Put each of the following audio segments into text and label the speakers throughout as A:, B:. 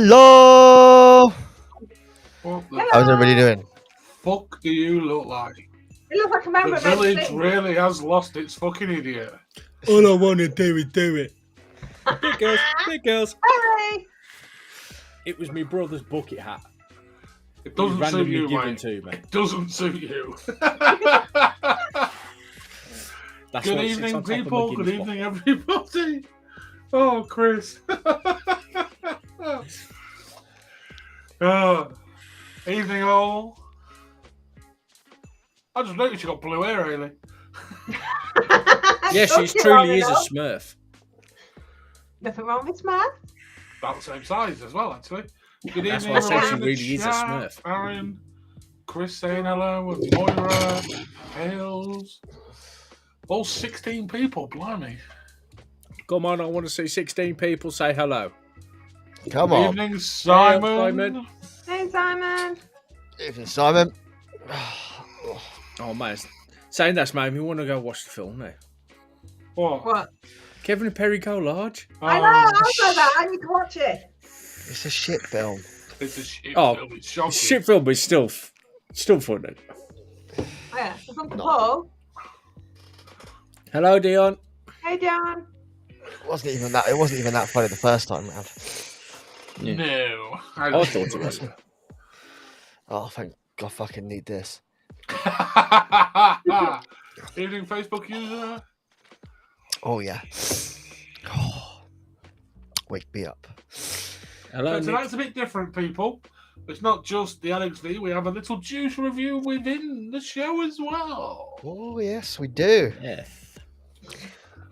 A: Hello!
B: What the
A: How's everybody doing?
B: fuck do you look like?
C: You look like a member
B: The
C: of
B: village
C: LXV.
B: really has lost its fucking idiot.
D: All I want to do is do it. Big girls, big girls.
C: Hey!
D: It was my brother's bucket hat.
B: It
D: It was
B: doesn't suit
D: randomly
B: you,
D: given
B: mate.
D: to me.
B: It doesn't suit you.
D: That's
B: Good
D: why it sits
B: evening,
D: on top of my
B: people. Good
D: Guinness
B: evening, everybody. Oh, Chris. Evening, all. I just noticed you got blue hair, Hayley.
D: bottle. Yeah, she's
C: Don't
D: truly
C: you
D: is a
C: want
D: Smurf.
C: Nothing wrong with Smurf.
B: About the same size as well, actually. Good
D: That's
B: evening,
D: why I said
B: everyone
D: she
B: in the
D: really is a
B: chat.
D: Smurf.
B: Aaron, Chris saying hello, and Moira, Hales. All 16 people, blimey.
D: Come on, I want to see 16 people say hello.
A: Come
B: Good
A: on.
B: evening, Simon.
D: Simon.
C: Hey, Simon.
A: Evening, Simon.
D: Oh, man. Saying that's made me want to go watch the film now.
B: What?
C: What?
D: Kevin and Perry Go Large.
C: I know, I know that. I need to watch it.
A: It's a shit film.
B: It's a shit
D: Oh,
B: film. It's shocking.
D: Shit film is still funny.
C: Oh, yeah, it's Uncle Paul.
D: Hello, Dion.
C: Hey, John.
A: It wasn't even that funny the first time round.
D: Yeah.
B: No.
D: I thought it was.
A: Oh, thank God, I fucking need this.
B: Evening, Facebook user.
A: Oh yeah. Oh, wake me up.
D: Hello, Nick.
B: Tonight's a bit different, people. It's not just the LXV. We have a little juice review within the show as well,
A: Oh yes, we do.
D: Yeah.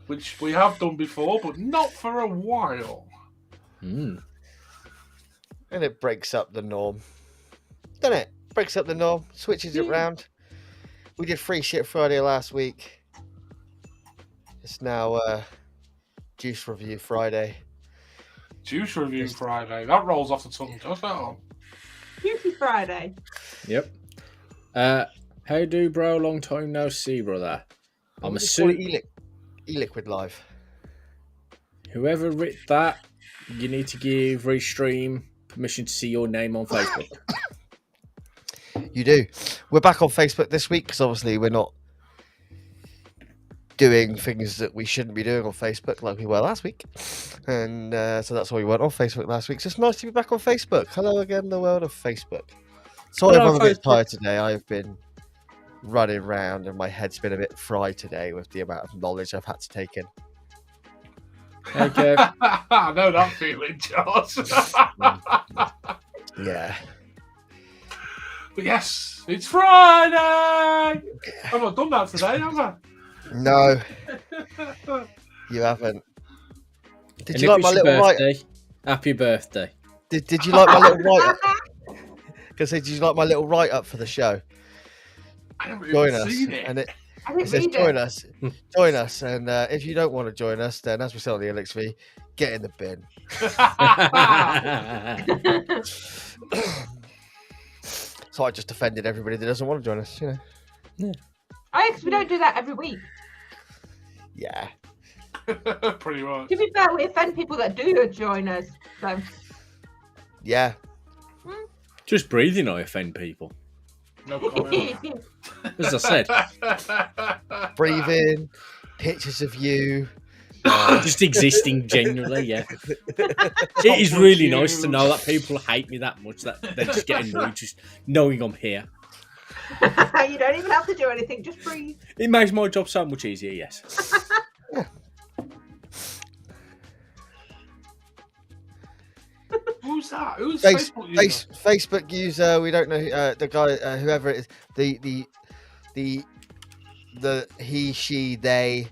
B: which we have done before, but not for a while.
D: Mm.
A: And it breaks up the norm, doesn't it? Breaks up the norm, switches it round. We did Free Shit Friday last week. It's now Juice Review Friday.
B: Juice review Friday. That rolls off the tongue, does that?
C: Beauty Friday.
D: Yep. How do, bro? Long time no see, brother. I'm
A: What do you call
D: assuming
A: it? E-Liquid Live.
D: whoever writ that, you need to give Restream permission to see your name on Facebook.
A: You do. We're back on Facebook this week because obviously we're not doing things that we shouldn't be doing on Facebook like we were last week. And so that's why we weren't on Facebook last week. So it's nice to be back on Facebook. Hello again, the world of Facebook. Sorry if
D: Hello,
A: I'm a bit
D: Facebook.
A: tired today. I've been running around and my head's been a bit fried today with the amount of knowledge I've had to take in.
D: Okay.
B: I know that feeling, Josh.
A: Yeah.
B: But yes, it's Friday. I've not done that today, have I?
A: No, you haven't. Did
D: And
A: you
D: if
A: like my
D: it's your
A: little write?
D: birthday, happy birthday.
A: Did you like my little write up? Because did you like my little write up for the show?
B: I haven't
A: Join
B: even
A: us,
B: seen it.
A: and it
C: I didn't
A: says
C: read
A: join
C: it.
A: us, join us, and if you don't want to join us, then as we say on the LXV, get in the bin. So I just offended everybody that doesn't want to join us, you know.
C: Oh, because we don't do that every week.
A: Yeah.
B: Pretty much.
C: To be fair, we offend people that do join us. So,
A: Yeah.
D: Just breathing, I offend people.
B: No comment.
D: As I said,
A: Breathing, pictures of you.
D: just existing generally, yeah. It is really nice to know that people hate me that much that they're just getting annoyed just knowing I'm here.
C: you don't even have to do anything. Just breathe.
D: It makes my job so much easier, yes.
B: Oh, Who's that? Who's
A: Face,
B: Facebook user?
A: Facebook user. We don't know the guy, whoever it is. The he, she, they.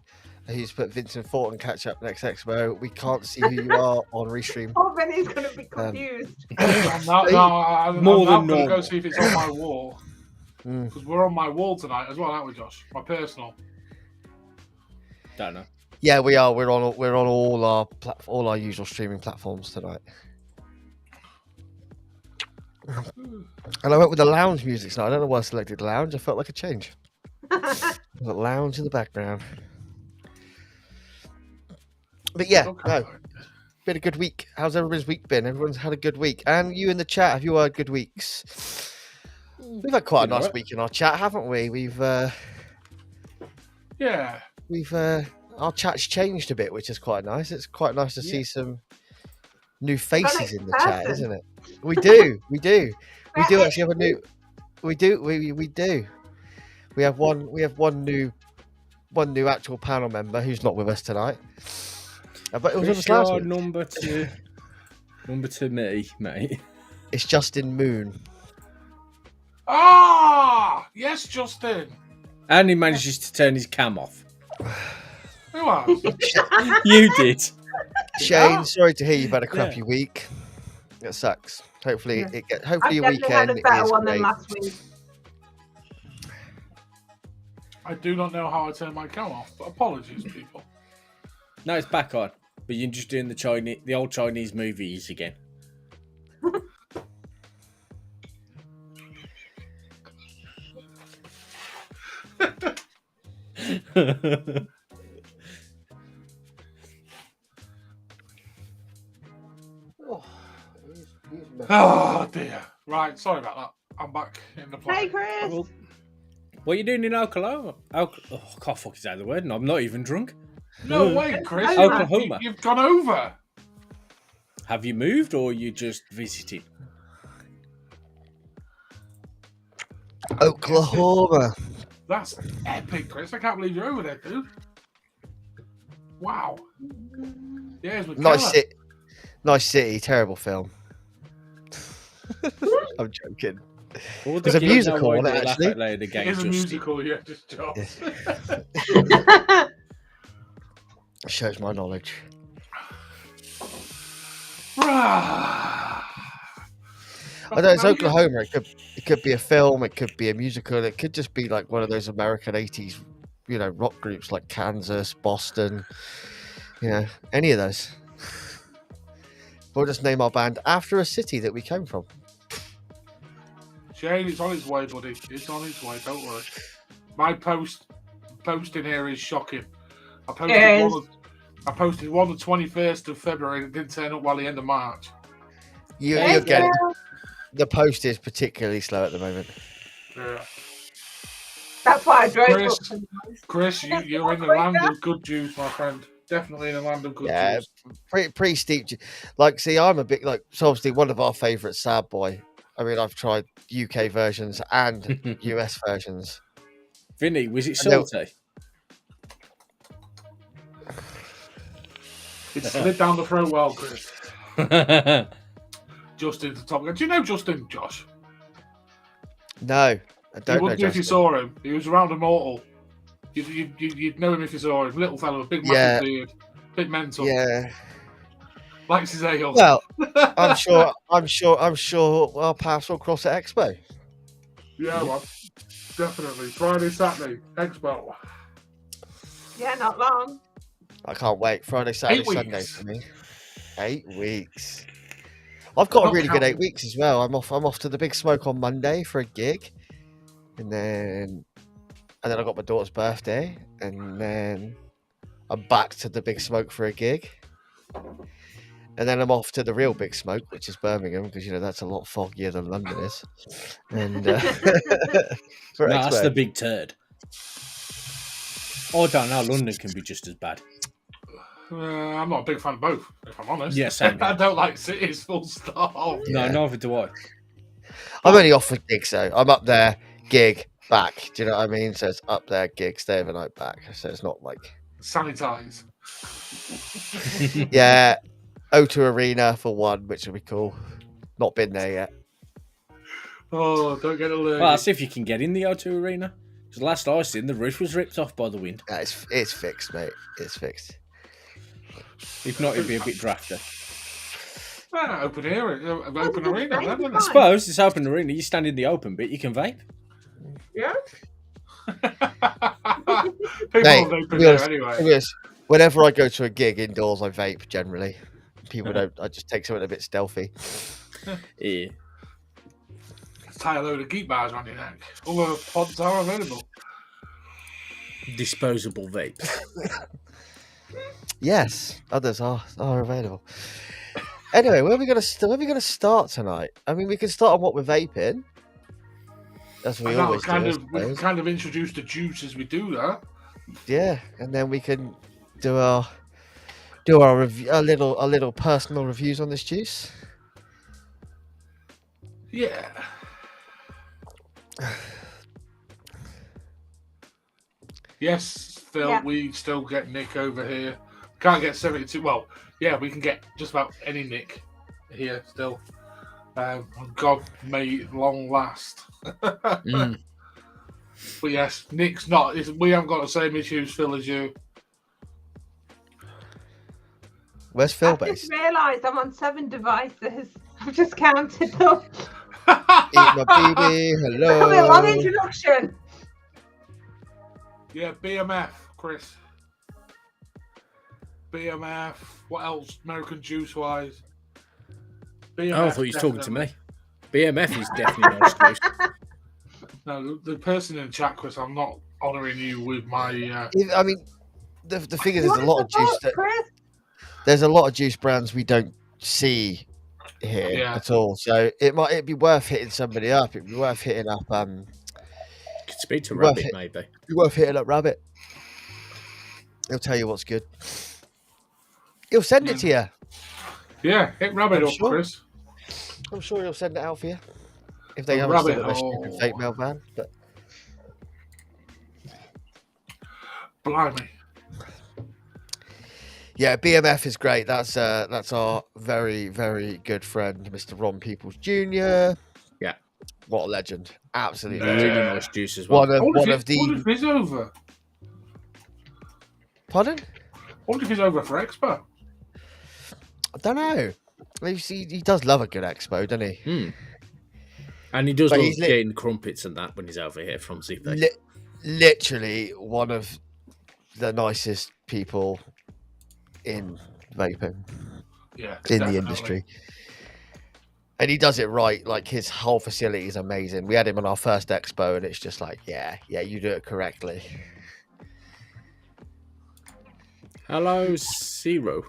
A: Who's put Vincent Thornton catch up next expo? We can't see who you are on restream.
C: Oh, Vinny's going to be confused.
B: I'm now
D: More than
B: going to go
D: normal.
B: see if it's on my wall.
A: Mm.
B: Because we're on my wall tonight as well, aren't we, Josh? My personal.
D: Don't know.
A: Yeah, we are. We're on all our usual streaming platforms tonight. And I went with the lounge music tonight. I don't know why I selected lounge. I felt like a change. The lounge in the background. But yeah,
B: Okay.
A: no, been a good week. How's everybody's week been? Everyone's had a good week. And you in the chat, have you had good weeks? We've had quite a
D: Been
A: nice
D: alright.
A: week in our chat, haven't we?
B: Yeah.
A: Our chat's changed a bit, which is quite nice. It's quite nice to see some new faces in the
C: person.
A: chat, isn't it? We do actually have a new. We do. We have one new actual panel member who's not with us tonight. But it was
D: Chris,
A: with us last
D: you're
A: week.
D: number two me, mate.
A: It's Justin Moon.
B: Ah! Yes, Justin.
D: And he manages to turn his cam off.
B: Who has?
D: You did.
A: Shane,
B: Yeah.
A: sorry to hear you've had a crappy week. It sucks. Hopefully
C: Yeah.
A: hopefully your
C: I've definitely had
A: weekend
C: a better
A: is
C: one
A: great.
C: than last week.
B: I do not know how I turn my cam off, but apologies, people.
D: No, it's back on. But you're just doing the old Chinese movies again.
B: Oh, dear. Right, sorry about that. I'm back in the play.
C: Hey, Chris.
D: What are you doing in Oklahoma? Oh, I can't fucking say the word, and I'm not even drunk.
B: No way, Chris.
D: Oklahoma.
B: You've gone over.
D: Have you moved, or you just visited?
A: Oklahoma.
B: That's epic, Chris. I can't believe you're over there, dude. Wow. Yeah, it's with
A: Nice city, terrible film. I'm joking.
D: All
A: There's a
D: the kids
A: musical
D: know
A: on
D: why
A: it,
D: they laugh
A: actually.
D: out loud
B: It
D: again,
B: is a
D: Justin.
B: musical, yeah, just jokes.
A: Shows my knowledge.
B: I
A: I know it's Oklahoma. It could be a film. It could be a musical. It could just be like one of those American '80s, rock groups like Kansas, Boston. Any of those. We'll just name our band after a city that we came from.
B: Shane, it's on its way, buddy. It's on its way, don't worry. My posting here is shocking. I posted one the 21st of February and it didn't turn up while the end of March.
A: You're getting the post is particularly slow at the moment.
B: Yeah.
C: That's why I drove up.
B: Chris, you're in the land of good juice, my friend. Definitely in the land of good juice.
A: Pretty steep. See, I'm a bit so obviously one of our favourite Sad Boy. I mean, I've tried UK versions and US versions.
D: Vinny, was it salty?
B: It slid down the throat well, Chris. Justin's the top guy. Do you know Justin, Josh?
A: No, I
B: You
A: don't know.
B: wouldn't if you
A: Justin.
B: saw him. He was around Immortal. You'd know him if you saw him. Little fellow, big
A: Yeah.
B: massive beard, bit mental.
A: Yeah.
B: Likes his ale.
A: Well, I'm sure our paths will cross at Expo.
B: Yeah, man. Definitely. Friday, Saturday, Expo.
C: Yeah, not long.
A: I can't wait. Friday, Saturday,
B: 8
A: Sunday
B: weeks.
A: for me. 8 weeks. I've got a
B: Not
A: really good 8
B: counting.
A: weeks as well. I'm off to the Big Smoke on Monday for a gig, and then I got my daughter's birthday, and then I'm back to the Big Smoke for a gig, and then I'm off to the real Big Smoke, which is Birmingham, because that's a lot foggier than London is. And for
D: No, that's
A: Expo.
D: the big turd. Oh, I don't know. London can be just as bad.
B: I'm not a big fan of both, if I'm honest.
D: Yeah, same
B: I
D: here.
B: don't like cities, full stop.
A: Yeah.
D: No, neither do I.
A: I'm only off for gigs, though. I'm up there, gig, back. Do you know what I mean? So it's up there, gig, stay overnight, back. So it's not like...
B: Sanitize.
A: Yeah, O2 Arena for one, which would be cool. Not been there yet.
B: Oh, don't get allergic.
D: Well, I'll see if you can get in the O2 Arena. Because last I seen, the roof was ripped off by the wind.
A: It's fixed, mate. It's fixed.
D: If not, it'd be a bit drafty.
B: Open arena. Then,
D: I suppose it's open arena. You stand in the open bit, you can vape.
C: Yeah.
B: People
A: Mate,
B: are
A: to
B: vaping
A: be
B: there
A: honest,
B: anyway.
A: to be honest, whenever I go to a gig indoors, I vape generally. People don't. I just take something a bit stealthy.
D: Yeah.
B: Tie a load of geek bars around your neck. All the pods are available.
D: Disposable vapes.
A: Yes, others are available. Anyway, where are we gonna start tonight? I mean, we can start on what we're vaping. That's what we always do.
B: We kind of introduce the juice as we do that.
A: Yeah, and then we can do our review, a little personal reviews on this juice.
B: Yeah. Yes, Phil,
C: Yeah.
B: we still get Nick over here. Can't get 72. Well, yeah, we can get just about any Nick here still. God may it long last.
D: Mm.
B: But yes, Nick's not. We haven't got the same issues, Phil, as you.
A: Where's Phil
C: I've
A: based?
C: just realised I'm on 7 devices. I've just counted them.
A: Eat my baby. Hello.
C: Come here, long introduction.
B: Yeah, BMF, Chris. BMF. What else? American Juice wise. BMF,
D: Oh, I thought you were talking to me. BMF is definitely nice juice.
B: No, the person in the chat, Chris, I'm not honouring you with my.
A: I mean, the thing is, there's a lot of juice.
C: Chris?
A: There's a lot of juice brands we don't see here at all. So it'd be worth hitting somebody up. It'd be worth hitting up.
D: Could speak to Rabbit, maybe.
A: It'd be worth hitting up Rabbit. He'll tell you what's good. He'll send it to you.
B: Yeah, hit Rabbit
A: I'm
B: up,
A: sure.
B: Chris.
A: I'm sure he'll send it out for you. If they
B: Oh,
A: haven't still
B: Rabbit,
A: got their stupid fake mail ban. But
B: Blimey.
A: yeah, BMF is great. That's our very, very good friend, Mr. Ron Peoples Jr.
D: Yeah.
A: What a legend. Absolutely
B: Yeah.
A: legend.
D: Really nice juice as well.
B: What
A: One
B: if
A: of the
B: he's over?
A: Pardon?
B: What if he's over for Expo?
A: I don't know. He does love a good expo, doesn't he?
D: Mm. And he does
A: But
D: love
A: he's
D: getting crumpets and that when he's over here from Zippy.
A: Literally one of the nicest people in vaping,
B: Yeah,
A: in
B: definitely.
A: the industry. And he does it right. Like, his whole facility is amazing. We had him on our first expo, and it's just like, yeah, you do it correctly.
D: Hello, Zero.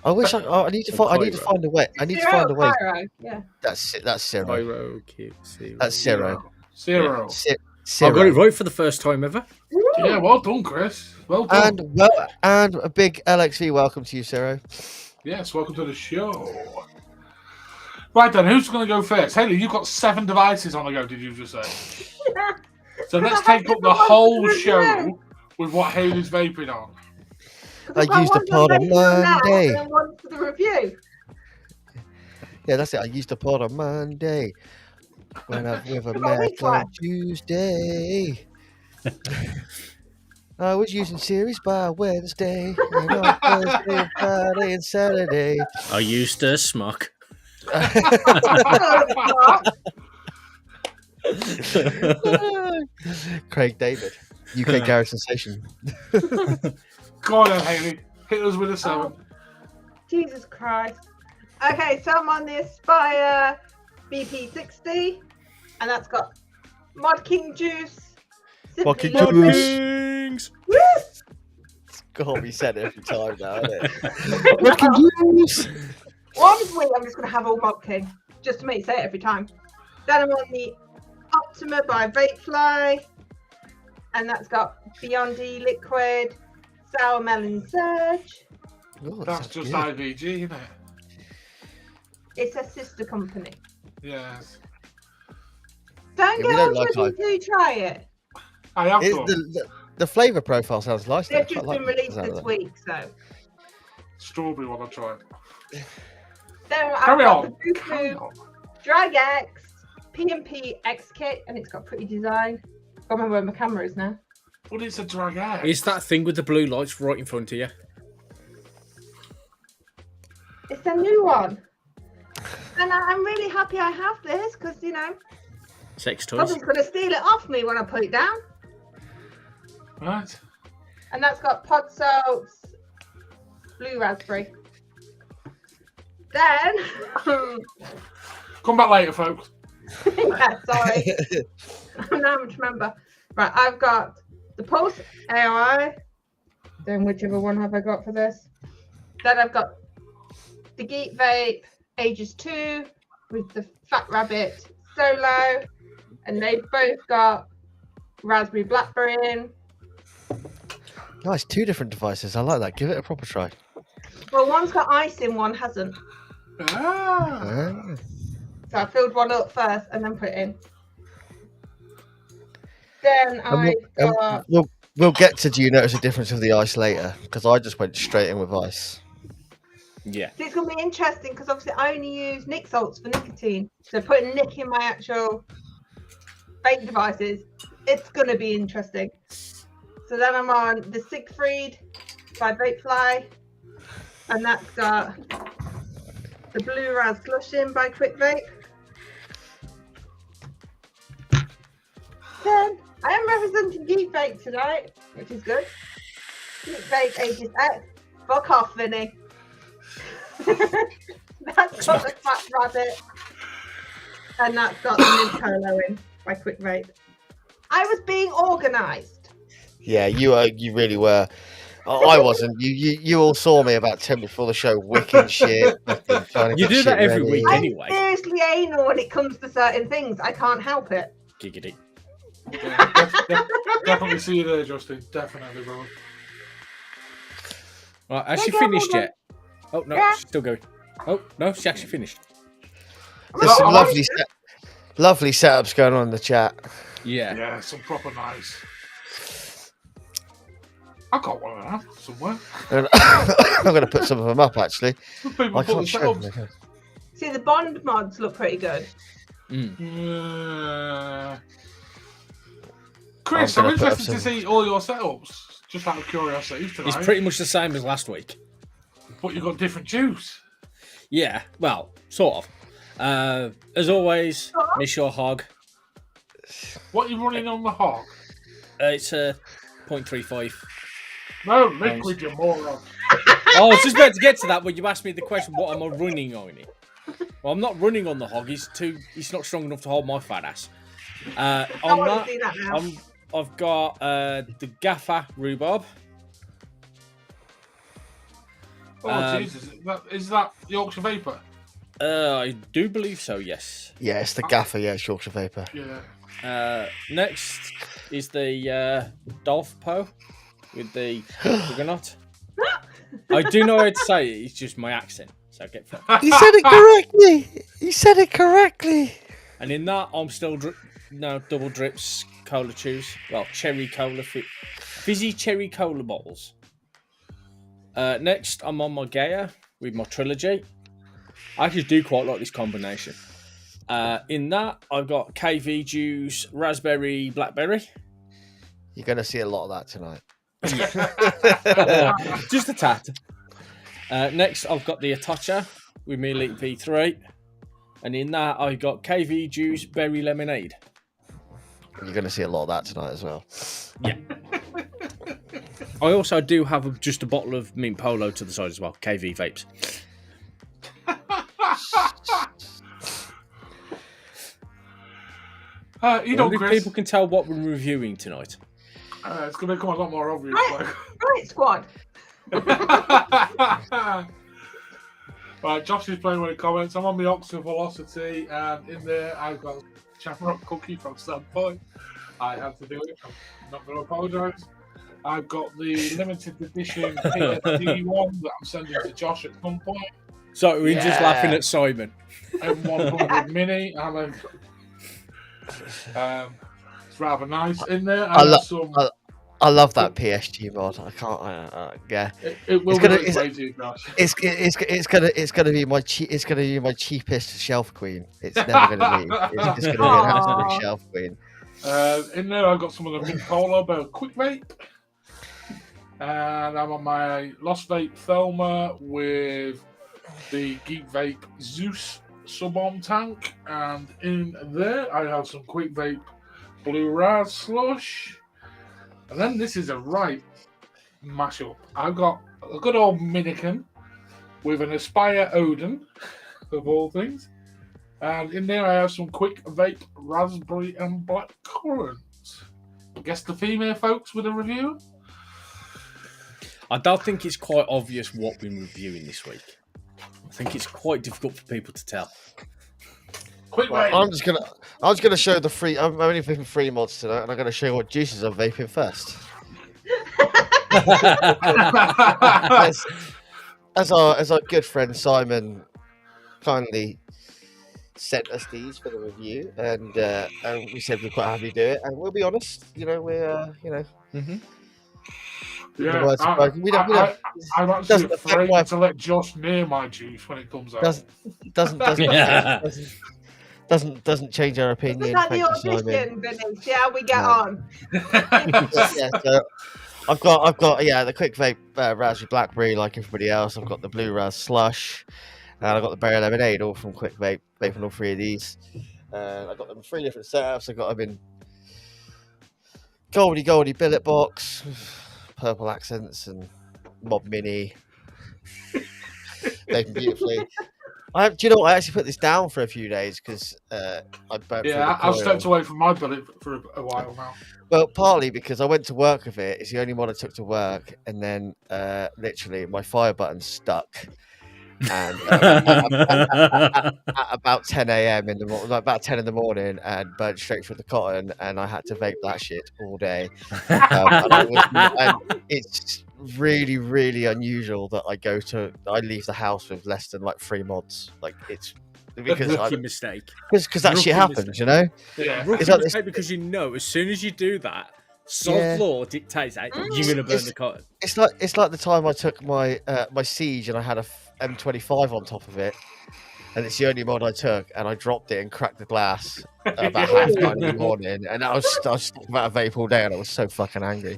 A: I wish I need to find. I need to find a way. I need to find a way.
C: Pyro, yeah.
A: That's Ciro.
D: Pyro, cute, Zero.
A: That's Ciro.
B: Zero.
A: Ciro.
D: I got it right for the first time ever.
B: Yeah, well done, Chris. Well done.
A: And a big LXV welcome to you, Ciro.
B: Yes, welcome to the show. Right then, who's going to go first? Haley, you've got 7 devices on the go, did you just say? So let's take up the whole show with what Haley's vaping on.
A: I used a pod on Monday.
C: And one for the review.
A: Yeah, that's it. I used a pod on Monday. When I with a
C: Got a
A: Mac
C: week
A: on
C: left.
A: Tuesday. I was using series by Wednesday. And on Thursday, Friday, and Saturday.
D: I used to smoke.
A: Craig David, UK garage sensation.
B: Go on then, Haley. Hit us with a 7.
C: Jesus Christ. Okay, so I'm on the Aspire BP60, and that's got Mod King juice.
A: Mod King
C: Simply
A: juice.
C: Lovely.
D: Kings.
C: Woo!
A: God, we said it every time now, isn't it? Mod King juice.
C: One week I'm just going to have all Mod King, just to make say it every time. Then I'm on the Optima by Vapefly, and that's got Beyond E Liquid, Sour Melon Surge.
A: Oh,
B: That's
A: sounds
B: just
A: good.
B: IVG, isn't it?
C: It's a sister company.
B: Yes.
C: Don't
A: Yeah, we
C: get
A: don't
C: on
A: like
C: to it until you try it.
B: I have
A: It's
B: done.
A: the flavour profile sounds nice. though. I
C: They've
A: quite
C: just
A: like
C: been
A: the
C: released
A: sound of
C: this
A: that.
C: week, so.
B: Strawberry one I tried.
C: Then I've
B: Carry
C: got
B: on.
C: the
B: Carry
C: Bufu
B: on.
C: Drag X P&P X kit, and it's got pretty design. I can't remember where my camera is now.
B: What is a drag X?
D: It's that thing with the blue lights right in front of you.
C: It's a new one. And I'm really happy I have this because, you know,
D: Sex toys.
C: someone's going to steal it off me when I put it down.
B: Right.
C: And that's got pod salts, blue raspberry. Then,
B: Come back later, folks.
C: yeah, sorry. I'm not able to remember. Right, I've got the Pulse AI. Then whichever one have I got for this? Then I've got the Geek Vape Ages 2 with the Fat Rabbit Solo. And they both got raspberry blackberry in.
A: Nice, 2 different devices. I like that. Give it a proper try.
C: Well, one's got ice in, one hasn't.
B: Ah.
C: So I filled one up first and then put it in. Then
A: And we'll get to do you notice a difference of the ice later, because I just went straight in with ice.
D: Yeah.
C: It's going to be interesting because obviously I only use nic salts for nicotine. So putting nic in my actual vape devices, it's going to be interesting. So then I'm on the Siegfried by Vapefly, and that's got the Blue Raz Glushin by Quick Vape. Then I am representing Geek Vape tonight, which is good. Geek Vape Ages X. Fuck off, Vinny. That's got the Fat Rabbit, and that's got the Mint Polo in by Quick Vape. I was being organised.
A: Yeah, you really were. I wasn't. You all saw me about 10 before the show, wicking shit. Trying to
D: You
A: get
D: do that
A: shit
D: every
A: ready.
D: week.
C: I'm
D: Anyway.
C: seriously anal when it comes to certain things. I can't help it.
D: Giggity.
B: Yeah, definitely see you there, Justin. Definitely, bro.
D: Right, has she
C: Yeah,
D: finished
C: yeah.
D: yet? Oh, no,
C: Yeah.
D: she's still going. Oh, no, she actually finished.
A: There's some
B: No,
A: lovely setups going on in the chat.
D: Yeah.
B: Yeah, some proper nice. I got one of them somewhere.
A: And I'm going to put some of them up, actually.
B: Some people
A: I
B: put
A: can't show them.
B: themselves.
C: See, the Bond mods look pretty good.
B: Chris,
A: I'm
B: I'm
A: gonna put up
B: interested to
A: some-
B: see all your setups. Just out of curiosity tonight.
D: It's pretty much the same as last week.
B: But you've got different juice.
D: Yeah, well, sort of. As always, miss your hog.
B: What are you running on the hog?
D: It's a 0.35.
B: No, liquid, you moron.
D: I was just about to get to that when you asked me the question, what am I running on it? Well, I'm not running on the hog. He's not strong enough to hold my fat ass.
C: I
D: On
C: want
D: that,
C: to see that now.
D: I've got the Gaffer rhubarb.
B: Oh, Jesus. Is that Yorkshire Vapor?
D: I do believe so, yes.
A: Yeah, it's the gaffer. Yeah, it's Yorkshire Vapor.
B: Yeah.
D: Next is the Dolfpo with the juggernaut. I do know how to say it, it's just my accent, so get fucked.
A: He said it correctly. He said it correctly.
D: And in that, I'm still double drips cola chews. Well, cherry cola, fizzy cherry cola bottles. Next, I'm on my Gaia with my trilogy. I actually do quite like this combination. In that, I've got KV juice, raspberry, blackberry.
A: You're going to see a lot of that tonight.
D: Just a tat. Next, I've got the Atocha with me Elite V3. And in that, I got KV juice, berry lemonade.
A: You're going to see a lot of that tonight as well.
D: Yeah. I also do have just a bottle of Mint Polo to the side as well. KV vapes.
B: You know,
D: If
B: Chris.
D: people can tell what we're reviewing tonight.
B: It's going to become a lot more obvious.
C: Right, squad.
B: Right, Josh is playing with the comments. I'm on the Oxford Velocity, and in there I've got Shamrock Cookie from Standpoint. I had to do it. I'm not going to apologise. I've got the limited edition PSD one that I'm sending to Josh at some point.
D: So we're just
A: Yeah.
D: laughing at Simon.
B: M100 Mini. It's rather nice in there.
A: I
B: I have some.
A: I love that PSG mod. I can't. Yeah,
B: It will
A: It's
B: be
A: gonna-
B: on its way to you, Josh.
A: it's gonna be my cheapest shelf queen. It's never gonna leave. It's just gonna be an absolute
C: Aw.
A: shelf queen.
B: In there, I've got some of the mint polo, but quick vape. And I'm on my Lost Vape Thelma with the Geek Vape Zeus sub-on tank. And in there, I have some quick vape Blue Raz slush. And then this is a right mashup. I've got a good old Minikin with an Aspire Odin, of all things. And in there, I have some quick vape raspberry and black currant. Guess the female folks with a review?
D: I don't think it's quite obvious what we're reviewing this week. I think it's quite difficult for people to tell.
B: Quick
A: Well,
B: vape.
A: I'm just gonna show the free. I'm only picking free mods tonight, and I'm gonna show you what juices I'm vaping first. As our good friend Simon kindly sent us these for the review, and we said we're quite happy to do it. And we'll be honest, we're
B: Yeah,
A: the words are spoken. We don't
B: I'm actually
A: doesn't affect
B: afraid
A: my-
B: to let Josh near my juice when it comes out.
A: doesn't change our opinion.
C: Was that the
A: Thank you, Simon.
C: audition, Vinny? See how we get
A: No.
C: on.
A: Yeah, so I've got the quick vape raspberry blackberry like everybody else. I've got the blue raz slush, and I've got the berry lemonade, all from quick vape. Vaping all three of these. I've got them in 3 different setups. I've got them in goldy billet box, purple accents, and mob mini. Vaping beautifully. Do you know what? I actually put this down for a few days because I burnt through the
B: I've
A: coil.
B: stepped away from my billet for a while now.
A: Well, partly because I went to work with it. It's the only one I took to work, and then literally my fire button stuck. And at about 10 a.m. in the morning, about 10 in the morning, and burnt straight through the cotton, and I had to vape that shit all day. And it's really, really unusual that I leave the house with less than like 3 mods. Like it's because
D: Rookie mistake.
A: because that shit
D: Rookie
A: happens,
D: mistake.
A: you know.
B: Yeah.
D: Rookie
A: It's like
D: mistake because as soon as you do that, soft
A: Yeah.
D: law dictates that you're going to burn the cotton.
A: It's like the time I took my my Siege and I had a M25 on top of it, and it's the only mod I took, and I dropped it and cracked the glass about half 9 in the morning, and I was stuck about a vape all day, and I was so fucking angry.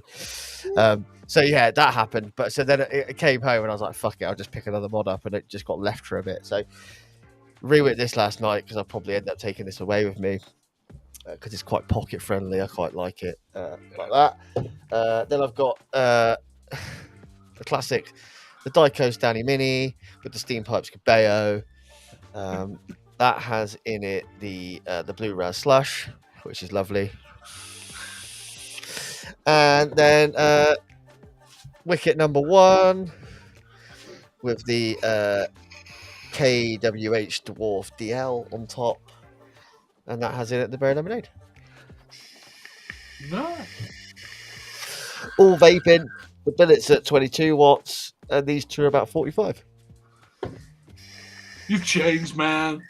A: So yeah, that happened. But so then it came home, and I was like, "Fuck it, I'll just pick another mod up," and it just got left for a bit. So rewit this last night because I'll probably end up taking this away with me because it's quite pocket friendly. I quite like it like that. Then I've got the classic, the Dyco Stanley Mini with the Steam Pipes Cabello. That has in it the Blue Raz Slush, which is lovely. And then Wicket #1 with the KWH Dwarf DL on top. And that has in it the berry lemonade.
B: No.
A: All vaping. The billets at 22 watts, and these two are about 45.
B: You've changed, man.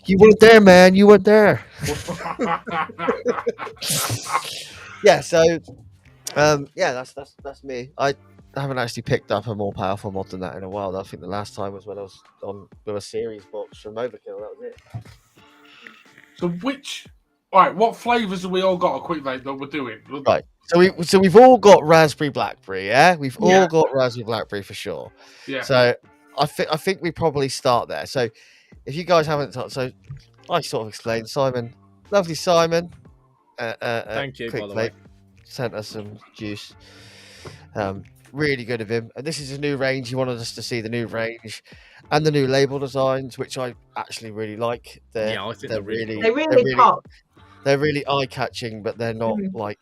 A: You weren't there, man. You weren't there. Yeah. So, yeah, that's me. I haven't actually picked up a more powerful mod than that in a while. I think the last time was when I was on with a series box from Overkill. That was it.
B: So what flavours have we all got a quick vape that we're doing?
A: Right. So we've all got raspberry blackberry. Yeah, we've all got raspberry blackberry for sure.
B: Yeah.
A: So I think we probably start there. So if you guys haven't, so I sort of explained. Simon, lovely Simon.
D: Thank you, by the way.
A: Sent us some juice. Really good of him. And this is a new range. He wanted us to see the new range and the new label designs, which I actually really like.
D: Yeah, I think they're really
C: They really pop.
A: They're really eye-catching, but they're not like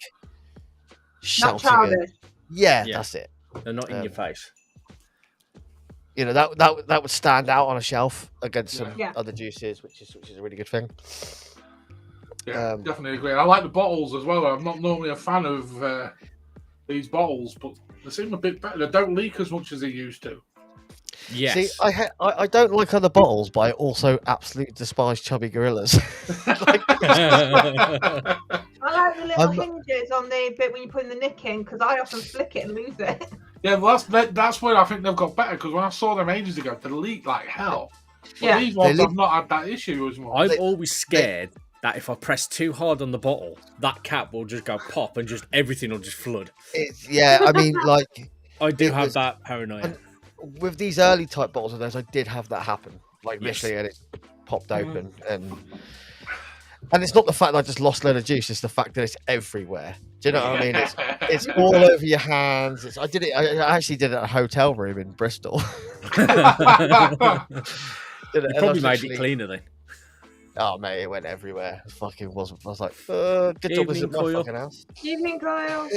C: Not
A: shouting.
C: childish.
A: Yeah,
D: Yeah.
A: that's it.
D: they're not in your face.
A: You know that would stand out on a shelf against some
C: Yeah.
A: other juices, which is a really good thing.
B: Yeah, definitely agree. I like the bottles as well. I'm not normally a fan of these bottles, but they seem a bit better. They don't leak as much as they used to.
D: Yes.
A: See, I don't like other bottles, but I also absolutely despise chubby gorillas.
C: I like the little
A: I'm-
C: hinges on the bit when you put in the nick in, because I often flick it and lose it.
B: Yeah, well, that's where I think they've got better, because when I saw them ages ago, they leak like hell. But
C: Yeah.
B: these ones
A: They leak-
B: have not had that issue as much.
D: I'm always scared that if I press too hard on the bottle, that cap will just go pop and just everything will just flood.
A: I mean, like
D: I do
A: It
D: have
A: was-
D: that paranoia.
A: and- with these early type bottles of those, I did have that happen. Like
D: Yes.
A: literally, and it popped open, and it's not the fact that I just lost a load of juice; it's the fact that it's everywhere. Do you know what I mean? It's all over your hands. I actually did it at a hotel room in Bristol.
D: You
A: Did it, and I
D: probably made
A: literally-
D: it cleaner then.
A: Oh mate, it went everywhere. It fucking wasn't. I was like, good job this
D: Evening,
A: isn't my
D: Coyle.
A: fucking house.
C: Evening, Kyle.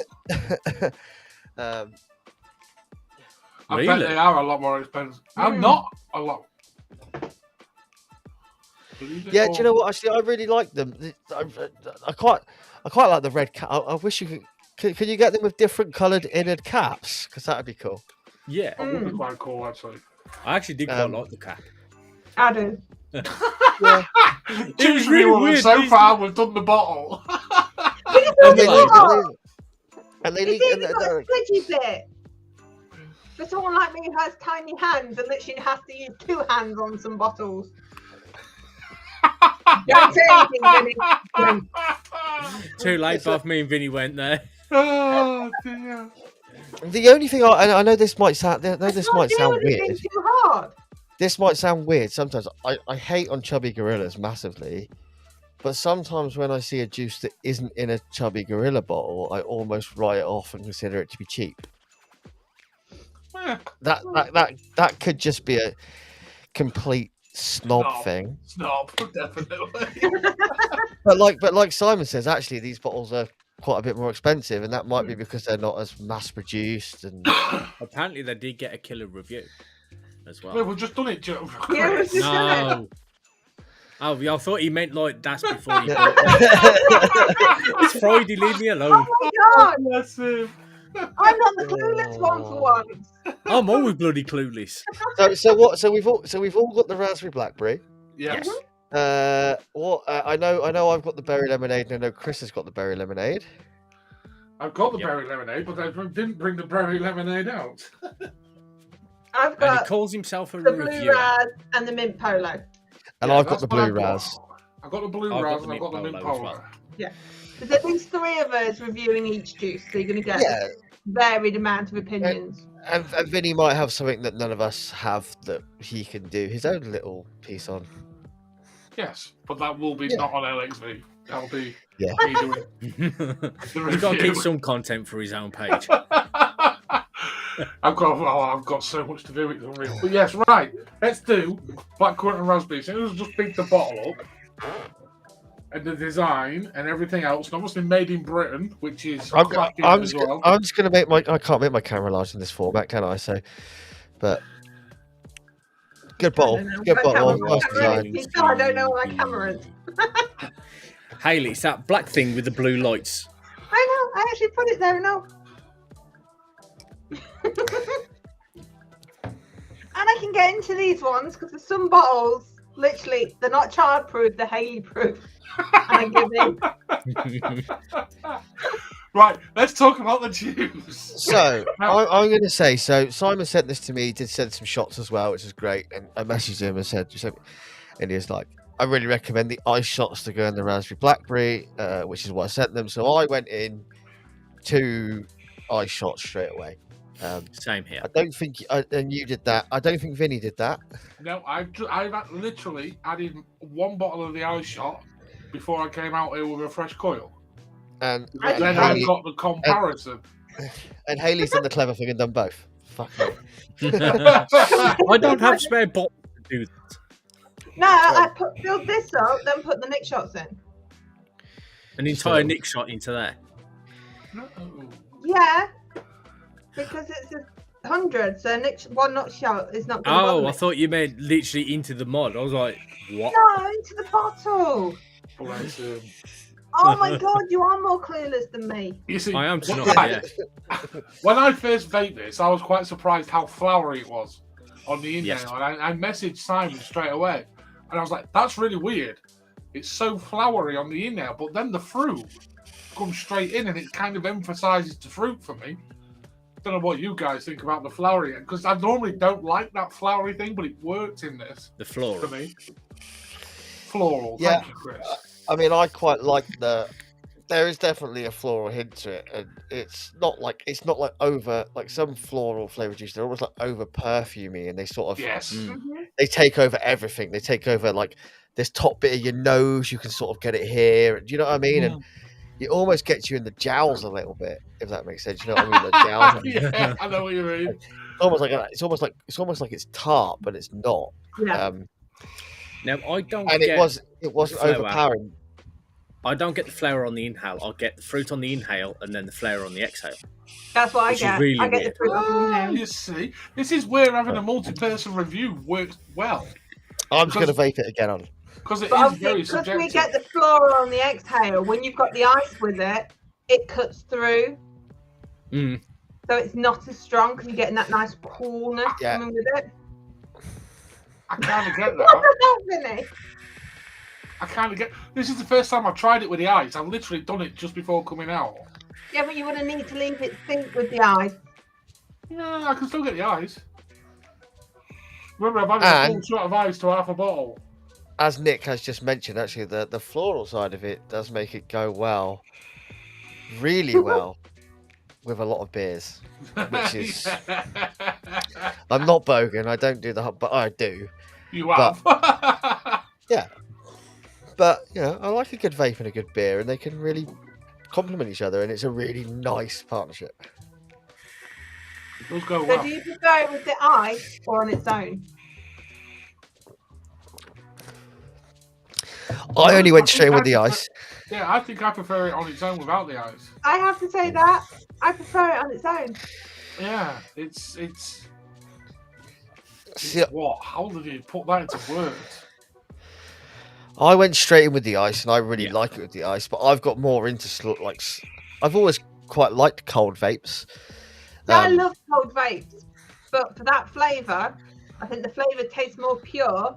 B: I bet
D: Really?
B: they are a lot more expensive. I'm
C: Mm.
B: not a lot. Believe it
A: Yeah,
B: or-
A: do you know what? Actually, I really like them. I quite like the red cap. I wish you could. Can you get them with different coloured innard caps? Because that'd be cool.
D: Yeah,
B: That would be
C: Mm.
B: quite cool, actually.
D: I actually did quite
A: Um,
D: like the cap.
C: I do.
A: Yeah.
D: It was really weird.
B: So
D: These-
B: far, we've done the bottle.
A: And they leak.
C: Oh,
A: And they
C: it's
A: leak.
C: even got a squidgy bit. For someone like me who has tiny hands and literally has to use 2 hands on some bottles. Don't say anything, Vinny.
D: Too late, both me and Vinny went there.
B: Oh, dear.
A: The only thing I know this might sound. I know this
C: It's not
A: might sound
C: doing anything
A: weird.
C: too hard.
A: This might sound weird. Sometimes I hate on chubby gorillas massively, but sometimes when I see a juice that isn't in a chubby gorilla bottle, I almost write it off and consider it to be cheap.
B: Eh,
A: That could just be a complete snob
B: Snob.
A: thing.
B: Snob, definitely.
A: But like Simon says, actually these bottles are quite a bit more expensive, and that might be because they're not as mass produced. And
D: Apparently, they did get a killer review as
B: Well,
D: well.
B: we've just done it, Joe.
C: Yeah, we've just done it.
D: No. Oh, yeah, I thought he meant like that's before you.
A: Yeah.
D: It's Friday, leave me alone.
C: Oh my god,
B: Bless him.
C: I'm not the clueless one for once.
D: I'm always bloody clueless.
A: so we've all got the raspberry blackberry.
B: Yeah.
D: Yes.
A: I know I've got the berry lemonade, and I know Chris has got the berry lemonade.
B: I've got the
D: Yep.
B: berry lemonade, but I didn't bring the berry lemonade out.
C: I've
D: And he
C: got
D: calls himself a
C: the blue
D: reviewer.
C: raz and the mint polo.
A: And
B: Yeah,
A: I've got
B: that's
A: the
B: what
A: blue
B: I've got.
A: raz.
B: I've got the blue
D: I've got
B: raz
D: the
B: and I've got the
D: mint
B: mint
D: polo as
B: polo.
D: well.
C: There's at least 3 of us reviewing each juice, so you're going to get
A: Yeah,
C: a varied amount of opinions.
A: and Vinny might have something that none of us have that he can do his own little piece on.
B: Yes, but that will be
A: Yeah.
B: not on LXV. That'll be
A: Yeah.
B: me doing the
D: He's got to
B: review.
D: keep some content for his own page.
B: I've got so much to do. It's unreal. But yes, right. Let's do blackcurrant and raspberry. So let's just pick the bottle up and the design and everything else. And obviously made in Britain, which is cracking as well.
A: I'm just gonna make my. I can't make my camera large in this format, can I? So, but good bottle, good bottle. Nice design.
C: I don't know what my camera is.
D: Hayley, it's that black thing with the blue lights.
C: I know, I actually put it there now. And I can get into these ones because there's some bottles, literally, they're not child proof, they're Haley proof. And I give in.
B: Right, let's talk about the juice.
A: So I'm going to say. So Simon sent this to me. He did send some shots as well, which is great. And I messaged him and said, and he was like, I really recommend the ice shots to go in the raspberry blackberry, which is what I sent them. So I went in 2 ice shots straight away.
D: Same here.
A: I don't think, and you did that. I don't think Vinny did that.
B: No, I've literally added 1 bottle of the ice shot before I came out here with a fresh coil.
A: And
C: I
B: Then
C: Haley-
B: I've got the comparison.
A: and Haley's done the clever thing and done both. Fuck me.
D: I don't have spare bottles to do that.
C: No, I filled this up, then put the Nick shots in.
D: An entire nick shot into there.
B: No.
C: Yeah, because it's 100, so one not shot is not going to
D: Oh,
C: bother
D: I
C: me.
D: thought you meant literally into the mod. I was like, what?
C: No, into the bottle.
B: Bless him.
C: Oh my god, you are more clueless than me.
B: You see,
D: I am to
B: when-
D: not, yeah.
B: when I first vaped this, I was quite surprised how flowery it was. on the inhale,
D: Yes.
B: and I messaged Simon straight away, and I was like, "That's really weird. It's so flowery on the inhale, but then the fruit comes straight in, and it kind of emphasizes the fruit for me." Don't know what you guys think about the flowery, because I normally don't like that flowery thing, but it worked in this
D: The floral.
B: for me. Floral,
A: Yeah.
B: thank you, Chris.
A: I mean, I quite like there is definitely a floral hint to it, and it's not like over like some floral flavored juice. They're almost like over perfumey, and they sort of
B: Yes.
A: they take over everything. They take over like this top bit of your nose. You can sort of get it here. Do you know what I mean? And it almost gets you in the jowls a little bit, if that makes sense. You know what I mean? The jowls.
B: Yeah, I know what you mean.
A: It's almost like it's tart, but it's not.
C: Yeah.
D: Now I don't
A: And
D: get
A: it wasn't
D: flower.
A: overpowering.
D: I don't get the flower on the inhale. I'll get the fruit on the inhale and then the flower on the exhale.
C: That's what
D: Which is
C: I get.
D: really
C: I get the
D: weird.
C: fruit off the
B: Ah,
C: name.
B: you see, this is where having a multi-person review works well,
A: I'm just going to vape it again on.
B: because it
C: But
B: is
C: obviously,
B: very
C: because we
B: subjective.
C: get the floral on the exhale, when you've got the ice with it, it cuts through.
D: Mm.
C: So it's not as strong because you're getting that nice coolness
A: Yeah.
C: coming with it.
B: I kind of get
C: What
B: that.
C: the hell, Vinny?
B: I kind of get. This is the first time I've tried it with the ice. I've literally done it just before coming out.
C: Yeah, but you would have need to leave it sink with the ice.
B: Yeah, I can still get the ice. Remember, I've had a full shot of ice to half a bottle.
A: As Nick has just mentioned, actually, the floral side of it does make it go well, really well, with a lot of beers. Which is, I'm not bogan. I don't do but I do.
B: You have.
A: Yeah. But you know, I like a good vape and a good beer, and they can really complement each other, and it's a really nice partnership.
B: It does go
C: So
B: well.
C: do you prefer it with the ice or on its own?
A: I only went straight with the ice.
B: Yeah, I think I prefer it on its own without the ice.
C: I have to say that. I prefer it on its own.
B: Yeah, it's
A: See,
B: what? How did you put that into words?
A: I went straight in with the ice, and I really
D: Yeah.
A: like it with the ice. But I've got more into I've always quite liked cold vapes.
C: Yeah, I love cold vapes, but for that flavour, I think the flavour tastes more pure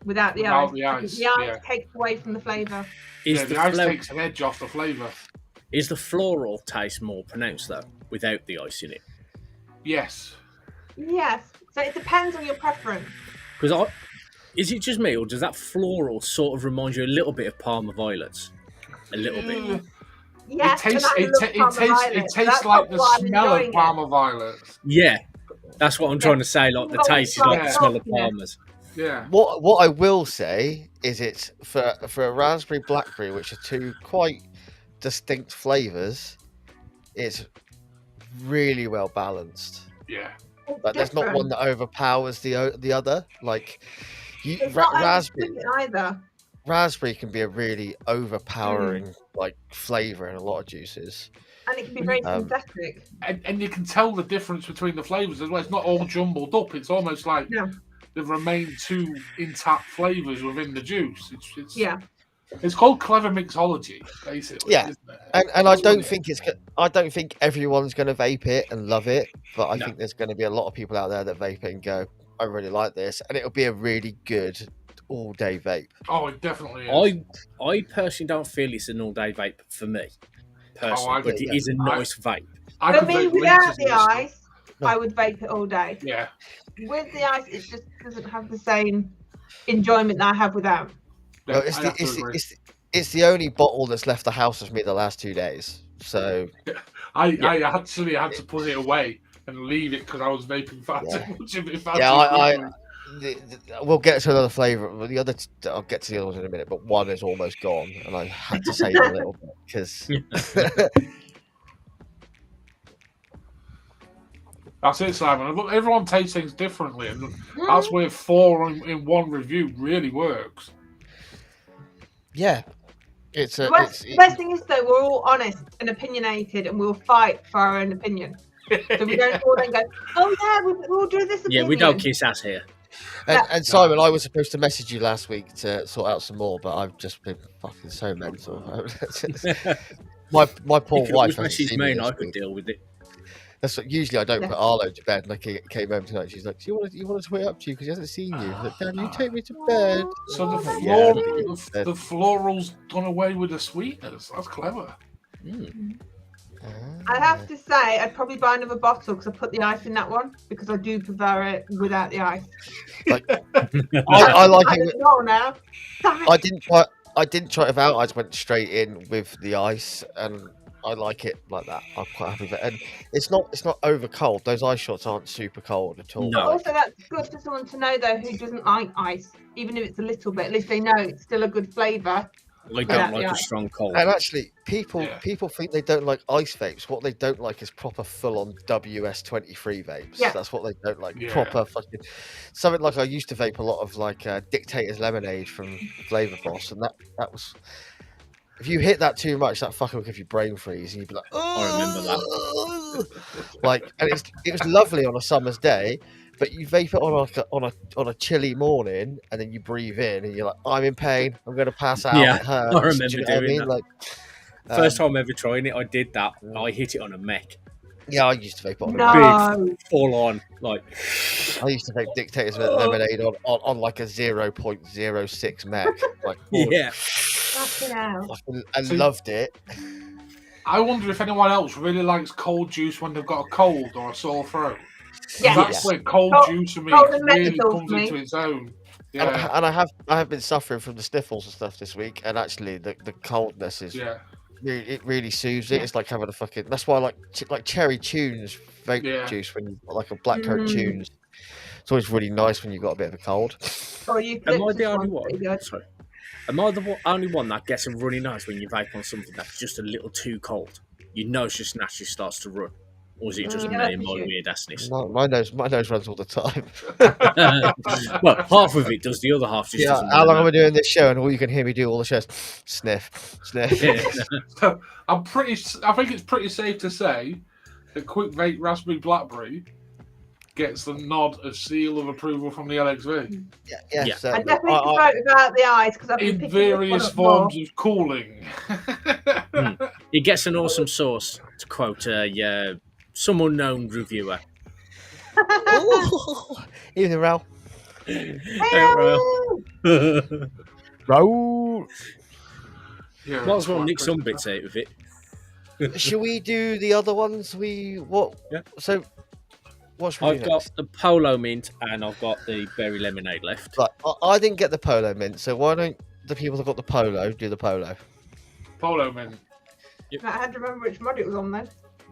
C: without the ice.
B: Without the ice,
C: The ice
B: yeah.
C: takes away from the flavour.
D: Is
B: Yeah,
D: the
B: the ice
D: flo-
B: takes an edge off the flavour.
D: is the floral taste more pronounced though without the ice in it?
B: Yes.
C: Yes, so it depends on your preference.
D: Because is it just me, or does that floral sort of remind you a little bit of Parma Violets? A little bit.
C: Yes,
B: it tastes.
C: and I love Parma
B: It
C: Violet, so
B: tastes
C: that's
B: like the
C: why I'm
B: smell of
C: enjoying it.
B: Parma violets.
D: Yeah, that's what I'm trying to say. Like the
C: Oh,
D: taste is like the
B: yeah.
D: smell of
C: Yeah.
D: Parmas.
B: Yeah.
A: What I will say is it's for a raspberry blackberry, which are two quite distinct flavors. It's really well balanced.
B: Yeah.
A: Like there's not one that overpowers the other. Like
C: It's not
A: raspberry.
C: either.
A: Raspberry can be a really overpowering like flavor in a lot of juices.
C: And it can be very
A: Um,
C: synthetic.
B: And you can tell the difference between the flavours as well. It's not all jumbled up. It's almost like
C: Yeah.
B: they've remained two intact flavours within the juice. It's
C: Yeah.
B: It's called clever mixology, basically.
A: Yeah.
B: Isn't it?
A: And I don't think everyone's going to vape it and love it, but I
D: No.
A: think there's going to be a lot of people out there that vape it and go, I really like this, and it'll be a really good all-day vape.
B: Oh, it definitely is.
D: I personally don't feel it's an all-day vape for me, personally,
B: I
D: but
B: do.
D: it is a nice vape.
B: I
C: For
B: could
C: me,
B: vape
C: without
B: liters
C: the
B: of this.
C: ice, I would vape it all day.
B: Yeah.
C: With the ice, it just doesn't have the same enjoyment that I have without.
B: Yeah,
A: Well,
B: I have to agree.
A: it's the only bottle that's left the house with me the last 2 days. So
B: I actually had to put it away and leave it because I was vaping far
A: Yeah.
B: too much of it. far
A: yeah,
B: too quickly.
A: we'll get to another flavour. I'll get to the other ones in a minute, but one is almost gone, and I had to save it a little bit because
B: That's it, Simon. Look, everyone tastes things differently, and that's where 4 in one review really works.
A: yeah, it's a.
C: The best thing is, though, we're all honest and opinionated, and we'll fight for our own opinion. So we don't all then go, oh, yeah, we'll do this opinion.
D: Yeah, we don't kiss ass here.
A: And Simon, I was supposed to message you last week to sort out some more, but I've just been fucking so mental. my poor
D: You could
A: wife
D: always
A: hasn't
D: message
A: seen
D: me
A: me
D: and
A: this
D: I could
A: week.
D: deal with it.
A: That's what, usually I don't
C: Yeah.
A: put Arlo to bed. Like he came home tonight. She's like, "Do you want us to wait up to you because he hasn't seen you?" I was like, "Dad, you take me to bed."
B: So the
A: Oh,
B: floral,
A: yeah,
B: the floral's done away with the sweeteners. That's clever.
C: I have to say, I'd probably buy another bottle because I put the ice in that one because I do prefer it without the ice.
A: Like, I like
C: I
A: it.
C: don't know now.
A: I didn't try it without. I just went straight in with the ice, and I like it like that. I'm quite happy with it. And it's not over cold. Those ice shots aren't super cold at all.
D: No.
C: But also, that's good for someone to know though who doesn't like ice, even if it's a little bit. At least they know it's still a good flavour.
D: I don't like a strong cold.
A: And actually, people
B: Yeah.
A: think they don't like ice vapes. What they don't like is proper full-on WS-23 vapes.
C: Yeah.
A: That's what they don't like.
B: Yeah.
A: Proper fucking something like I used to vape a lot of like Dictator's Lemonade from Flavor Boss, and that was. If you hit that too much, that fucking will give you brain freeze, and you'd be like, "Oh!"
D: I remember that.
A: Like, and it was lovely on a summer's day, but you vape it on a chilly morning, and then you breathe in, and you're like, "I'm in pain. I'm going to pass out.
D: Yeah,
A: It hurts."
D: I remember
A: Do you know what
D: doing that.
A: Like,
D: First time ever trying it, I did that. I hit it on a mech.
A: yeah, I used to vape on.
C: No.
D: Big, full on, like.
A: I used to vape Dictators Lemonade on like a 0.06 mech. Like,
D: Yeah.
C: Fucking hell.
A: I loved it.
B: I wonder if anyone else really likes cold juice when they've got a cold or a sore throat.
C: Yeah.
B: That's where cold juice for me
C: cold and
B: really
C: menthol
B: comes
C: for me.
B: into its own. Yeah.
A: And I have been suffering from the sniffles and stuff this week, and actually the coldness is
B: Yeah.
A: it really soothes it.
C: Yeah.
A: It's like having a fucking. That's why I like cherry tunes vape
B: Yeah.
A: juice when you got like a blackcurrant
C: Mm.
A: tunes. It's always really nice when you got a bit of a cold.
C: Or you
D: Am I the only one?
C: pretty good.
D: Sorry. Am I the only one that gets a runny nose when you vape on something that's just a little too cold? Your nose just naturally starts to run. Or is it just
C: Yeah,
D: me and
C: that's
D: my
C: true.
D: weird assness?
A: No, my nose runs all the time.
D: Well, half of it does, the other half just
A: Yeah,
D: doesn't.
A: how long am
D: run
A: I doing this show? And all you can hear me do all the shows, sniff, sniff.
D: Yeah.
B: So I think it's pretty safe to say that Quick Vape Raspberry Blackberry gets the nod of seal of approval from the LXV
A: Yeah,
D: Yeah.
C: I
A: certainly.
C: definitely vote without the eyes because I've been
B: in
C: picking
B: various
C: this one up more.
B: forms of cooling.
D: It gets an awesome source, to quote some unknown reviewer.
A: Evening, Raoul.
C: Hello.
A: Raoul.
B: Yeah,
D: Might as well
B: quite
D: nick some
B: good.
D: bits out of it.
A: Should we do the other ones? What?
D: Yeah.
A: So, what should we
D: I've
A: do
D: got
A: next?
D: the Polo Mint and I've got the Berry Lemonade left.
A: Right, I didn't get the polo mint, so why don't the people that got the polo do the polo?
B: Polo man.
C: I had to remember which mod it was on then.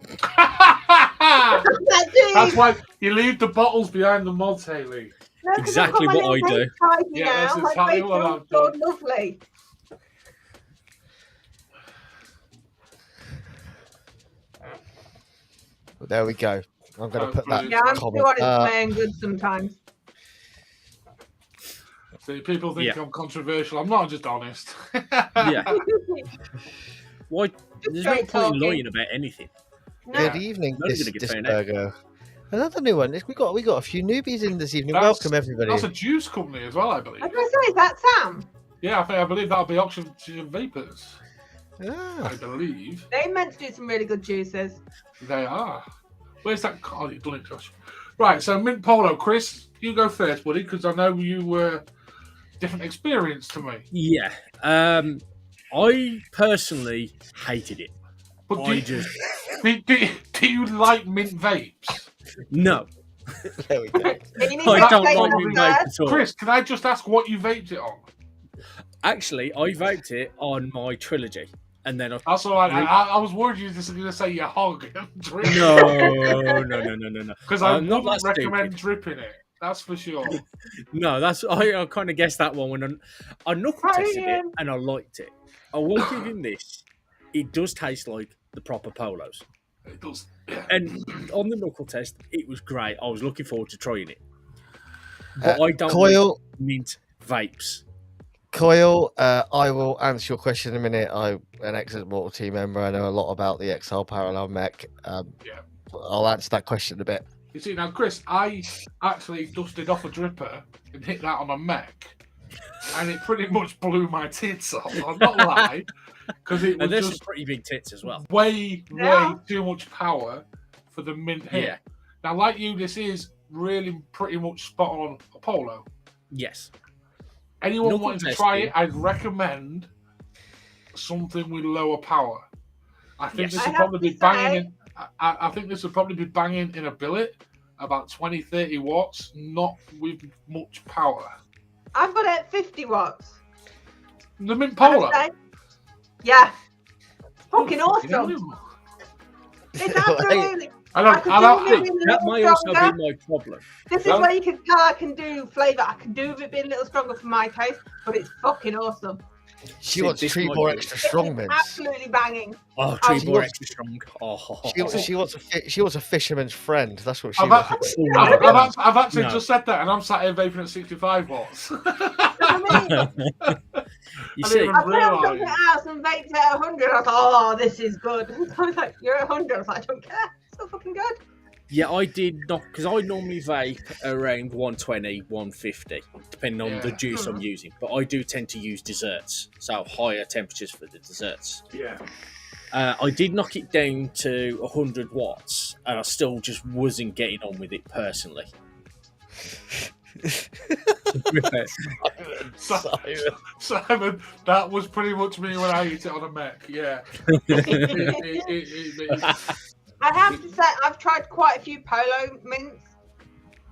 B: That's
C: That's
B: why you leave the bottles behind the mods, Haley.
D: Exactly what I do.
B: Yeah,
C: Yeah,
B: that's
C: now.
B: exactly
C: My
B: what
C: face
B: I've
C: is so
B: done.
C: lovely.
A: Well, there we go. I'm going
B: Oh,
A: to put that
C: Yeah, I'm
A: comment.
C: still on its playing good sometimes.
B: See, people think
D: Yeah.
B: I'm controversial. I'm not, I'm just honest.
D: Yeah. Why? There's no
C: straight
D: point in
C: talking.
D: lying about anything.
C: No.
A: Good evening,
D: Not gonna get
A: this
D: found out.
A: Virgo. Another new one. We got a few newbies in this evening.
B: That's-
A: Welcome everybody.
B: That's a juice company as well, I believe.
C: I was going to say, is that Sam?
B: Yeah, I believe that'll be Oxygen Vapors.
A: Ah,
B: I believe
C: They meant to do some really good juices.
B: they are. Where's that? Oh, you've done it, Josh. Right, so Mint Polo, Chris, you go first, buddy, because I know you were different experience to me.
D: Yeah. I personally hated it.
B: But
D: I just
B: do you like mint vapes?
D: no.
A: there we go.
C: You need
D: I
C: to
D: don't
C: update
D: like
C: that
D: mint
C: with
D: vape
C: that.
D: at all.
B: Chris, can I just ask what you vaped it on?
D: Actually, I vaped it on my trilogy, and then I
B: That's all right. I was worried you were just going to say you hog and drip.
D: no.
B: Because I
D: I'm not
B: wouldn't
D: that
B: recommend
D: stupid.
B: dripping it. That's for sure.
D: No, that's I kind of guessed that one when I knuckle tested it
C: Ryan.
D: and I liked it. I will give him this. It does taste like the proper polos.
B: It does. Yeah.
D: And on the knuckle test, it was great. I was looking forward to trying it. But I don't
A: Coil,
D: like mint vapes.
A: Coil, I will answer your question in a minute. I'm an excellent Mortal team member. I know a lot about the XL Parallel Mech.
B: Yeah.
A: I'll answer that question in a bit.
B: You see, now, Chris, I actually dusted off a dripper and hit that on a mech, and it pretty much blew my tits off. I'm not lying, because it was
D: And there's
B: just
D: some pretty big tits as well.
B: way
C: Yeah.
B: too much power for the mint hit.
D: Yeah.
B: Now, like you, this is really pretty much spot on a polo.
D: Yes.
B: Anyone
D: Nothing
B: wanting to try
D: testy.
B: it, I'd recommend something with lower power. I think
D: Yes.
B: this
C: I
B: would
C: have
B: probably
C: to
B: be banging
C: say-
B: in. I think this would probably be banging in a billet, about 20, 30 watts, not with much power.
C: I've got it at 50 watts.
B: The mint
C: And
B: polo.
C: I say, yeah. Fucking
B: Oh,
C: awesome.
B: hell.
C: It's absolutely.
B: I
C: I
B: don't.
C: could
B: I
C: do
B: don't.
C: with it being a
D: That
C: little
D: may also
C: stronger.
D: be my problem.
C: This is
B: Well-
C: where you can tell I can do flavour. I can do with it being a little stronger for my taste, but it's fucking awesome.
A: She
D: See,
A: wants
D: this
A: three
D: might
A: more
D: be-
A: extra
C: It's
A: strong mints.
C: absolutely banging.
D: Oh,
C: Oh,
D: tree
A: she
D: more
A: wants-
D: extra strong. Oh,
A: She wants a fisherman's friend. That's what she
B: I've,
A: wants.
B: I've actually
D: No.
B: just said that, and I'm sat here vaping at 65 watts.
C: I mean,
D: You
B: I
D: see,
B: didn't
C: I put on
B: realise.
C: something else and baked it at 100. I was like, oh, this is good. And I was like, you're at 100. I was like, I don't care. It's so fucking good.
D: yeah, I did not because I normally vape around 120, 150, depending on the
B: Yeah.
D: juice I'm using. But I do tend to use desserts, so higher temperatures for the desserts.
B: Yeah.
D: I did knock it down to 100 watts, and I still just wasn't getting on with it personally.
B: Simon, that was pretty much me when I eat it on a mech. Yeah.
C: I have to say, I've tried quite a few polo mints,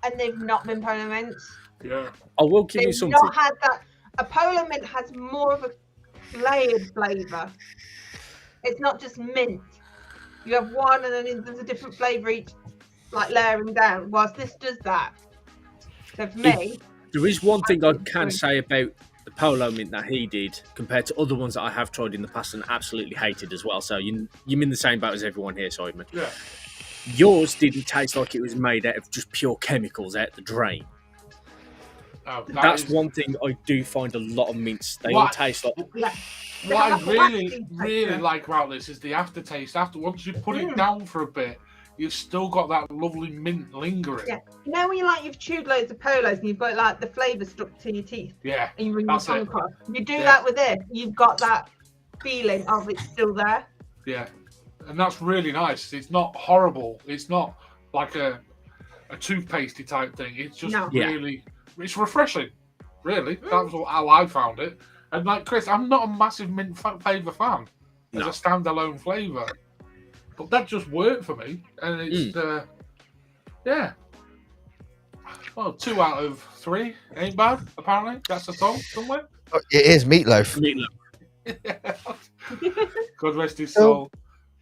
C: and they've not been polo mints.
B: Yeah.
D: I will give you
C: They've
D: something.
C: not had that. A polo mint has more of a layered flavour. It's not just mint. You have one, and then there's a different flavour each, like layering down. Whilst this does that. So for me,
D: There is one thing I can say about the polo mint that he did compared to other ones that I have tried in the past and absolutely hated as well. So you're in the same boat as everyone here, Simon.
B: Yeah.
D: Yours didn't taste like it was made out of just pure chemicals out the drain.
B: Oh,
D: That's one thing I do find a lot of mints. They all
B: What?
D: taste like
C: yeah.
B: What I
C: They have a
B: really,
C: waxy
B: really
C: texture.
B: like about this is the aftertaste. After once you put it
C: Mm.
B: down for a bit, you've still got that lovely mint lingering.
C: Yeah. You know when you've chewed loads of polos and you've got like the flavour stuck to your teeth
B: Yeah.
C: and you bring your
B: That's
C: tongue
B: it.
C: across. You do
B: Yeah.
C: that with this, you've got that feeling of it's still there.
B: Yeah. And that's really nice. It's not horrible. It's not like a toothpastey type thing. It's just
C: No.
D: Yeah.
B: really, it's refreshing. Really, that was how I found it. And like Chris, I'm not a massive mint flavour fan as
D: No.
B: a standalone flavour, but that just worked for me, and it's yeah. Well, 2 out of 3 ain't bad. Apparently, that's the song somewhere.
A: Oh, it is meatloaf.
B: God rest his soul.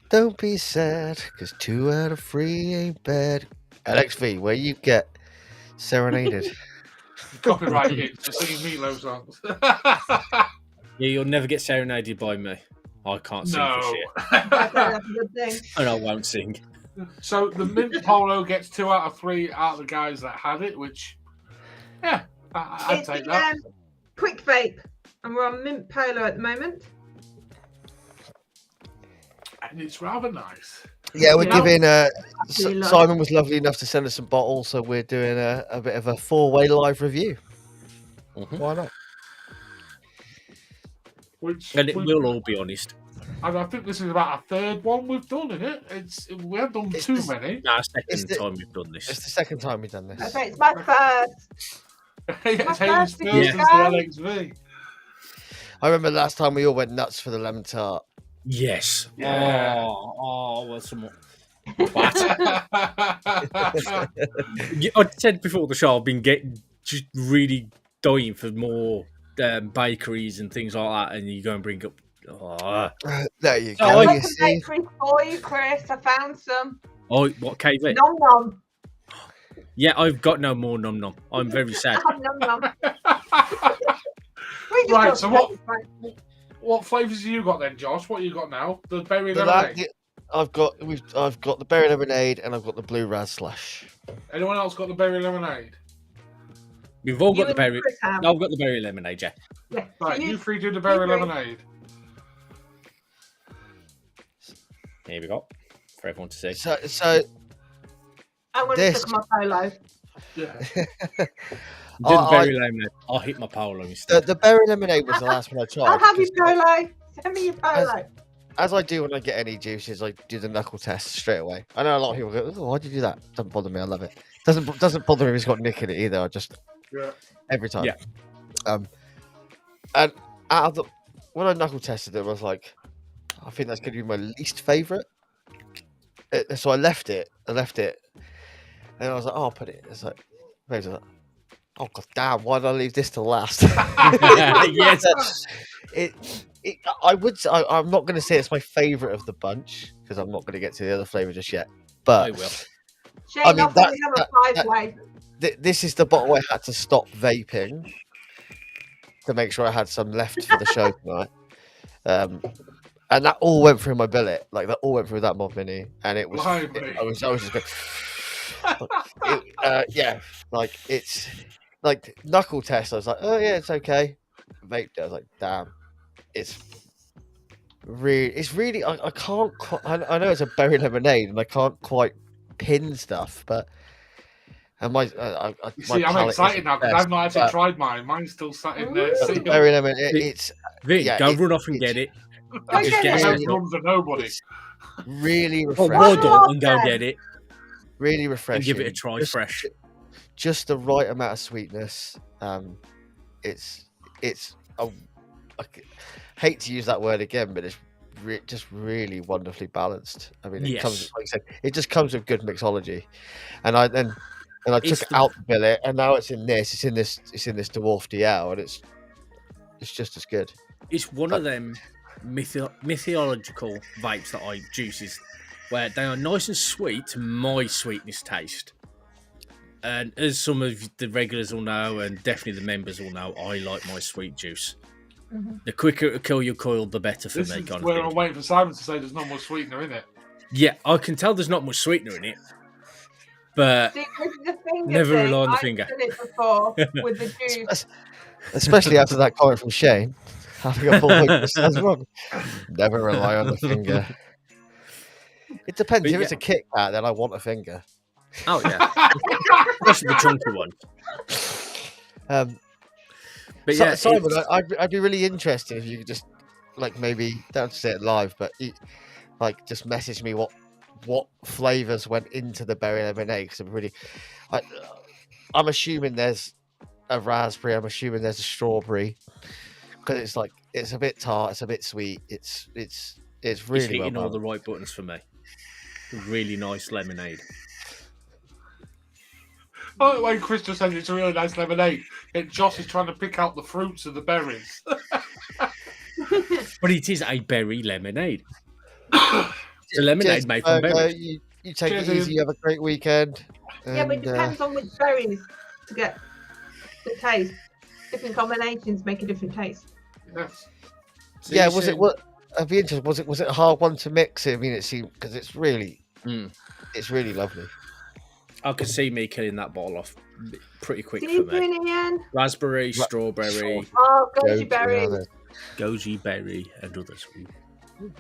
A: Don't be sad, because 2 out of 3 ain't bad. LXV, where you get serenaded.
B: Copyrighted for singing Meatloaf songs.
D: Yeah, you'll never get serenaded by me. I can't sing for
B: No.
D: shit.
C: I think that's a good thing.
D: And I won't sing.
B: So the mint polo gets 2 out of 3 out of the guys that had it, which, yeah, I'd
C: It's
B: take
C: the,
B: that.
C: Quick Vape, and we're on mint polo at the moment.
B: And it's rather nice.
A: Yeah, we're
C: Yeah.
A: giving.
C: Absolutely love
A: Simon was lovely enough to send us some bottles, so we're doing a bit of a 4-way live review.
D: Mhm.
A: Why not?
B: Which
D: And it
B: we-
D: will all be honest.
B: and I think this is about a third one we've done, isn't it? We haven't done
A: It's
B: too
A: this-
B: many.
D: Nah,
A: It's
D: second
A: the-
D: time we've done
A: It's
D: this.
A: the second time we've done
C: I
A: this.
C: say it's my first.
B: It's
C: My
B: Hayden's
C: first
B: first
C: thing,
B: since the
C: guys.
B: LXV.
A: I remember last time we all went nuts for the lemon tart.
D: Yes.
B: Yeah.
D: Well, some. What? I said before the show, I've been just really dying for more bakeries and things like that, and you go and bring up.
A: There you
D: Oh,
A: go.
C: I
A: You
C: got some
A: see,
C: bakery for you, Chris. I found some.
D: Oh, what KV?
C: Nom nom.
D: Yeah, I've got no more num num. I'm very sad.
C: Nom nom. We just
B: Right,
C: got
B: so what-
C: bakery.
B: What flavours have you got then, Josh? What you got now? The berry
A: the
B: lemonade.
A: I've got the berry lemonade and I've got the blue raz slush.
B: Anyone else got the berry lemonade?
D: We've all
C: You
D: got the
C: and
D: berry.
C: Chris have.
D: I've got the berry lemonade, yeah.
C: Yeah.
B: Right,
C: So
B: you three do the berry
C: three.
B: lemonade.
D: Here we go. For everyone to see.
A: So
C: I'm going to
A: this-
C: stick my polo.
B: Yeah.
D: Do the
A: I-
D: berry lemonade. I'll hit my polo instead.
A: the berry lemonade was the last one I tried.
C: I'll have your
A: 'cause
C: polo. Send me your polo.
A: as I do when I get any juices, I do the knuckle test straight away. I know a lot of people go, "Oh, why'd you do that?" Doesn't bother me. I love it. Doesn't bother me if it's got nick in it either. I just
B: Yeah.
A: every time.
D: Yeah.
A: And out of the when I knuckle tested it, I was like, I think that's going to be my least favorite. So I left it, and I was like, oh, I'll put it. It's like, maybe like, oh god damn, why did I leave this to last?
D: Yes.
A: I would say, I'm not going to say it's my favorite of the bunch because I'm not going to get to the other flavor just yet. But
D: I will.
C: Shane,
A: I mean,
C: I'll probably have a 5-way.
A: This is the bottle I had to stop vaping to make sure I had some left for the show tonight. And that all went through my billet, like that all went through that mod mini, and it was. I was just going. Yeah, like it's like knuckle test. I was like, oh yeah, it's okay. Vape. I was like, damn, it's really. I can't. I know it's a berry lemonade, and I can't quite pin stuff, but. And my,
B: you see, I'm excited now because I've not actually tried mine. Mine's still sat in there.
A: Berry lemonade. It's
D: go run off and get it.
C: Just get it.
B: Run for nobody.
A: Really
D: Oh,
A: refreshing.
D: well done, and go get it.
A: Really refreshing.
D: And give it a try fresh.
A: Just the right amount of sweetness. It's I hate to use that word again, but it's just really wonderfully balanced. I mean, it comes, like I said, it just comes with good mixology, and I took it out the billet, and now it's in this dwarf DL, and it's just as good.
D: It's one of them mythological vapes that I juices where they are nice and sweet to my sweetness taste. And as some of the regulars will know, and definitely the members will know, I like my sweet juice. Mm-hmm. The quicker to kill your coil, the better for me.
B: This is where I'm waiting for Simon to say there's not much sweetener in it.
D: Yeah, I can tell there's not much sweetener in it, but never rely on the finger.
C: I've done it before with the juice.
A: Especially after that comment from Shane. Having a full week sounds wrong. Never rely on the finger. It depends. But if it's a Kit Kat, then I want a finger.
D: Oh yeah, especially the chunky one.
A: But yeah, Simon, I'd be really interested if you could just like maybe don't say it live, but like just message me what flavors went into the berry lemonade because I'm assuming there's a raspberry. I'm assuming there's a strawberry because it's a bit tart, it's a bit sweet. It's really
D: hitting all the right buttons for me. Really nice lemonade.
B: Oh, when Chris just said it's a really nice lemonade, Josh is trying to pick out the fruits of the berries.
D: But it is a berry lemonade. It's a lemonade made from berries.
A: You take it easy. You have a great weekend.
C: Yeah, but it depends on which berries to get the taste. Different combinations make a different taste.
B: Yes.
A: So yeah, was it what? I'd be interested. Was it a hard one to mix? I mean, it seemed because it's really lovely.
D: I could see me killing that bottle off pretty quick
C: Can
D: for
C: you
D: me.
C: do it again?
D: Raspberry, strawberry,
C: goji berry,
D: goji berry, and others.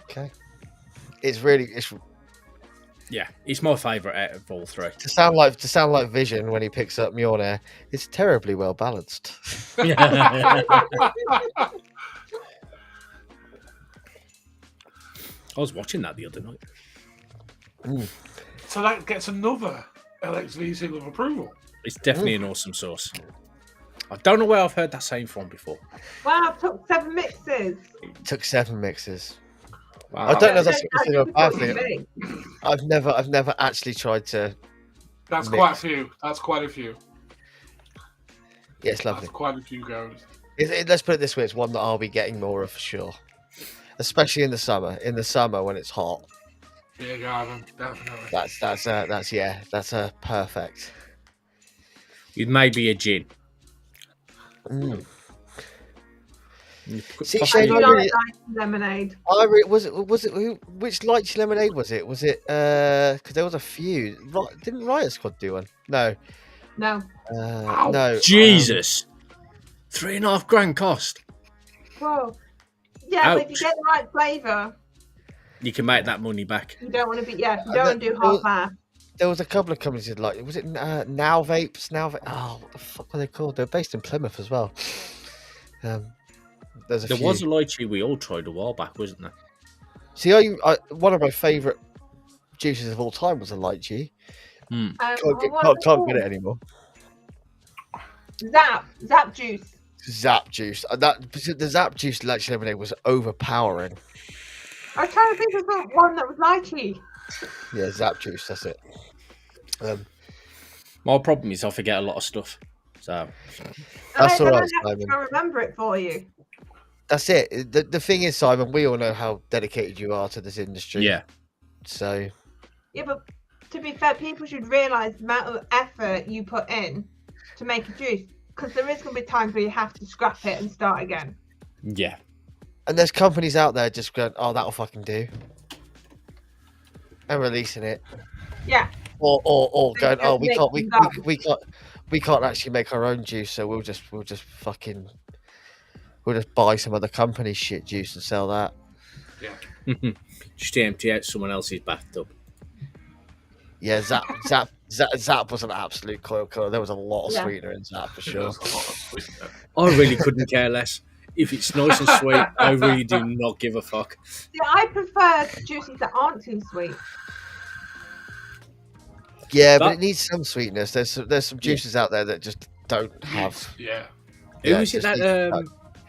A: Okay, it's really
D: yeah, it's my favourite out of all three.
A: To sound like Vision when he picks up Mjolnir, it's terribly well balanced.
D: I was watching that the other night.
B: So that gets another LXV seal of approval.
D: It's definitely an awesome sauce. I don't know where I've heard that saying from before.
C: Wow, it took 7 mixes.
A: It took 7 mixes.
D: Wow.
A: I don't know if that's considered a bad thing. I've never actually tried to.
B: That's quite a few. That's quite a few.
A: Yeah, it's lovely.
B: That's quite a few goes.
A: Let's put it this way: it's one that I'll be getting more of for sure, especially in the summer. In the summer when it's hot.
B: Beer garden, definitely.
A: That's a perfect.
D: It may be a gin.
A: See, Shane,
C: lemonade.
A: Was it which lychee lemonade was it? Was it because there was a few? Didn't Riot Squad do one? No. No.
D: Jesus. $3.5 cost.
C: Whoa. Yeah, but if you get the right flavour,
D: you can make that money back.
C: You don't want to be. Yeah, you don't want to do half-half.
A: There was a couple of companies that was it Now Vapes? Oh, what the fuck were they called? They're based in Plymouth as well.
D: There was a lychee we all tried a while back, wasn't there?
A: See, one of my favourite juices of all time was a lychee.
D: Mm.
A: Can't get it anymore.
C: Zap juice.
A: Zap juice. The Zap juice lychee lemonade was overpowering.
C: I was trying to think of the one that was lychee.
A: Yeah, Zap juice. That's it.
D: My problem is I forget a lot of stuff. So
A: That's all right,
C: I
A: Simon.
C: can't remember it for you.
A: That's it. The thing is, Simon, we all know how dedicated you are to this industry.
D: yeah,
A: So
C: Yeah, but to be fair, people should realise the amount of effort you put in to make a juice, because there is going to be times where you have to scrap it and start again.
D: yeah.
A: and there's companies out there just going, oh, that'll fucking do, and releasing it.
C: Yeah.
A: Or going, oh,
C: make
A: we can't actually make our own juice, so we'll just buy some other company's shit juice and sell that.
B: Yeah.
D: Just to empty out someone else's bathtub.
A: Yeah, Zap was an absolute coil killer. There was a lot of sweetener in Zap for sure.
D: I really couldn't care less. If it's nice and sweet, I really do not give a fuck.
C: See, I prefer juices that aren't too sweet.
A: Yeah, but it needs some sweetness. There's some juices out there that just don't have.
B: Yeah.
D: Who was it that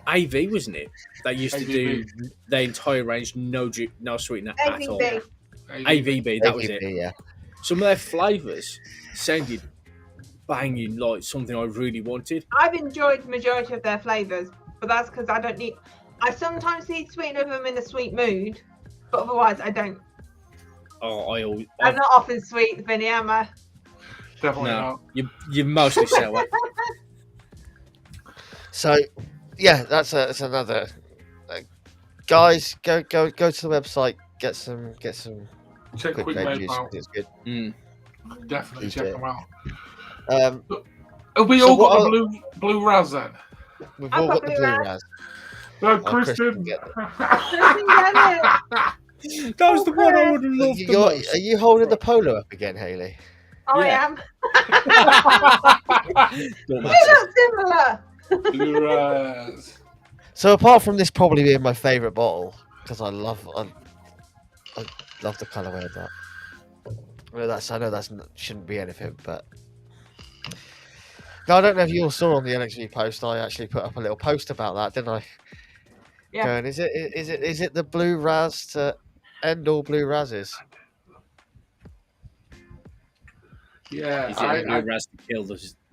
D: AV, wasn't it? That used to do the entire range, no sweetener at all. AVB, that was it.
A: Yeah.
D: Some of their flavours sounded banging, like something I really wanted.
C: I've enjoyed the majority of their flavours, but that's because I sometimes need sweetener if I'm in a sweet mood, but otherwise I don't.
D: Oh,
C: I'm not often sweet, Vinny, am I?
B: Definitely not.
D: You mostly sour.
A: So, yeah, that's another. Guys, go to the website, get some
B: Check
A: quick
B: Quick
A: vape
B: Vape
A: juice.
B: out.
A: It's good.
B: Definitely check them out.
A: Have
B: we all got the blue Raz then?
A: We've all got the blue Raz.
B: No,
A: Kristen.
D: That was the one I would have loved the most.
A: Are you holding the polo up again, Hayley?
C: Oh,
D: Yeah.
C: I am. We look similar.
B: Blue Raz.
A: So apart from this probably being my favourite bottle, because I love the colourway of that. I know that shouldn't be anything, but no, I don't know if you all saw on the LXV post. I actually put up a little post about that, didn't I?
C: Yeah.
A: Going, is it the blue Raz to end all blue Razes?
B: Yeah.
D: Is it the Raz to kill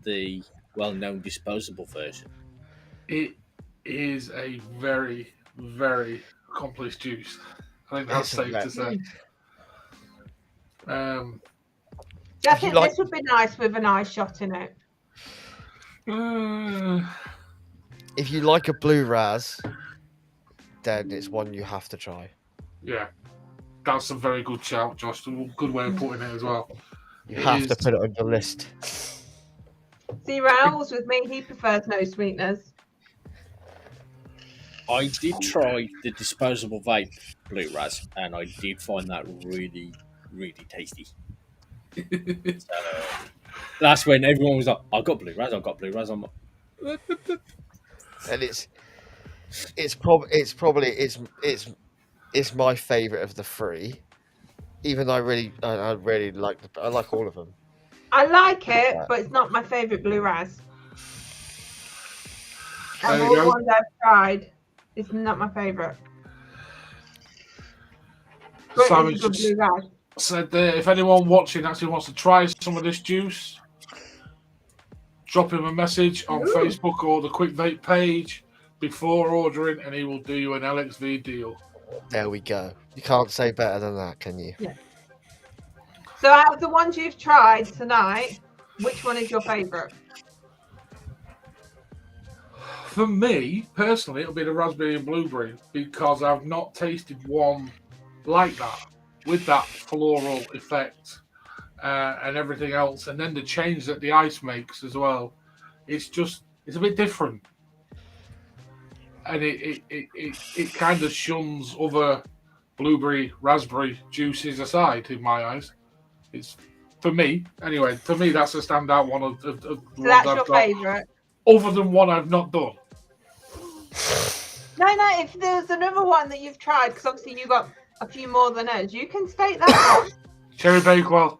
D: the well-known disposable version?
B: It is a very, very accomplished juice. I think that's safe to say.
C: I think this would be nice with an ice shot in it.
A: If you like a blue Raz, then it's one you have to try.
B: Yeah, that's a very good shout, Josh. A good way of putting it as well.
A: You have to put it on your list.
C: See, Raoul's with me. He prefers no sweeteners.
D: I did try the disposable vape blue Raz, and I did find that really, really tasty. So, that's when everyone was like, "I got blue Raz. I got blue Raz." I'm like,
A: and it's probably my favourite of the three. Even though I really like all of them.
C: I like it, but it's not my favourite blue Raz. And all the ones I've tried, it's not my favourite.
B: Simon said if anyone watching actually wants to try some of this juice, drop him a message on Facebook or the Quick Vape page before ordering, and he will do you an LXV deal.
A: There we go. You can't say better than that, can you?
C: Yeah. So out of the ones you've tried tonight, which one is your favourite?
B: For me, personally, it'll be the raspberry and blueberry, because I've not tasted one like that, with that floral effect and everything else, and then the change that the ice makes as well. It's a bit different. And it kind of shuns other blueberry, raspberry juices aside, in my eyes. It's, for me, anyway, that's a standout one of the
C: So
B: ones
C: that's
B: I've
C: your
B: got.
C: favourite?
B: Other than one I've not done.
C: No, if there's another one that you've tried, because obviously you got a few more than us. You can state that.
B: Cherry Bakewell.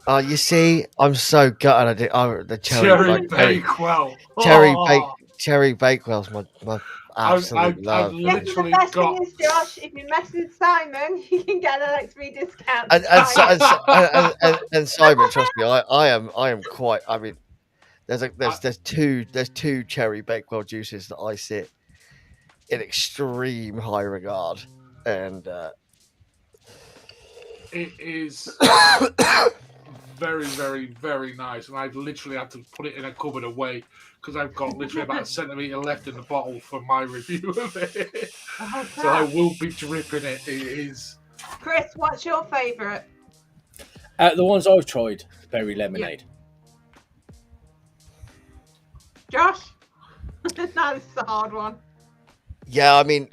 A: You see, I'm so gutted. The
B: Cherry Bakewell.
A: Cherry Bakewell's my absolute love.
C: Yes, the
B: Literally
C: best
B: got.
C: thing is, Josh, if you mess with Simon, you can get an LXV discount.
A: And Simon, trust me, I am quite. I mean, there's two Cherry Bakewell juices that I sit in extreme high regard, and
B: It is very, very, very nice, and I've literally had to put it in a cupboard away because I've got literally about a centimetre left in the bottle for my review of it.
C: Oh,
B: So I will be dripping it. It is.
C: Chris, what's your favourite?
D: The ones I've tried, berry lemonade.
C: Josh? That's a hard one.
A: yeah, I mean,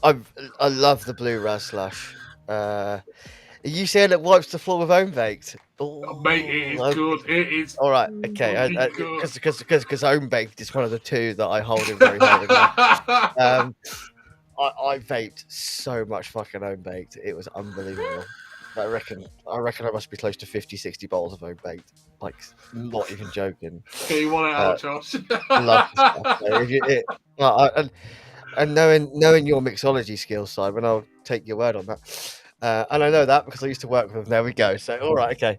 A: I love the blue ras slush. Are you saying it wipes the floor with home baked?
B: Oh, mate, it is good. It is.
A: All right, okay.
B: Bloody good.
A: Because home baked is one of the two that I hold in very high regard. I vaped so much fucking home baked. It was unbelievable. I reckon I must be close to 50, 60 bottles of home baked. Like, not even joking.
B: Okay, you want it out, Josh?
A: Love the stuff. And knowing your mixology skills, Simon, I'll take your word on that. And I know that because I used to work with them. There we go. So, all right, okay.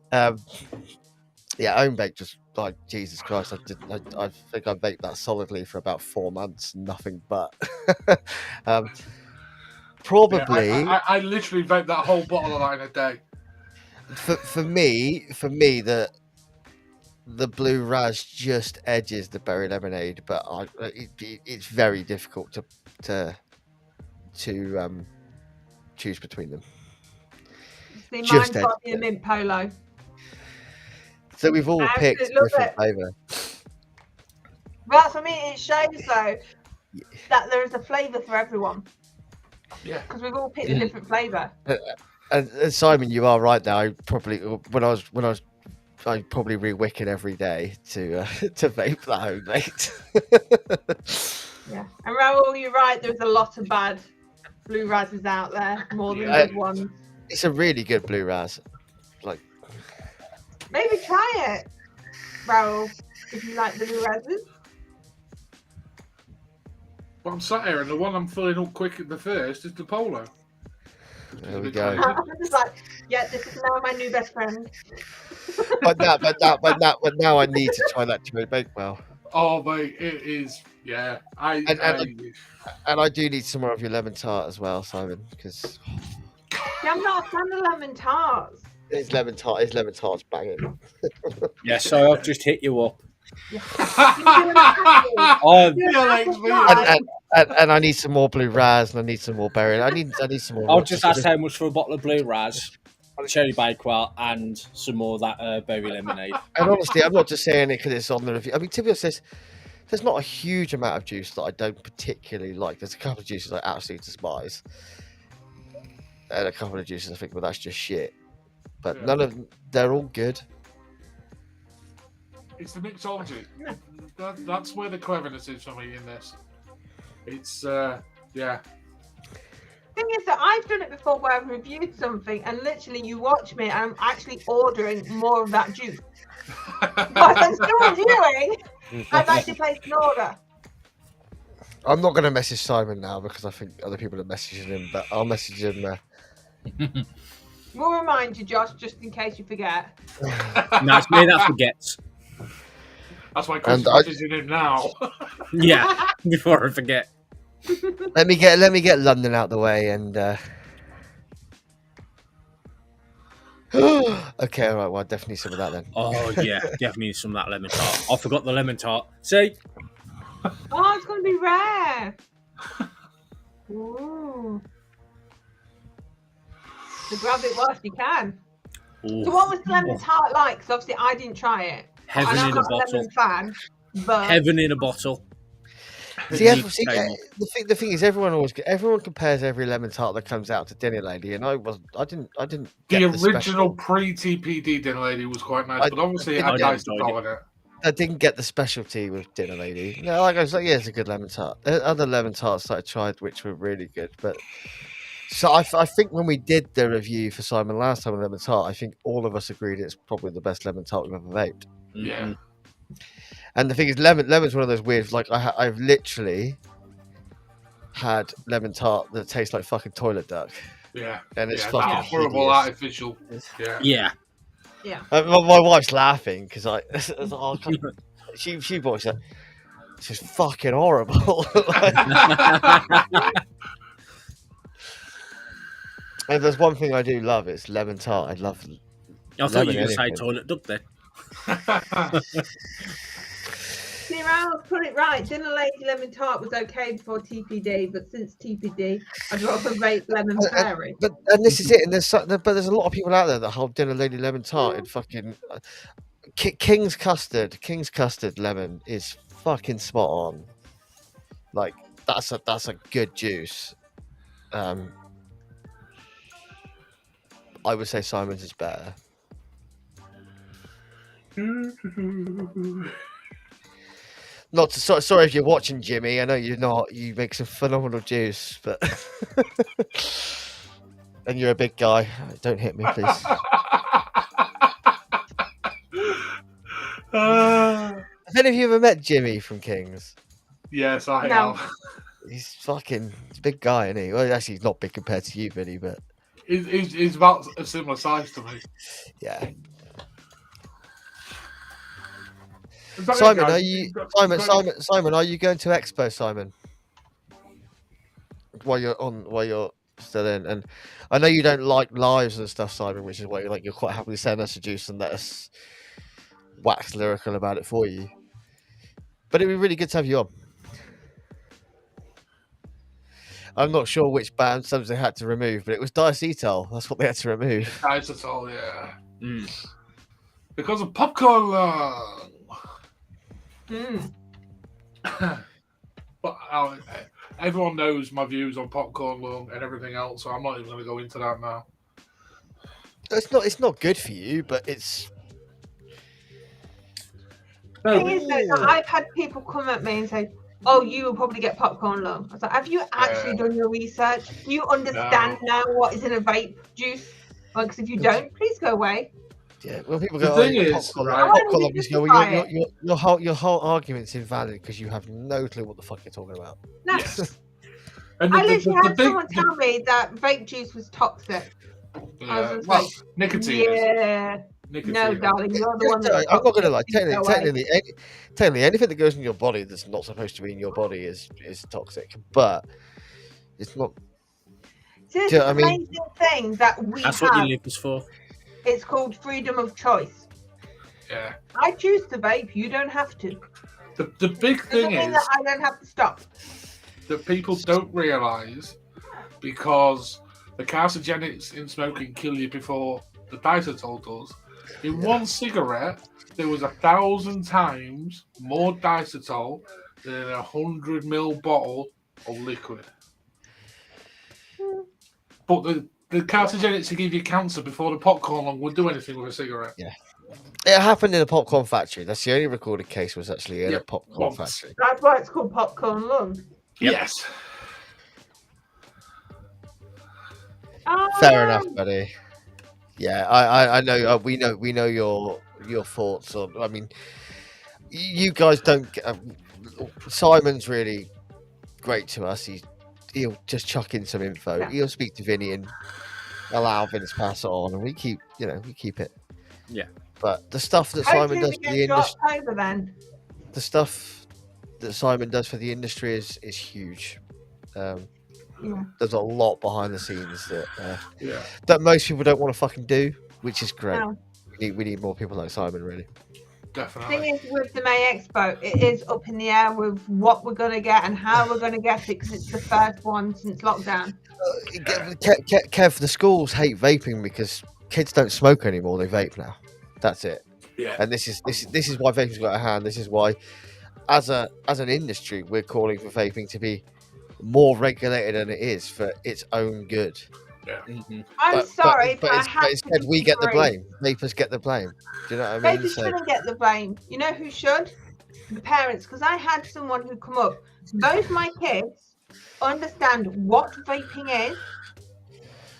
A: Yeah, home baked, just like Jesus Christ. I think I baked that solidly for about 4 months, nothing but. Probably.
B: Yeah, I literally vaped that whole bottle of that in a day.
A: For me, the blue ras just edges the berry lemonade, but it's very difficult to choose between them.
C: See,
A: Just
C: mine's got the mint polo.
A: So we've all
C: I
A: picked
C: absolutely love
A: different
C: it.
A: flavour.
C: Well, for me, it shows though that there is a flavour for everyone
B: Yeah.
C: because we've all picked a different flavour.
A: And Simon, you are right there. I probably when I was I probably re-wicked every day to vape that home baked.
C: Yeah, and Raoul, you're right. There's a lot of bad blue razzes out there, more than good ones.
A: It's a really good blue ras. Like,
C: Maybe try it, Raoul, if you like the blue razzes.
B: But I'm sat here, and the one I'm filling up quick at the first is the Polo.
A: there we go.
C: I'm just like, yeah, this is now my new best friend.
A: But now I need to try that Cherry Bakewell.
B: Oh, mate, it is. Yeah,
A: And I do need some more of your lemon tart as well, Simon, because
C: Yeah, I'm not a fan of lemon tarts.
A: his lemon tart's banging.
D: Yeah, so I've just hit you up.
C: Yeah.
D: I've,
A: And I need some more blue ras, and I need some more berry. I need some more.
D: I'll just ask how much for a bottle of blue ras, cherry bakewell, and some more of that berry lemonade.
A: And honestly, I'm not just saying it because it's on the review. I mean, to be honest, there's not a huge amount of juice that I don't particularly like. There's a couple of juices I absolutely despise, and a couple of juices I think, well, that's just shit. But they're all good.
B: It's the mixology. That's where the cleverness is for me in this. It's yeah.
C: Thing is that I've done it before where I've reviewed something and literally you watch me and I'm actually ordering more of that juice. But I'm still reviewing. I've actually placed an order.
A: I'm not going to message Simon now because I think other people are messaging him, but I'll message him.
C: We'll remind you, Josh, just in case you forget.
D: No, it's me that forgets.
B: That's why Chris is messaging him now.
D: Yeah, before I forget.
A: Let me get London out the way and. Okay, all right. Well, definitely some of that then.
D: Oh yeah, definitely some of that lemon tart. I forgot the lemon tart. See?
C: Oh, it's going to be rare. Ooh. So grab it whilst you can.
D: Ooh.
C: So what was the lemon tart like? Because obviously I didn't try it.
D: Heaven
C: I'm
D: in a
C: not a
D: bottle.
C: lemon fan, but
D: Heaven in a bottle.
A: The thing is, everyone compares every lemon tart that comes out to Dinner Lady, and I didn't.
B: The
A: Get
B: original pre-TPD Dinner Lady was quite nice, but obviously it had nice to go in it.
A: I didn't get the specialty with Dinner Lady. No, like I was like, yeah, it's a good lemon tart. There are other lemon tarts that I tried which were really good, but So I think when we did the review for Simon last time on lemon tart, I think all of us agreed it's probably the best lemon tart we've ever vaped.
B: Yeah.
A: And the thing is, lemon's one of those weird. Like I've literally had lemon tart that tastes like fucking toilet duck.
B: Yeah.
A: And it's
B: Yeah,
A: fucking
B: that horrible
A: hideous.
B: artificial. Yeah.
C: Yeah.
A: My wife's laughing because she bought it. It's just fucking horrible. And there's one thing I do love, it's lemon tart. I love.
D: I thought you were going to say toilet duck then.
C: See, I'll put it right. Dinner Lady Lemon Tart was okay before TPD, but since TPD, I'd rather vape Lemon Fairy.
A: And this is it. And there's a lot of people out there that hold Dinner Lady Lemon Tart in fucking King's Custard. King's Custard lemon is fucking spot on. Like that's a good juice. I would say Simon's is better. Not to, sorry if you're watching, Jimmy. I know you're not. You make some phenomenal juice, but and you're a big guy. Don't hit me, please. Have any of you ever met Jimmy from Kings?
B: Yes, I
C: No.
B: have.
A: He's a big guy, isn't he? Well, actually, he's not big compared to you, Vinny, but
B: He's about a similar size to me.
A: yeah.
B: Simon,
A: Simon, are you going to Expo, Simon? While you're still in, and I know you don't like lives and stuff, Simon, which is why you're quite happy to send us a juice and let us wax lyrical about it for you. But it'd be really good to have you on. I'm not sure which band subs they had to remove, but it was Diacetyl. That's what they had to remove.
B: Diacetyl, yeah. Because of popcorn lung. But everyone knows my views on popcorn lung and everything else, so I'm not even going to go into that now.
A: It's not good for you, but it's.
C: The thing is, though, I've had people come at me and say, "Oh, you will probably get popcorn lung." I was like, "Have you actually done your research? Do you understand now what is in a vape juice? Because if you don't, please go away."
A: Yeah, well, people
B: The
A: go,
B: thing
A: "Oh,
B: is,
A: popcorn,
B: right?
A: popcorn lung."
C: Just
A: You go,
C: try
A: well, your whole argument's invalid because you have no clue what the fuck you're talking about.
C: No.
B: Yes. And
C: I literally had someone tell me that vape juice was toxic. I was
B: well,
C: like,
B: nicotine.
C: yeah.
B: Nicotine.
C: No, darling, you're the one that's
A: I'm not going to lie.
C: toxic. Go away.
A: Technically, anything that goes in your body that's not supposed to be in your body is toxic. But it's not.
C: See, this
A: Do you
C: is
A: know
C: the
A: what I mean?
C: amazing thing that we
D: That's
C: have.
D: what your liver's for.
C: It's called freedom of choice.
B: Yeah.
C: I choose to vape. You don't have to.
B: The big
C: Doesn't
B: thing
C: mean
B: is
C: that I don't have to stop.
B: that people don't realise, because the carcinogens in smoking kill you before the diacetyl does. In one cigarette, there was 1,000 times more diacetyl than in a 100 ml bottle of liquid. But the carcinogens to give you cancer before the popcorn lung would do anything with a cigarette.
A: Yeah. It happened in a popcorn factory. That's the only recorded case was actually in a
B: Yep,
A: popcorn
B: once.
A: factory.
C: That's why it's called popcorn lung.
D: Yep.
B: Yes.
C: Oh,
A: Fair
C: yeah.
A: enough, buddy. Yeah, I know. We know your thoughts on. I mean, you guys don't. Simon's really great to us. He'll just chuck in some info.
C: Yeah.
A: He'll speak to Vinny and allow Vinny to pass it on, and we keep it.
D: Yeah.
A: But the stuff that Simon
C: Hopefully
A: does
C: we
A: for
C: get
A: the
C: to
A: industry,
C: October then.
A: the stuff that Simon does for the industry is huge.
C: Yeah.
A: There's a lot behind the scenes
B: Yeah.
A: that most people don't want to fucking do, which is great.
C: No.
A: We need more people like Simon, really.
C: The
B: Definitely.
C: thing is, with the May Expo, it is up in the air with what we're going to get and how we're going to get it because it's the first one since lockdown.
A: Kev, the schools hate vaping because kids don't smoke anymore; they vape now. That's it.
B: Yeah.
A: And this is why vaping's got a hand. This is why, as an industry, we're calling for vaping to be more regulated than it is for its own good.
D: Mm-hmm.
C: I'm sorry, but I have to
A: instead we get the
C: disagree.
A: blame. Vapers get the blame. Do you know what I mean?
C: Vapers shouldn't get the blame. You know who should? The parents. Because I had someone who come up. Both my kids understand what vaping is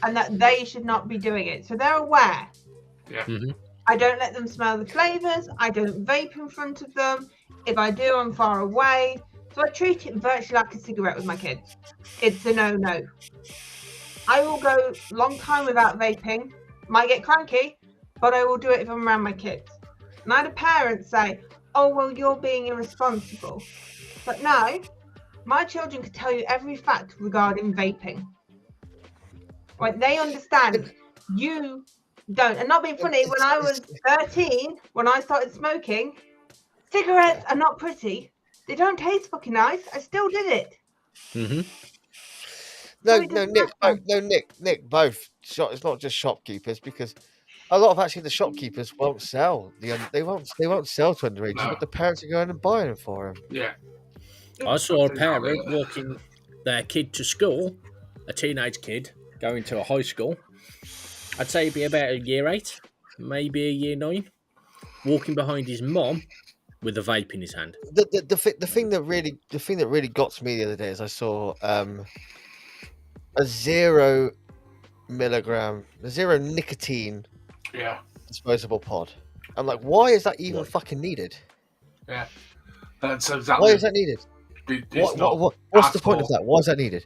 C: and that they should not be doing it. So they're aware.
B: Yeah.
D: Mhm.
C: I don't let them smell the flavours. I don't vape in front of them. If I do, I'm far away. So I treat it virtually like a cigarette with my kids. It's a no-no. I will go long time without vaping. Might get cranky, but I will do it if I'm around my kids. And I had a parent say, oh, well, you're being irresponsible. But no, my children could tell you every fact regarding vaping. Right? They understand. You don't. And not being funny, when I was 13, when I started smoking, cigarettes are not pretty. They don't taste fucking nice. I still did it.
D: Mhm.
A: No,
C: So it
A: no,
C: doesn't
A: Nick,
C: matter.
A: Nick, both. It's not just shopkeepers, because a lot of actually the shopkeepers won't sell they won't sell to underages,
B: No.
A: but the parents are going and buying them for them.
B: Yeah.
D: I saw a
B: That's exactly
D: parent
B: it.
D: walking their kid to school, a teenage kid going to a high school. I'd say he'd be about a year 8, maybe a year 9, walking behind his mom with a vape in his hand.
A: The thing that really got to me the other day is I saw a 0 nicotine
B: Yeah.
A: disposable pod. I'm like, why is that even
D: Right.
A: fucking needed?
B: Yeah. That's exactly.
A: Why is that needed?
B: It's not
A: What's
B: at
A: the point of
B: all.
A: that? Why is that needed?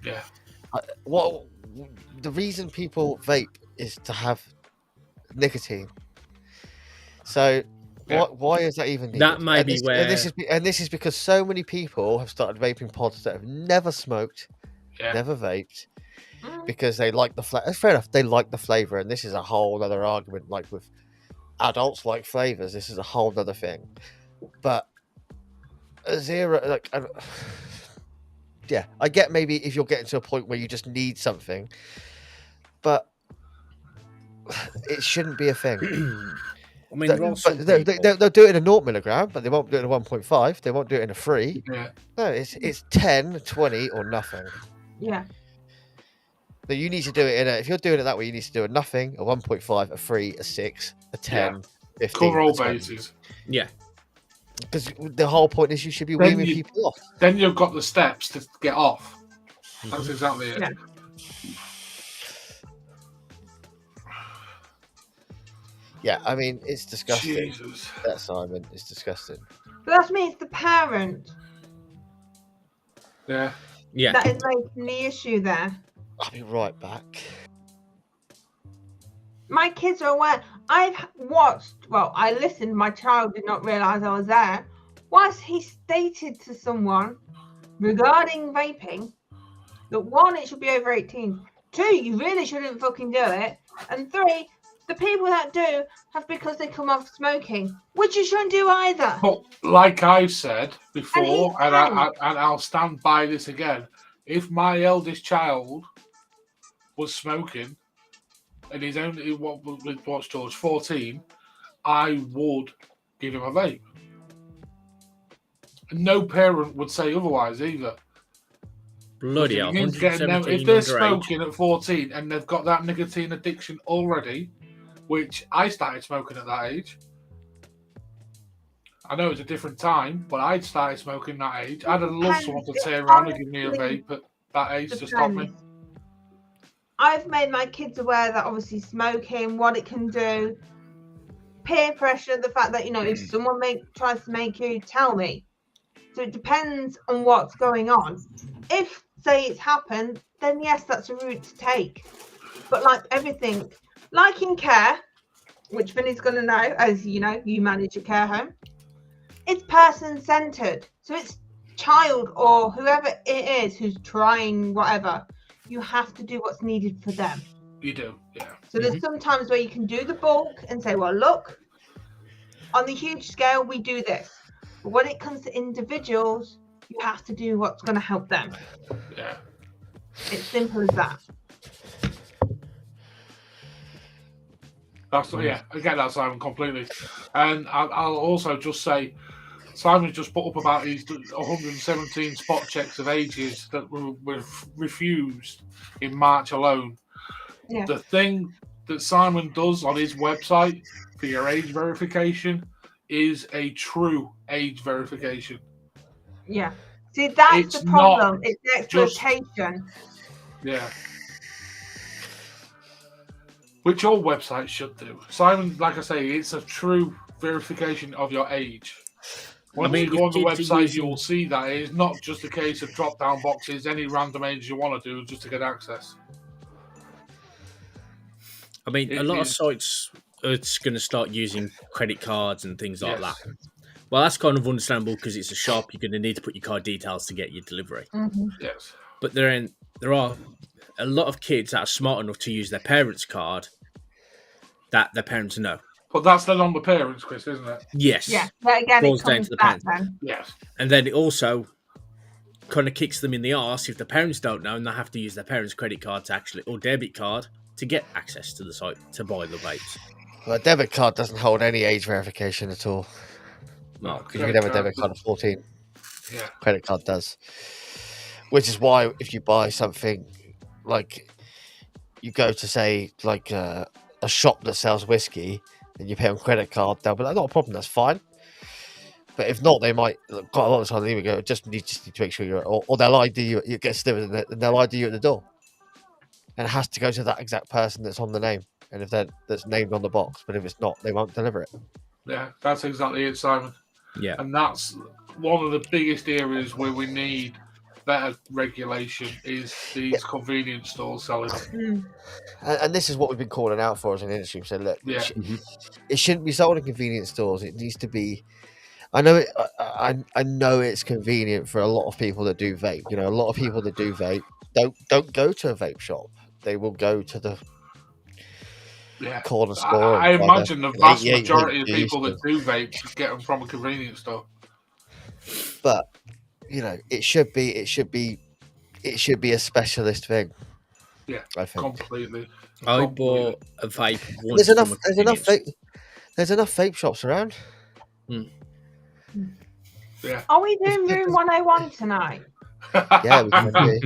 B: Yeah.
A: What the reason people vape is to have nicotine. So
B: Yeah.
A: why is that even needed?
D: That may
A: and
D: be
A: this,
D: where-
A: and this is because so many people have started vaping pods that have never smoked,
B: Yeah.
A: never vaped,
C: Mm.
A: because they like the flavor. Fair enough, they like the flavor, and this is a whole other argument. Like with adults like flavors, this is a whole other thing. But a 0, like, yeah, I get maybe if you're getting to a point where you just need something, but it shouldn't be a thing.
D: I mean, there are some
A: But
D: people.
A: they'll do it in a 0 milligram, but they won't do it in a 1.5. They won't do it in a 3.
B: Yeah.
A: No, it's 10, 20, or nothing.
C: Yeah.
A: So you need to do it if you're doing it that way, you need to do a nothing, a 1.5, a 3, a 6, a 10, 15.
B: Cover all
A: a 20.
B: bases.
D: Yeah.
A: Because the whole point is you should be
B: Then
A: weaning
B: you-
A: people off.
B: Then you've got the steps to get off. That's exactly it.
C: Yeah.
A: Yeah, I mean, it's disgusting.
B: Jesus.
A: That Simon, it's disgusting.
C: But that's me, it's the parent
B: Yeah.
D: Yeah.
C: that is making the issue there.
A: I'll be right back.
C: My kids are aware. I've watched, well, I listened, my child did not realise I was there. Whilst he stated to someone regarding vaping that 1, it should be over 18. 2, you really shouldn't fucking do it. And 3, the people that do have because they come off smoking, which you shouldn't do either.
B: But like I've said before,
C: And
B: and I'll stand by this again. If my eldest child was smoking and he's only what's George 14, I would give him a vape. And no parent would say otherwise either.
D: Bloody hell.
B: If they're
D: 117 underage.
B: smoking at 14 and they've got that nicotine addiction already, which I started smoking at that age. I know it's a different time, but I'd started smoking that age. I'd have loved someone to turn around and give me a vape at that age to stop me.
C: I've made my kids aware that obviously smoking, what it can do, peer pressure, the fact that, you know, if someone tries to make you, tell me. So it depends on what's going on. If, say, it's happened, then yes, that's a route to take. But like everything, like in care, which Vinny's going to know, as you know, you manage a care home, it's person-centered. So it's child or whoever it is who's trying whatever. You have to do what's needed for them.
B: You do, yeah.
C: So there's sometimes where you can do the bulk and say, well, look, on the huge scale, we do this. But when it comes to individuals, you have to do what's going to help them.
B: Yeah.
C: It's simple as that.
B: That's I get that, Simon, completely. And I'll also just say, Simon just put up about his 117 spot checks of ages that were refused in March alone.
C: Yeah.
B: The thing that Simon does on his website for your age verification is a true age verification.
C: Yeah. See, that's
B: It's
C: the problem.
B: not
C: It's the
B: just-
C: exploitation.
B: Yeah. Which all websites should do. Simon, like I say, it's a true verification of your age. Once
D: mean,
B: you go on
D: if
B: the
D: kids are
B: website,
D: using-
B: you'll see that it's not just a case of drop-down boxes, any random age you want to do just to get access.
D: I mean, a
B: It
D: lot of
B: is-
D: sites are going to start using credit cards and things like
B: Yes.
D: that. Well, that's kind of understandable because it's a shop. You're going to need to put your card details to get your delivery.
B: Yes.
D: But there are a lot of kids that are smart enough to use their parents' card that their parents know.
B: But that's then on the parents, Chris, isn't it?
D: Yes.
C: Yeah, but again,
D: Falls
C: it
D: down
C: comes
D: to the
C: back
D: parents.
C: then.
B: Yes.
D: And then it also kind of kicks them in the arse if the parents don't know and they have to use their parents' credit card to actually, or debit card to get access to the site to buy the vapes.
A: Well, a debit card doesn't hold any age verification at all.
D: No,
A: Because you can have a debit card at 14.
B: Yeah.
A: Credit card does. Which is why if you buy something like you go to say like a shop that sells whiskey and you pay on credit card, they'll be like, not a problem, that's fine. But if not, they might quite a lot of the time they even go, just need to make sure you're, or they'll ID you, it gets delivered and they'll ID you at the door. And it has to go to that exact person that's on the name. And if that's named on the box, but if it's not, they won't deliver it.
B: Yeah, that's exactly it, Simon.
D: yeah.
B: And that's one of the biggest areas where we need better regulation is these convenience stores selling them.
A: And this is what we've been calling out for as an industry. We said, look,
B: Yeah.
A: it shouldn't be sold in convenience stores. It needs to be. I know it. I know it's convenient for a lot of people that do vape. You know, a lot of people that do vape don't go to a vape shop. They will go to the corner store.
B: I imagine the vast
A: yeah,
B: majority of
A: you
B: people
A: used
B: that do vape just get them from a convenience store.
A: But you know, it should be a specialist thing.
B: Yeah,
A: I think.
B: completely.
D: I bought a vape once.
A: There's enough.
D: from a
A: There's enough.
D: convenience.
A: There's enough vape shops around.
B: Yeah.
C: Are we doing room 101 tonight?
A: Yeah, we can do.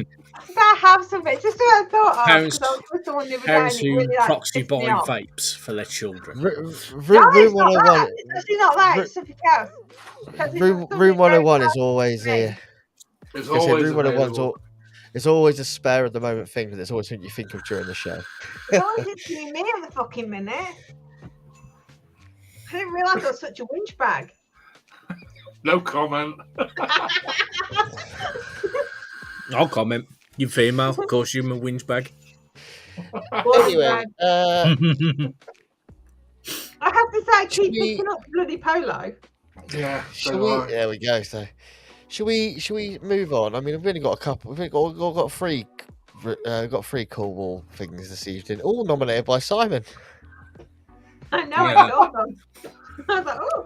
C: Did I have something? Just what I thought of.
D: Parents-
C: Because I was with someone the other day
D: Parents
C: and it
D: who
C: really, like,
D: proxy
C: pissed me
D: buy
C: off.
D: vapes for their children.
C: No,
A: Room
C: it's not
A: 101.
C: that. It's actually not that. It's something else. Because it's
A: Room
C: something
A: 101
C: very
A: is always a.
B: It's
A: I say
B: always
A: room 101 is
B: available.
A: it's always a spare of the moment thing because it's always something you think of during the show.
C: It's always hitting me at the fucking minute. I didn't realise I was such a winch bag.
B: No comment.
D: I'll comment. You female, of course you're a whinge bag.
A: Anyway,
C: I have to say,
A: Should
C: keep
A: we-
C: picking up bloody polo.
B: Yeah.
A: shall
B: so
A: we?
B: do I.
A: There we go. So, shall we move on? I mean, we've only got a couple. We've got three. Got three Cornwall things this evening, all nominated by Simon.
C: I know,
D: Yeah.
C: I saw them. I was like, oh.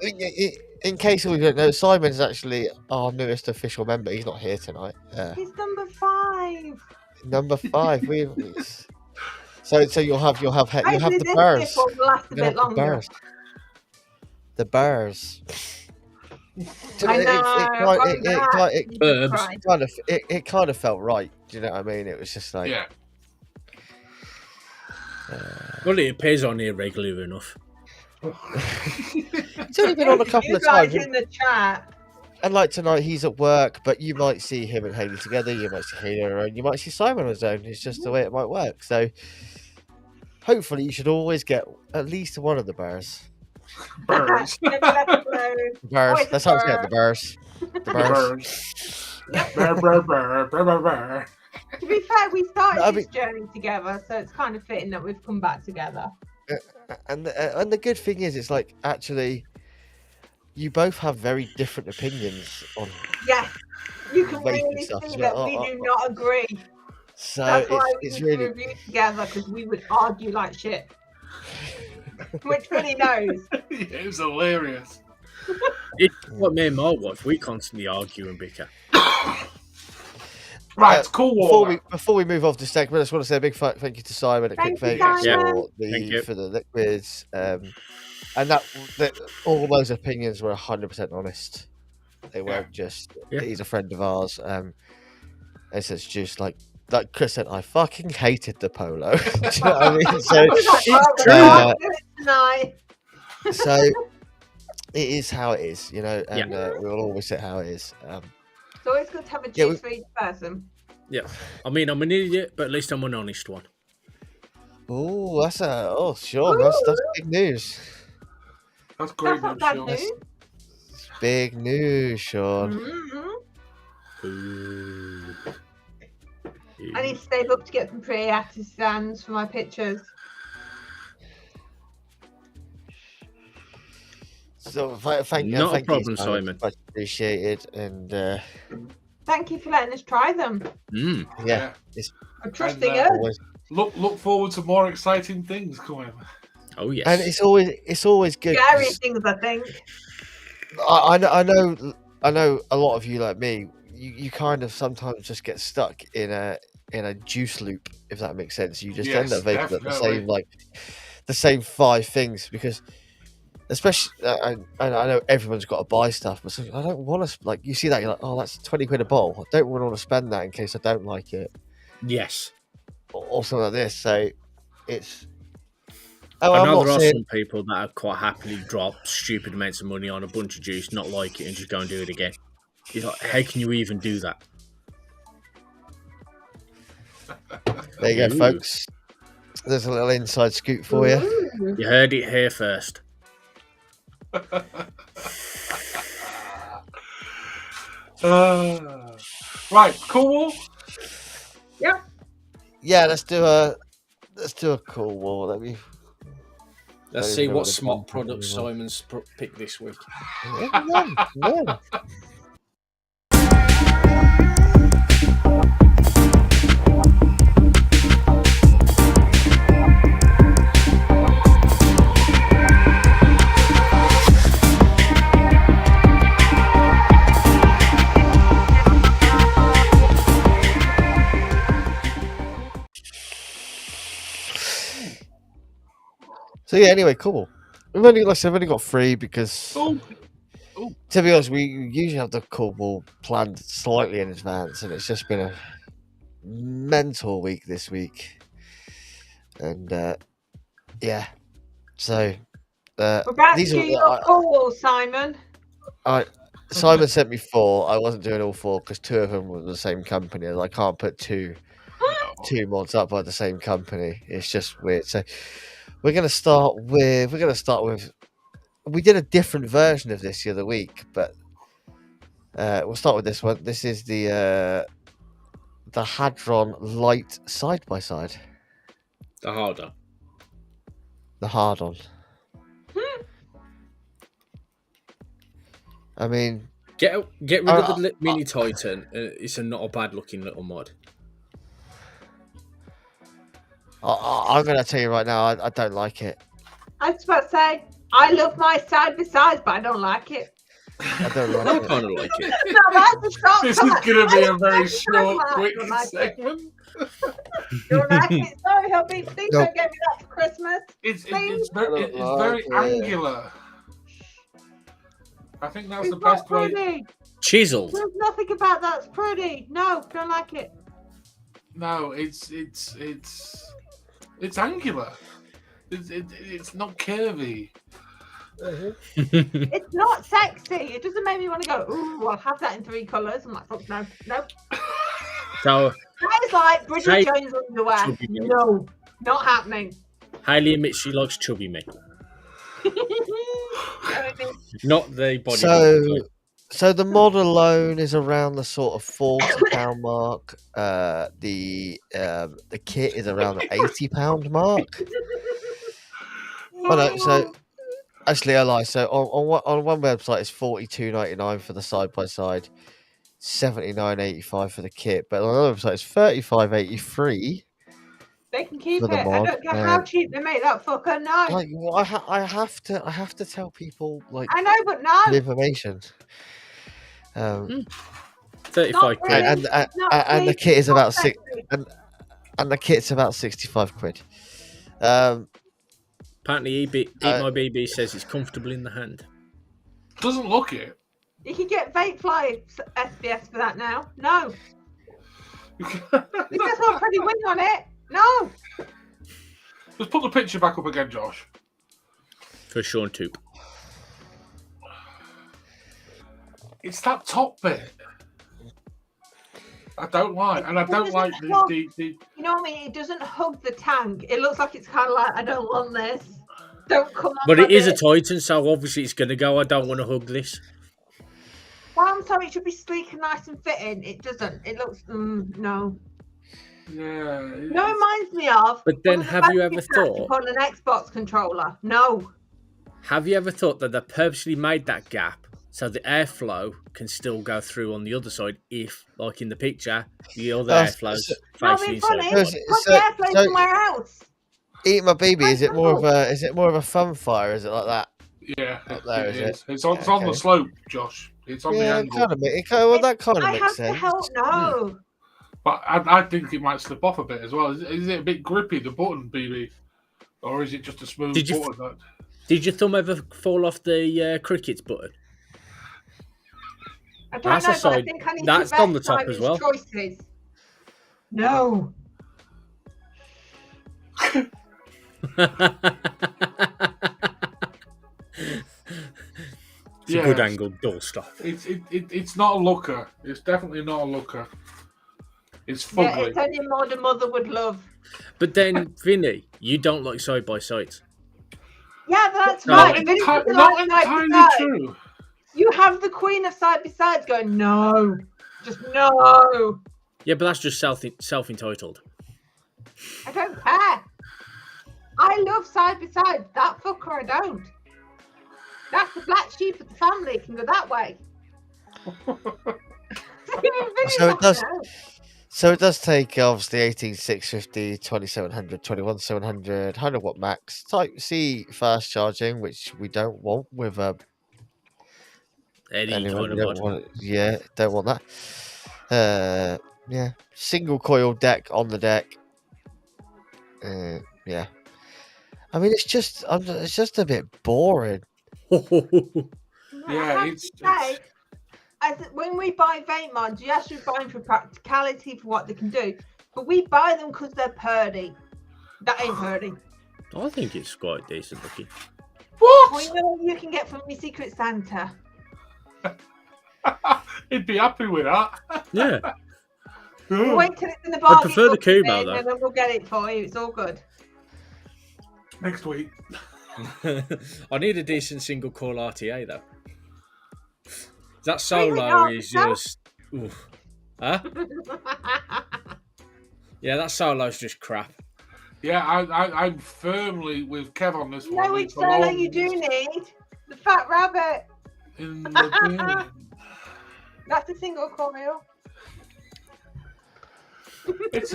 A: In case we don't know, Simon's actually our newest official member. He's not here tonight.
C: He's number 5.
A: Number 5. So you'll have
C: Hopefully
A: the
C: this
A: Bears.
C: dip will last a
A: You'll
C: bit
A: have
C: longer.
A: The Bears.
C: I know.
A: It kind of felt right. Do you know what I mean? It was just like
B: Yeah.
D: Well, it appears on here regularly enough.
A: it's only been on a couple
C: You
A: of times.
C: guys in the chat.
A: And like tonight, he's at work, but you might see him and Haley together. You might see Haley on her own. You might see Simon on his own. It's just the way it might work. So hopefully, you should always get at least one of the Bears.
B: Birds.
C: Never left alone.
A: Bears.
C: Always
A: That's
C: a
A: how it's
C: bird.
A: get the Bears. The
B: The
A: Bears.
B: birds. Brr, brr, brr, brr, brr, brr.
C: To be fair, we started
A: I
C: this journey together, so it's kind of fitting that we've come back together.
A: And the good thing is, it's like actually, you both have very different opinions on.
C: Yes, you can
A: Vaping
C: really
A: stuff
C: see
A: as
C: that
A: well.
C: we do not agree.
A: So
C: That's why we
A: it's
C: did
A: really.
C: the review together, because we would argue like shit. Which Billy knows.
B: It was hilarious.
D: It's like me and my wife. We constantly argue and bicker.
B: Right, cool water.
A: Before we move off the segment, I just want to say a big thank you to Simon at
C: Thank
A: Quick
C: you,
A: Vape
C: Simon.
D: Thank you.
A: for the liquids, and that all those opinions were 100% honest. They weren't just.
D: Yeah.
A: He's a friend of ours. It's just like Chris said. I fucking hated the polo. Do you know what I mean? So
C: It's
A: true.
C: Tonight.
A: so it is how it is, you know, and we will always say how it is.
C: It's always good to have a
A: Yeah,
C: choose for each person.
D: I mean, I'm an idiot, but at least I'm an honest one.
A: Oh, Sean, that's big news.
B: That's great
C: That's not
B: news,
C: bad
B: Sean.
C: news.
A: It's big news, Sean.
C: Mm-hmm.
D: Ooh.
C: I need to save up to get some pretty artisans for my pictures.
A: So thank
D: Not a
A: you,
D: problem, Simon.
A: Much appreciated, and
C: Thank you for letting us try them.
A: yeah,
C: I'm trusting
B: And,
C: us.
A: always,
B: Look forward to more exciting things coming.
D: Oh yes.
A: and it's always good.
C: Scary
A: 'Cause
C: things, I think.
A: I know a lot of you like me. You kind of sometimes just get stuck in a juice loop, if that makes sense. You just end
B: Yes,
A: up vaping
B: definitely.
A: the same 5 things because, especially, I know everyone's got to buy stuff, but I don't want to like. You see that you're like, oh, that's 20 quid a bottle. I don't want to spend that in case I don't like it
D: Yes.
A: or something like this. So it's.
D: I
A: I'm
D: know
A: not
D: there are
A: saying
D: some people that have quite happily dropped stupid amounts of money on a bunch of juice, not like it, and just go and do it again. It's like, how can you even do that?
A: there you go,
D: Ooh.
A: folks. There's a little inside scoop for you.
C: Ooh.
D: You heard it here first.
B: Right, cool.
A: Yeah, let's do a cool wall. Let me.
D: Let's
A: Don't
D: see
A: even know
D: what
A: the
D: smart
A: bumper
D: products
A: anymore.
D: Simon's picked this week.
A: No. So yeah, anyway, cool. Like I said, I've only got 3 because,
B: Oh,
A: to be honest, we usually have the cool wall planned slightly in advance, and it's just been a mental week this week. And yeah, so
C: We're about
A: these
C: to
A: are
C: do your call, Simon.
A: Simon sent me 4. I wasn't doing all 4 because 2 of them were the same company, and I can't put two mods up by the same company. It's just weird. So we're gonna start with. We did a different version of this the other week, but we'll start with this one. This is the Hadron Light side by side.
D: The harder.
A: The hard-on. I mean,
D: Get rid of the mini Titan. It's not a bad looking little mod.
A: I'm gonna tell you right now, I don't like it.
C: I was about to say, I love my side by sides, but I don't like it.
A: I don't like
D: I
A: it.
D: kind of like it.
C: No, that's a short
B: this is
C: comment.
B: going to be a very
C: I
B: short,
C: like
B: quick
C: it. Like it.
B: segment.
C: Don't like it. Sorry, hubby. Please
A: Nope.
C: don't get me that for Christmas.
B: It's
C: Please.
B: very angular. I think that's the
C: It's
B: best
C: not
B: way.
C: pretty.
D: Chiseled.
C: There's nothing about that's pretty. No, don't like it.
B: No, it's angular. It's not curvy.
C: It's not sexy. It doesn't make me want to go, ooh, I'll have that in 3 colours. I'm like, fuck no. Nope.
D: So,
C: That is like Bridget
D: Hey,
C: Jones underwear.
D: chubby me.
C: No, not happening.
D: Hayley admits she likes chubby me. Not the body.
A: So the mod alone is around the sort of £40 mark. The kit is around the £80 mark. Oh no, so actually I lie. So on one website it's $42.99 for the side by side, $79.85 for the kit, but on another website it's $35.83.
C: They can keep
A: For
C: it.
A: the
C: I
A: mod,
C: don't care how cheap they make that fucker. No.
A: Like, well, I have to tell people like
C: I know, but no.
A: the information.
D: 35
C: Not
D: quid.
C: really.
A: And the kit is
C: Not
A: about
C: sexy.
A: and the kit's about 65 quid.
D: Apparently, Eat My BB says it's comfortable in the hand.
B: Doesn't look it.
C: You can get vape fly SBS for that now. No. It just got a pretty wing on it. No.
B: Just put the picture back up again, Josh.
D: For Sean Toop.
B: It's that top bit. I don't like, and I don't like the
C: You know what I mean? It doesn't hug the tank. It looks like it's kind of like, I don't want this. Don't come on.
D: But it is a Titan, so obviously it's going to go, I don't want to hug this.
C: Well, I'm sorry, it should be sleek and nice and fitting. It doesn't. It looks, no.
B: Yeah.
C: No, it reminds me of.
D: But then have you ever thought
C: on an Xbox controller? No.
D: Have you ever thought that they purposely made that gap so the airflow can still go through on the other side if, like in the picture, the other airflow's facing inside?
C: Put the airflow somewhere else.
A: Eat my baby. Is it more of a fun fire? Is it like that?
B: Yeah,
A: Up there,
B: it
A: is
B: is. It's on the slope, Josh. It's on the angle.
A: That kind of makes sense.
C: No.
B: But I think it might slip off a bit as well. Is it a bit grippy, the button, BB? Or is it just a smooth button?
D: Did your thumb ever fall off the cricket's button?
C: I don't know, but I think I need
D: that's
C: to
D: on the top as well.
C: Choices. No.
D: It's a good angle door stop.
B: It's not a looker. It's definitely not a looker. It's fugly.
C: Yeah, it's only a modern mother would love.
D: But then, Vinny, you don't like side by sides.
C: Yeah, that's right.
B: Not entirely true.
C: You have the queen of side by sides going, no, just no.
D: Yeah, but that's just self-entitled.
C: I don't care. I love side by side. That fucker, I don't. That's the black sheep of the family. It can go that way.
A: So it does take obviously 18,650, 2700, 21,700, 100 watt max, Type C fast charging, which we don't want with anyone. Don't want that. Single coil deck on the deck. Yeah. I mean, it's just a bit boring.
B: Yeah,
C: when we buy vape mods, yes, we buy them for practicality, for what they can do, but we buy them because they're purdy. That ain't purdy.
D: I think it's quite decent looking.
B: What?
C: Well, you know what you can get from your Secret Santa.
B: He'd be happy with that.
D: Yeah.
C: We'll wait till it's in the bargain.
D: I prefer the Kumo, though.
C: And then we'll get it for you. It's all good.
B: Next week.
D: I need a decent single coil RTA though. That solo is just, huh? Yeah, that solo's just crap.
B: Yeah, I'm firmly with Kev on this one.
C: No, which solo you do need? The Fat Rabbit.
B: In the
C: That's a single coil.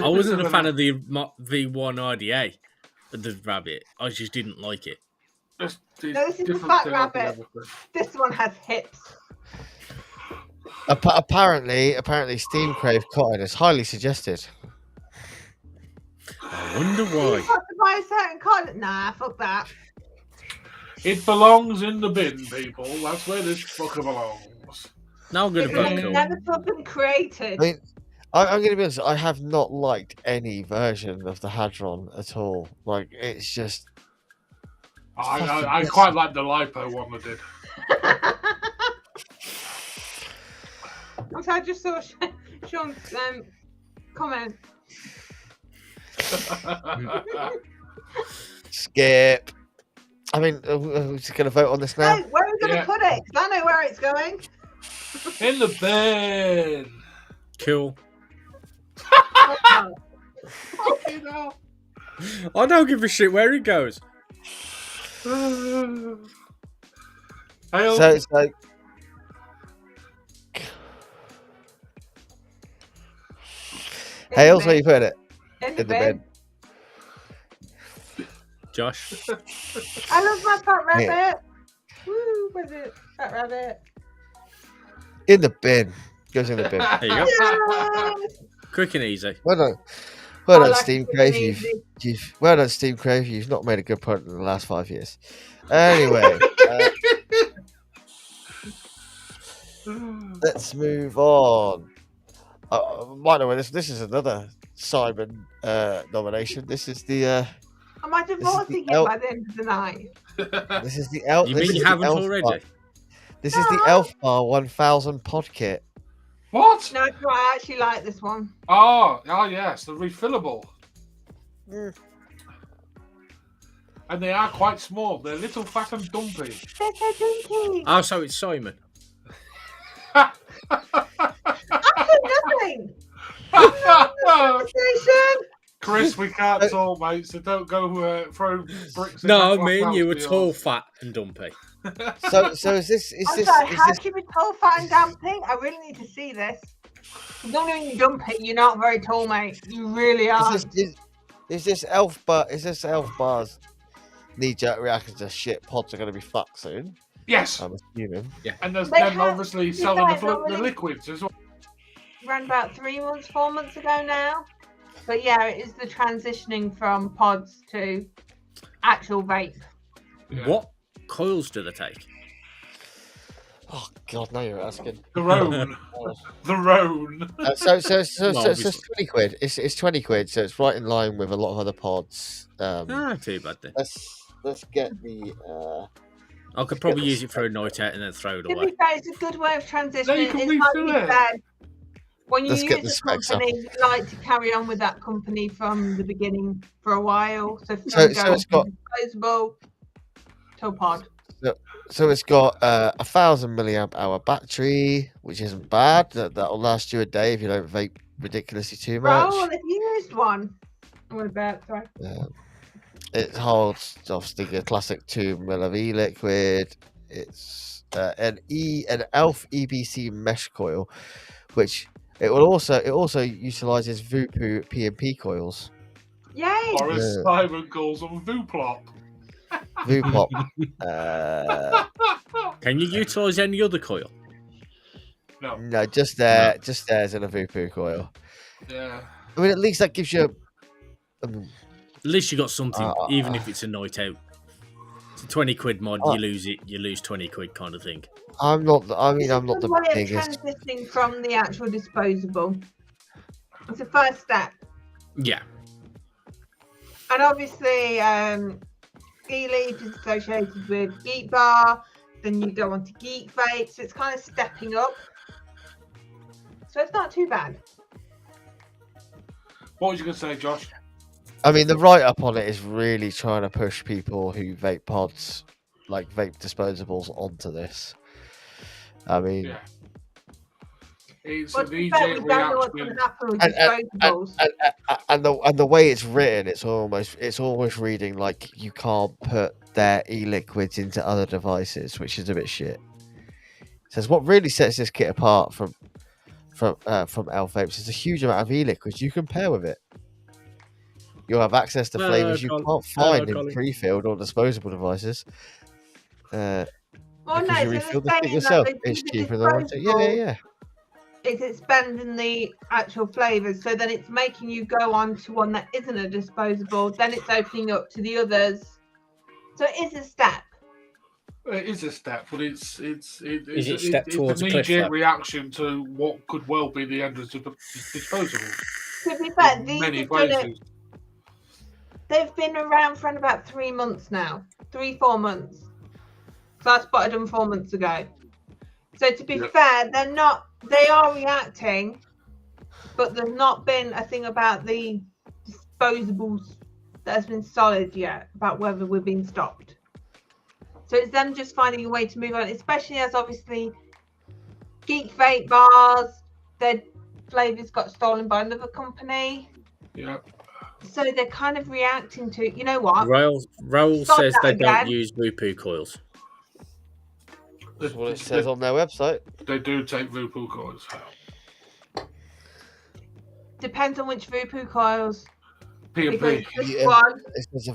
D: I wasn't a fan of the V1 RDA, the Rabbit. I just didn't like it.
C: No, this is the Fat Rabbit. This one has hips.
A: Apparently, Steam Crave cotton is highly suggested.
D: I wonder why.
C: You got to buy a certain cotton. Nah, fuck that.
B: It belongs in the bin, people. That's where this fucker belongs.
D: Now I'm going to vote cool.
C: Never fucking created.
A: I mean, I'm going to be honest. I have not liked any version of the Hadron at all. Like, it's just.
B: I quite like the lipo one I did.
C: I just saw Sean's comment.
A: Skip. I mean, we're just going to vote on this now.
C: No, where are we going to put it? Because I know where it's going.
B: In the bin.
D: Cool.
B: Fucking hell.
D: I don't give a shit where it goes.
A: So it's like. Hales, where you put it?
C: In the bin.
D: Josh.
C: I love my Fat Rabbit. Yeah. Woo, where's it? Fat Rabbit.
A: In the bin. Goes in the bin.
D: There you go.
C: Yes!
D: Quick and easy.
A: Well done, Steam Crave. Well done, Steam Crave. You've not made a good product in the last 5 years. Anyway, let's move on. By the way, this is another Simon nomination. This is the.
C: Am I divorcing him by the end of the night?
A: This is the
D: You mean you haven't already?
A: This is the Elf Bar 1000 pod kit.
B: What?
C: No, I actually like this one.
B: Oh, yes, the refillable.
A: Mm.
B: And they are quite small. They're little, fat, and dumpy.
C: They're so dinky.
D: Oh, so it's Simon.
C: I said nothing. Conversation.
B: Chris, we can't talk, mate, so don't go throwing bricks in
D: No,
B: my
D: me and you were
B: glass house
D: tall,
B: of
D: fat, and dumpy.
A: So is this
C: I'm sorry, how can you be tall, fat, and dumpy? I really need to see this. Not when you're dumpy, you're not very tall, mate. You really are.
A: is this elf bars knee-jerk reaction to shit pods are going to be fucked soon?
B: Yes.
A: I'm assuming.
D: Yeah.
B: And there's
C: They
B: them
C: have-
B: obviously
C: you
B: selling
C: guys
B: the
C: normally-
B: liquids as well.
C: Around about 4 months ago now. But yeah, it is the transitioning from pods to actual vape.
B: Yeah.
D: What coils do they take?
A: Oh God, now you're asking.
B: The Roan. The Roan.
A: So it's
D: obviously.
A: 20 quid. It's 20 quid, so it's right in line with a lot of other pods.
D: Too bad then.
A: Let's get the.
D: I could probably use it for a night out and then throw it
C: To
D: away.
C: be fair, it's a good way of transitioning.
B: No, you can
C: it's like
B: refill
C: you
B: it.
C: said, when you
A: Let's get the
C: use a
A: specs up.
C: company, you like to carry on with that company from the beginning for a while. So,
A: So
C: from
A: it's got-
C: disposable to a pod.
A: So it's got a 1,000 milliamp hour battery, which isn't bad. That'll last you a day if you don't vape ridiculously too much.
C: Oh, well, if you used one, I'm going to bet. Sorry.
A: It holds obviously a classic 2 ml of e-liquid. It's an ELF EBC mesh coil, which it also utilizes Vupu PMP coils.
C: Yay!
B: Or as
A: Yeah.
B: Simon calls them, Vuplop.
A: Vupop.
D: Can you utilise any other coil?
B: No.
A: No, just there's in a Vupu coil.
B: Yeah.
A: I mean, at least that gives you.
D: At least you got something, even if it's a night out. It's a 20 quid mod, you lose it, you lose 20 quid kind of thing.
A: I'm not
C: It's
A: the
C: a good way
A: biggest.
C: of transitioning from the actual disposable. It's the first step.
D: Yeah.
C: And obviously, e-leaf is associated with Geek Bar. Then you go on to Geek Vape. So it's kind of stepping up. So it's not too bad.
B: What was you going to say, Josh?
A: I mean, the write-up on it is really trying to push people who vape pods, like vape disposables, onto this. I mean,
B: Yeah. It's
C: But
B: an
C: to be fair, we
B: immediate
C: don't know what's going
B: reaction.
C: to happen with
A: And-
C: disposables.
A: and the way it's written, it's almost reading like you can't put their e-liquids into other devices, which is a bit shit. It says what really sets this kit apart from Elf Vapes is a huge amount of e-liquids you can pair with it. You'll have access to
D: Hello,
A: flavors you
D: Colin.
A: can't
D: Hello,
A: find in
D: Colin.
A: pre-filled or disposable devices.
C: Oh
A: Because
C: no,
A: you
C: so
A: refill the
C: they're
A: thing
C: saying
A: yourself.
C: that
A: It's
C: the
A: cheaper than yeah.
C: It's expanding the actual flavours, so then it's making you go on to one that isn't a disposable, then it's opening up to the others. So it is a step.
B: It is a step, but it's
D: it a step towards a
B: an
D: cliff,
B: immediate
D: though?
B: reaction to what could well be the end of disposable.
C: To be fair,
B: In
C: these
B: many
C: have done it.
B: places.
C: They've been around for about 3 months now. 3-4 months. So I spotted them 4 months ago. So to be
B: Yeah.
C: fair, they are reacting, but there's not been a thing about the disposables that has been solid yet about whether we're being stopped. So it's them just finding a way to move on, especially as obviously Geek Vape bars, their flavours got stolen by another company.
B: Yeah.
C: So they're kind of reacting to, you know what?
D: Raoul
C: Stop
D: says
C: that
D: they don't
C: again.
D: use Wupu coils.
A: That's what it says on their website.
B: They do take Vupu coils.
C: Depends on which Vupu coils.
B: P&P.
C: Because this
A: Yeah.
C: one,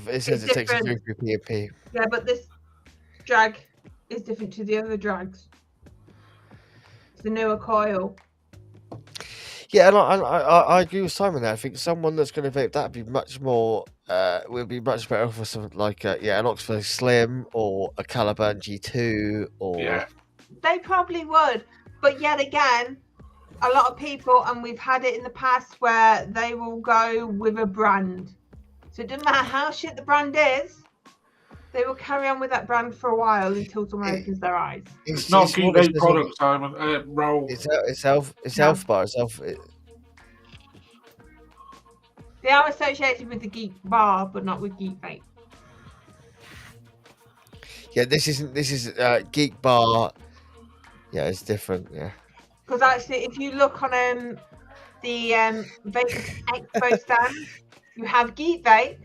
A: It says it takes a
C: different.
A: through PMP.
C: yeah, but this drag is different to the other drags. It's a newer coil.
A: Yeah, and I agree with Simon there. I think someone that's going to vape that would be much more, would be much better for something like an Oxford Slim or a Caliban G2 or
B: Yeah.
C: They probably would, but yet again, a lot of people, and we've had it in the past where they will go with a brand. So it doesn't matter how shit the brand is, They will carry on with that brand for a while until someone opens their eyes.
A: It's
B: Not
A: it's
B: Geek
A: what it
B: Vape
A: says on-
B: products, Simon. Roll.
A: It's Elf
C: No.
A: Bar. It's Elf.
C: They are associated with the Geek Bar, but not with Geek Vape.
A: Yeah, this is Geek Bar. Yeah, it's different. Yeah.
C: Because actually, if you look on the Vape Expo stand, you have Geek Vape,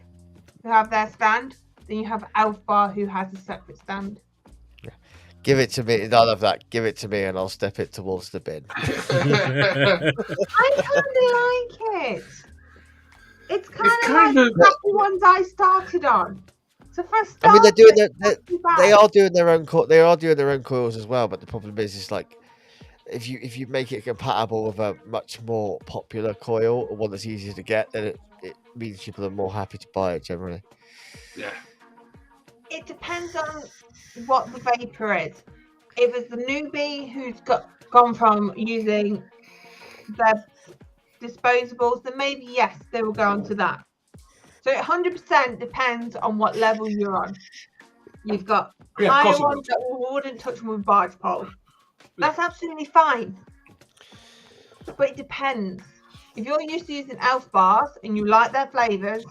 C: who have their stand. Then you have Elf Bar, who has a separate stand.
A: Give it to me. I love that. Give it to me, and I'll step it towards the bin.
C: I kind of like it. It's kind of like
B: kinda-
C: the happy ones I started on. So for a start,
A: I mean, they're doing
C: it's not too bad.
A: they are doing their own they are doing their own coils as well. But the problem is, it's like if you make it compatible with a much more popular coil or one that's easier to get, then it means people are more happy to buy it generally.
B: Yeah.
C: It depends on what the vapor is. If it's the newbie who's gone from using their disposables, then maybe yes, they will go on to that. So it 100% depends on what level you're on. You've got
B: Yeah, of
C: higher
B: course it
C: ones that wouldn't touch them with barge pole. That's absolutely fine. But it depends. If you're used to using Elf bars and you like their flavors,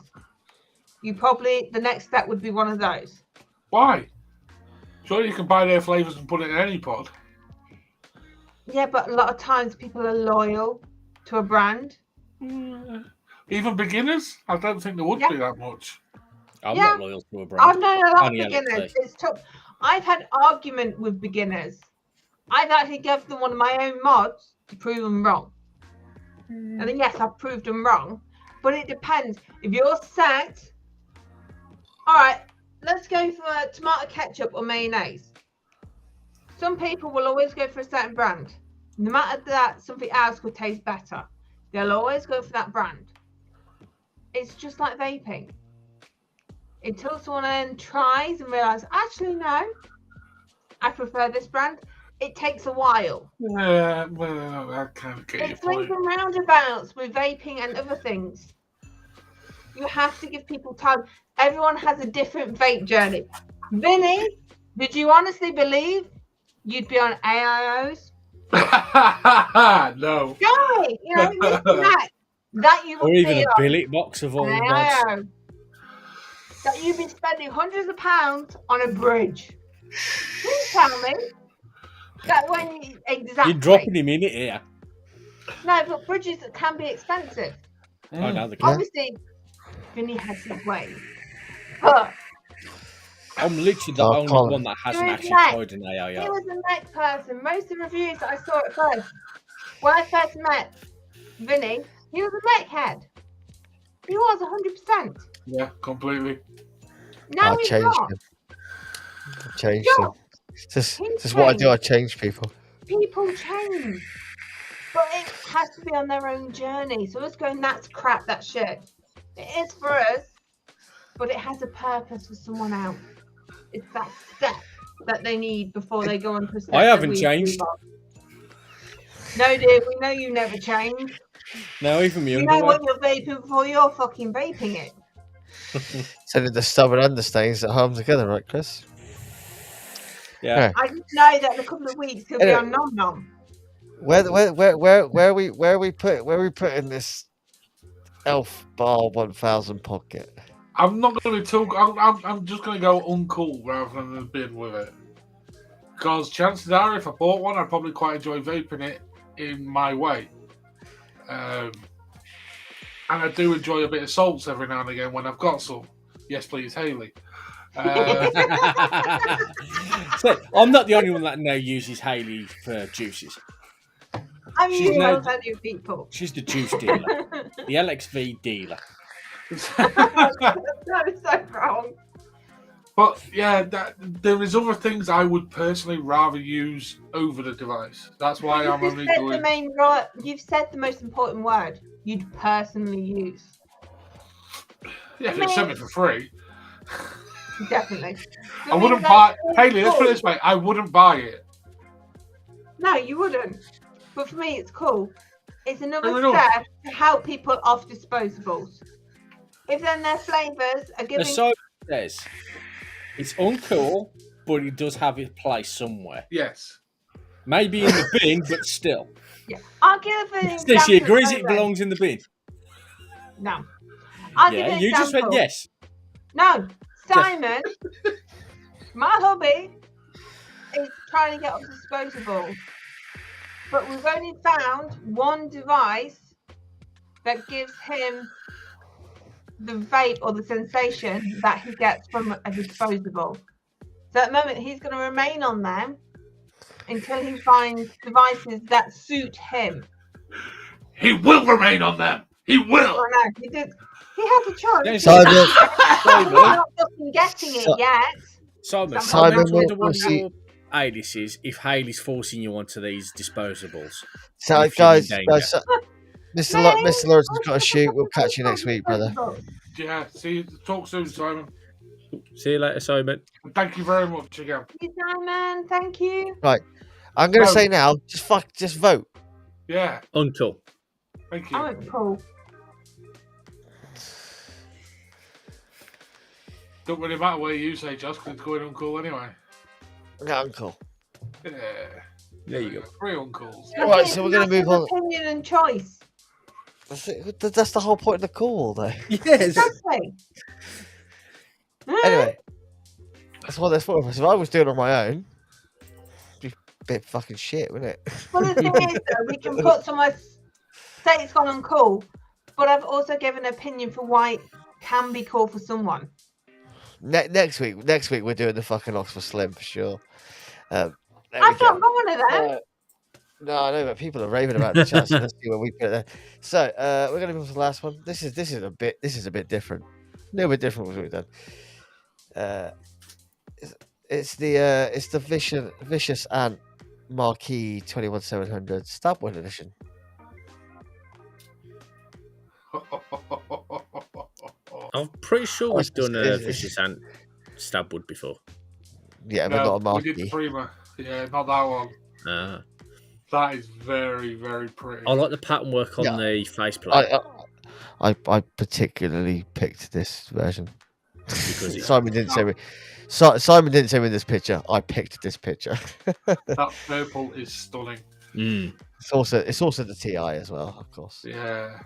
C: you probably the next step would be one of those.
B: Why? Surely you can buy their flavors and put it in any pod.
C: Yeah, but a lot of times people are loyal to a brand.
B: Even beginners? I don't think there would
C: Yeah.
B: be that much.
D: I'm
C: Yeah.
D: not loyal to a brand.
C: I've known a lot of
D: Only
C: beginners.
D: LXV.
C: It's tough. I've had argument with beginners. I've actually given them one of my own mods to prove them wrong. And then yes, I've proved them wrong. But it depends. If you're set, all right, let's go for tomato ketchup or mayonnaise. Some people will always go for a certain brand. No matter that something else could taste better, they'll always go for that brand. It's just like vaping. Until someone then tries and realizes, actually, no, I prefer this brand, it takes a while.
B: Yeah, well, I can't get your
C: It's swings
B: point.
C: and roundabouts with vaping and other things. You have to give people time. Everyone has a different vape journey. Vinny, did you honestly believe you'd be on AIOs?
B: No.
C: Guy, you know, that you
D: Or
C: would
D: even
C: be
D: a
C: on
D: billet box of all
C: an
D: the mods.
C: AIO. That you've been spending hundreds of pounds on a bridge. Please tell me that when you, exactly.
D: You're dropping him in it here.
C: No, but bridges can be expensive.
D: I know the
C: Obviously, Vinny has his way. But
D: I'm literally the
A: Oh,
D: only
A: Colin.
D: one that hasn't
C: You're
D: actually
C: right.
D: tried an
C: he
D: AIO.
C: was a mech person. Most of the reviews that I saw at first, when I first met Vinny, he was a mech head. He was 100%.
B: Yeah, completely.
C: Now
A: I
C: he's
A: changed
C: not.
A: him. I changed
C: Yeah.
A: him. This
C: He's
A: is what I do.
C: changed.
A: I change people.
C: People change. But it has to be on their own journey. So us going, that's crap, that's shit. It is for us, but it has a purpose for someone else. It's that step that they need before they go on to a step
D: I
C: that
D: haven't
C: we
D: changed.
C: move on. No, dear, we know you never change.
D: Now even me
C: You know what you're vaping before you're fucking vaping it.
A: So did the stubborn understains that harm together, right, Chris?
D: Yeah.
C: I just know that in a couple of weeks he'll be
A: Anyway.
C: on Nom Nom.
A: Where are we putting this Elf Bar 1000 pocket?
B: I'm not going to talk. I'm just going to go uncool rather than a bin with it. Because chances are, if I bought one, I'd probably quite enjoy vaping it in my way. And I do enjoy a bit of salts every now and again when I've got some. Yes, please, Hayley.
D: So, I'm not the only one that now uses Haley for juices.
C: I'm
D: She's
C: using
D: no-
C: those new people.
D: She's the juice dealer, the LXV dealer.
C: That is so wrong.
B: But yeah, there is other things I would personally rather use over the device. That's why I'm
C: You've
B: only
C: said
B: doing.
C: You've said the most important word. You'd personally use.
B: Yeah, if it's sent me for free,
C: Definitely.
B: I wouldn't buy. Hayley, let's put it this way: I wouldn't buy it.
C: No, you wouldn't. But for me, it's cool. It's another
B: Fair enough.
C: step to help people off disposables. If then their flavours are giving.
D: So says It's uncool, but it does have its place somewhere.
B: Yes.
D: Maybe in the bin, but still.
C: Yeah. I'll give an example.
D: So she agrees it
C: Simon.
D: belongs in the bin.
C: No. I'll give
D: Yeah,
C: an
D: you just
C: example.
D: said yes.
C: No, Simon, my hubby is trying to get off disposable, but we've only found one device that gives him the vape or the sensation that he gets from a disposable. So at the moment, he's going to remain on them until he finds devices that suit him.
B: He will remain on them. He will.
C: Oh, no, he did. He has a choice.
A: Simon,
C: He's not fucking getting it yet.
D: Simon,
A: Simon
D: comment
A: will
D: under one of
A: see-
D: your aliases if Hayley's forcing you onto these disposables.
A: So,
D: If you're in
A: guys,
D: danger.
A: Mr. Lawrence has got to shoot. We'll catch you next week, brother.
B: Yeah. See you. Talk soon, Simon.
D: See you later, Simon.
B: And thank you very much again.
C: Thank you, Simon. Thank you.
A: I'm going to
B: No.
A: say now, just vote.
B: Yeah.
D: Uncool.
B: Thank you.
C: Oh, cool.
B: Don't really matter what you say, Josh, because it's going uncool anyway.
A: Yeah, uncle.
B: Yeah.
D: There you go.
B: 3 uncles.
A: Right, so we're going to move on.
C: Opinion and choice.
A: That's the whole point of the call, though.
D: Yes.
C: Exactly.
A: Anyway, that's what that's for. If I was doing it on my own, it'd be a bit fucking shit, wouldn't it?
C: Well, the thing is, though, we can put someone say it's gone uncool, but I've also given an opinion for why it can be cool for someone.
A: Next week we're doing the fucking Oxford Slim for sure. There we
C: I've
A: go.
C: not got one of them.
A: No, I know, but people are raving about the chat, so let's see what we put there. So we're gonna move on to the last one. This is a bit different. A little bit different from what we've done. It's the Vicious Ant Marquee 21700 Stabwood edition.
D: I'm pretty sure we've
A: It's-
D: done a
A: it's-
D: Vicious Ant Stabwood before.
A: Yeah, but not a
B: we
A: Marquee.
B: did the Prima. Yeah, not that one.
D: Ah.
B: That is very, very pretty.
D: I like the pattern work on
A: Yeah.
D: the faceplate.
A: I particularly picked this version.
D: Because it's-
A: Simon didn't say me. Simon didn't say me this picture. I picked this picture.
B: That purple is stunning.
D: Mm.
A: It's also the TI as well, of course.
B: Yeah.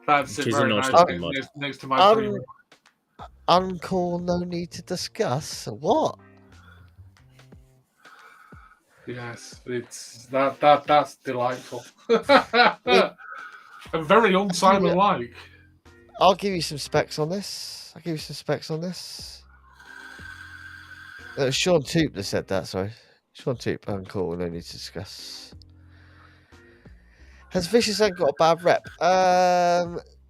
B: That's
D: Which
B: it
D: is a
B: very
D: nice
B: nice
D: looking mod.
B: next to my Prima.
A: Uncool, no need to discuss. What?
B: Yes, it's that's delightful. And very un-Simon like.
A: I'll give you some specs on this. Sean Toop that said that, sorry. Sean Toop, uncool, no need to discuss. Has Vicious Ant got a bad rep?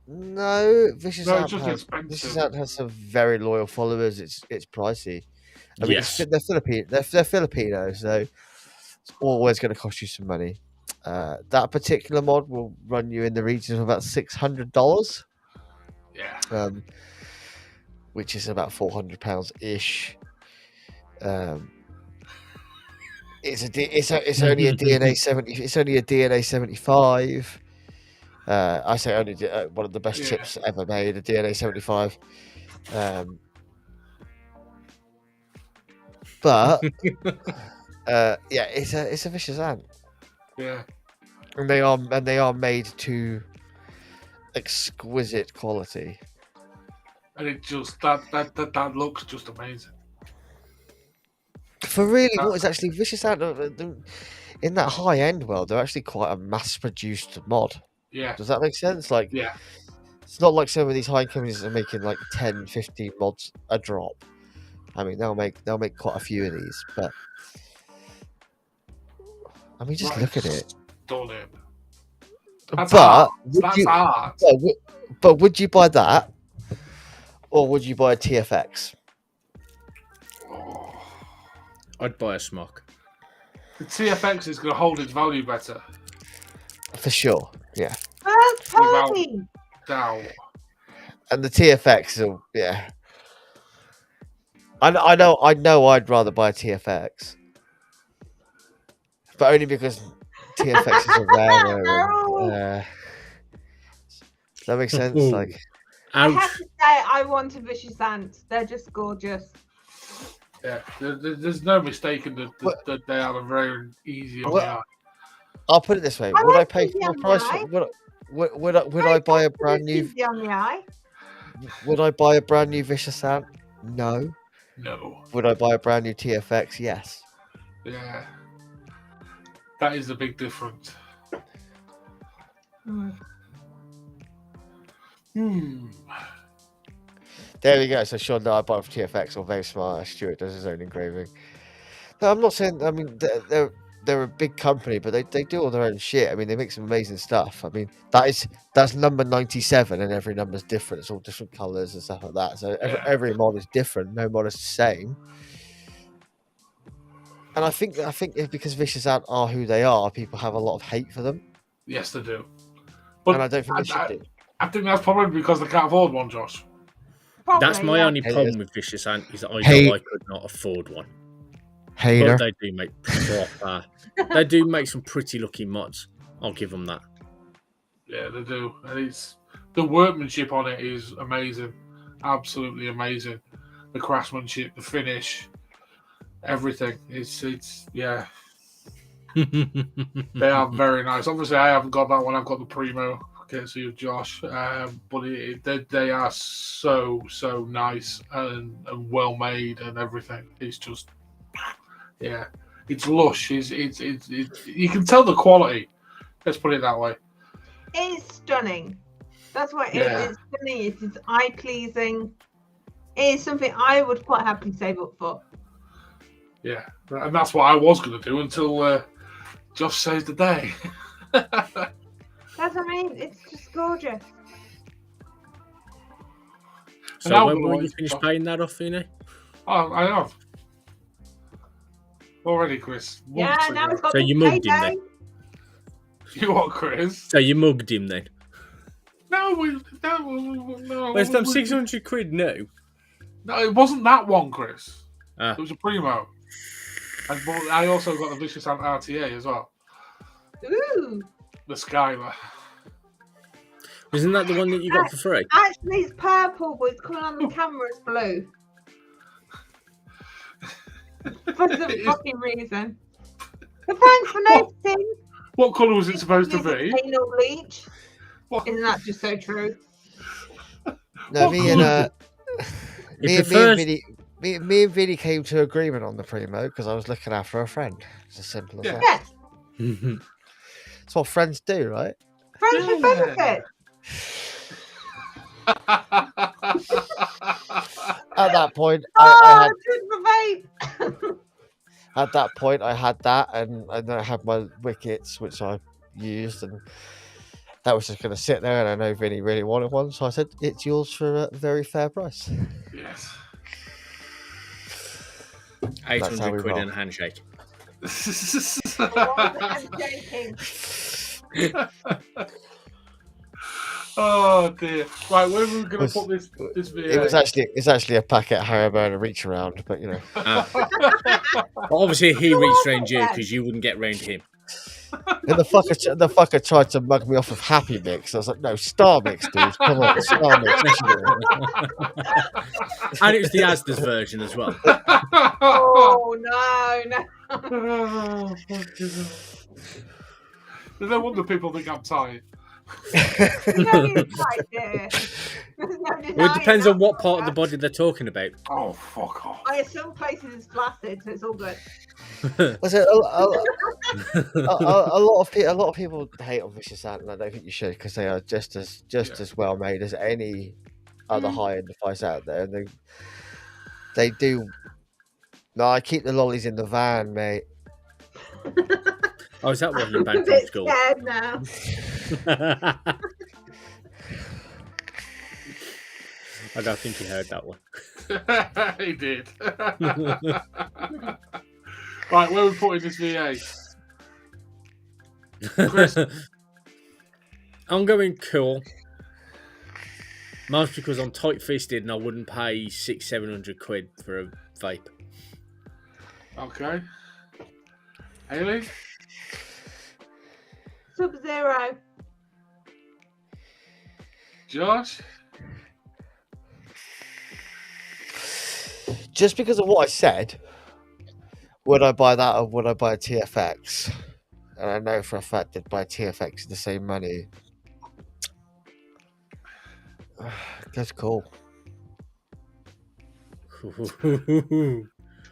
A: No. Vicious
B: No,
A: Ant
B: it's just
A: Vicious
B: expensive.
A: Ant has some very loyal followers. It's pricey. I mean,
D: Yes.
A: they're Filipino, so it's always going to cost you some money. That particular mod will run you in the region of about $600,
B: Yeah.
A: which is about £400 ish. It's only a DNA 70. It's only a DNA 75. I say only one of the best
B: Yeah.
A: chips ever made, a DNA 75. But yeah, it's a Vicious Ant,
B: Yeah.
A: and they are made to exquisite quality.
B: And it just that looks just amazing.
A: For really, what is actually Vicious Ant in that high end world? They're actually quite a mass produced mod.
B: Yeah.
A: Does that make sense? Like,
B: Yeah.
A: it's not like some of these high companies that are making like 10, 15 mods a drop. I mean, they'll make quite a few of these, but I mean, just
B: Right.
A: look at it.
B: Stunning. That's
A: But
B: art.
A: would
B: That's
A: you,
B: art.
A: but would you buy that, or would you buy a TFX?
B: Oh.
D: I'd buy a smock.
B: The TFX is going to hold its value better.
A: For sure, yeah.
C: First
B: Without-
C: party.
B: Now.
A: And the TFX, yeah. I know. I'd rather buy a TFX, but only because TFX is a rarer. Does that make sense?
D: Ooh.
A: Like,
C: I have
D: Ouch.
C: to say, I want a Vicious Ant. They're just gorgeous.
B: Yeah, there's no mistaking that they are very easy on the eye.
A: I'll put it this way:
C: I
A: would I
C: like
A: pay
C: easy
A: full
C: on the
A: price?
C: eye.
A: Would I buy a brand new?
C: Easy on the eye.
A: Would I buy a brand new Vicious Ant? No.
B: No.
A: Would I buy a brand new TFX? Yes.
B: Yeah. That is the big difference.
C: Hmm.
A: There we go. So Sean, no, I bought it for TFX or very smart. Stuart does his own engraving. No, I'm not saying. I mean, they're a big company, but they do all their own shit. I mean, they make some amazing stuff. I mean, that's number 97, and every number's different. It's all different colors and stuff like that. So every mod is different. No mod is the same. And I think it's because Vicious Ant are who they are, people have a lot of hate for them.
B: Yes, they do. But
A: And I don't think they should do.
B: I think that's probably because they can't afford one, Josh.
C: Probably,
D: That's my
C: yeah.
D: only problem with Vicious Ant is that I
A: Hey.
D: know I could not afford one.
A: Hater.
D: But they do make proper. They do make some pretty looking mods. I'll give them that.
B: Yeah, they do. And it's the workmanship on it is amazing. Absolutely amazing. The craftsmanship, the finish, everything. It's yeah. They are very nice. Obviously, I haven't got that one. I've got the Primo, courtesy of Josh. But they are so nice and well made and everything. It's just, yeah, it's lush. It's you can tell the quality. Let's put it that way.
C: It's stunning. That's what
B: Yeah.
C: it's stunning. It's eye pleasing. It is something I would quite happily save up for.
B: Yeah, and that's what I was going to do until Josh saves the day.
C: That's what I mean. It's just gorgeous.
B: And
D: So
B: now
D: when
B: we're
D: will
B: gonna
D: you finish paying that off, Fina?
B: Oh, I have. Already, Chris.
C: Yeah,
B: Months
C: now
B: ago.
C: it's got
D: So
C: the
D: you mugged him
C: payday.
D: then?
B: You what, Chris?
D: So you mugged him then?
B: No,
D: Well, it's them 600 quid new.
B: No, it wasn't that one, Chris.
D: Ah.
B: It was a Primo. But I also got the Vicious Ant RTA as well.
C: Ooh.
B: The Skylar.
D: Isn't that the one that you got for free?
C: Actually, it's purple, but it's coming on the camera as blue. For some fucking reason. But thanks for noticing.
B: What colour was it supposed to be?
C: Anal bleach.
B: What?
C: Isn't that just so true?
A: No,
B: What
A: me and
D: prefers-
A: me and Vinny came to agreement on the Primo because I was looking after a friend. It's as simple as
B: Yeah.
A: that.
C: Yes.
A: That's what friends do, right?
C: Friends with benefits.
A: At that point,
C: Oh, good for vape.
A: at that point, I had that, and then I had my wickets, which I used, and that was just going to sit there. And I know Vinny really wanted one, so I said, "It's yours for a very fair price."
B: Yes.
D: 800 quid
A: roll.
D: and a handshake.
C: I'm joking.
B: Oh dear. Right, where are we going to put this video?
A: It's actually a packet of Haribo and a reach around, but you know.
D: But obviously, he reached round you because you wouldn't get round him.
A: And the fucker tried to mug me off with Happy Mix. I was like, no, Star Mix, dude. Come on, Star Mix.
D: And it was the Asda's version as well.
C: Oh, no.
B: Oh, fucking hell. No wonder people think I'm tired.
C: No, you're right there. There's no
D: Well, it
C: denying
D: depends
C: that.
D: on what part of the body they're talking about.
B: Oh, fuck off.
C: Oh, yeah, some places it's flaccid, so it's all good.
A: I said, a lot of people hate on Vicious Ant, and I don't think you should, because they are just as well made as any other high end device out there. And they do. No, I keep the lollies in the van, mate.
D: Oh, is that what you're
C: I'm a
D: banned from
C: bit
D: school?
C: scared now.
D: I don't think he heard that one.
B: He did. Right, where are we putting this VA? Chris?
D: I'm going cool. Mostly because I'm tight-fisted and I wouldn't pay 600-700 quid for a vape.
B: Okay. Haley?
C: Sub-Zero.
B: Josh?
A: just because of what I said, would I buy that or would I buy a TFX? And I know for a fact that buy a TFX is the same money. That's cool.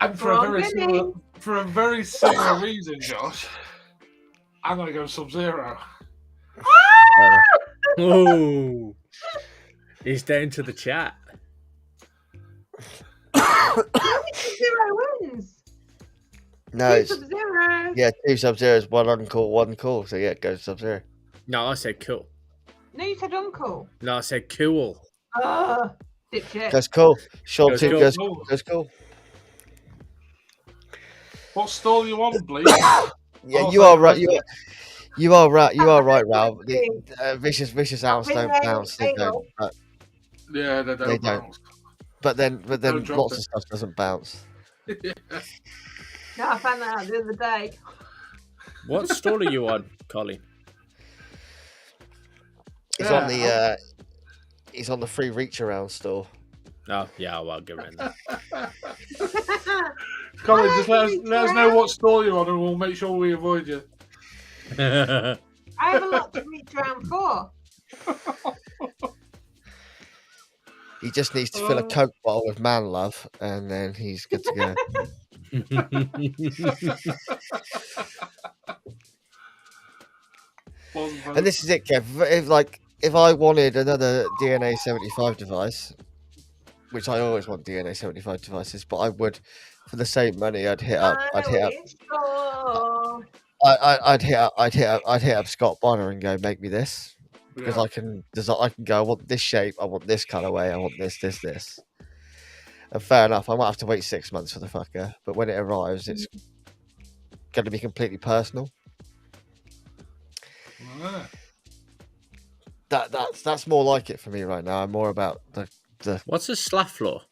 B: And for a very similar reason, Josh, I'm gonna go Sub-Zero.
D: Oh, he's down to the chat.
C: Sub-Zero wins.
A: No,
C: Two
A: it's
C: Sub-Zero.
A: yeah, 2 Sub-Zeros, 1 uncool, 1 cool. So yeah, go Sub-Zero.
D: No, I said cool.
C: No, you said uncle.
D: No, I said cool.
C: Oh, dipshit.
A: Goes cool. Sean
D: Goes
A: 2
D: cool.
A: goes cool.
B: What stall you on, Bleak?
A: Yeah,
B: Oh,
A: you
B: so
A: are right.
B: close.
A: You are right. You are right, Ralph. The vicious ounce don't bounce. They don't. But
B: Yeah, they don't
A: They don't.
B: bounce.
A: but then
B: Don't drop
A: lots
B: it.
A: of stuff doesn't bounce.
C: No, I found that out the other day.
D: What stall are you on, Colin?
A: He's on the he's on the free reach around store.
D: Oh, yeah, I won't get around that.
B: Colin, just let us know what stall you're on and we'll make sure we avoid you.
C: I have a lot to reach around for.
A: He just needs to fill a Coke bottle with man love, and then he's good to go. And this is it, Kev. If I wanted another DNA 75 device, which I always want DNA 75 devices, but I would, for the same money, I'd hit up Scott Bonner and go, make me this, because I can go, I want this shape, I want this colorway, I want this. And fair enough, I might have to wait 6 months for the fucker, but when it arrives, it's going to be completely personal. That's more like it for me right now. I'm more about the
D: What's a slaff floor?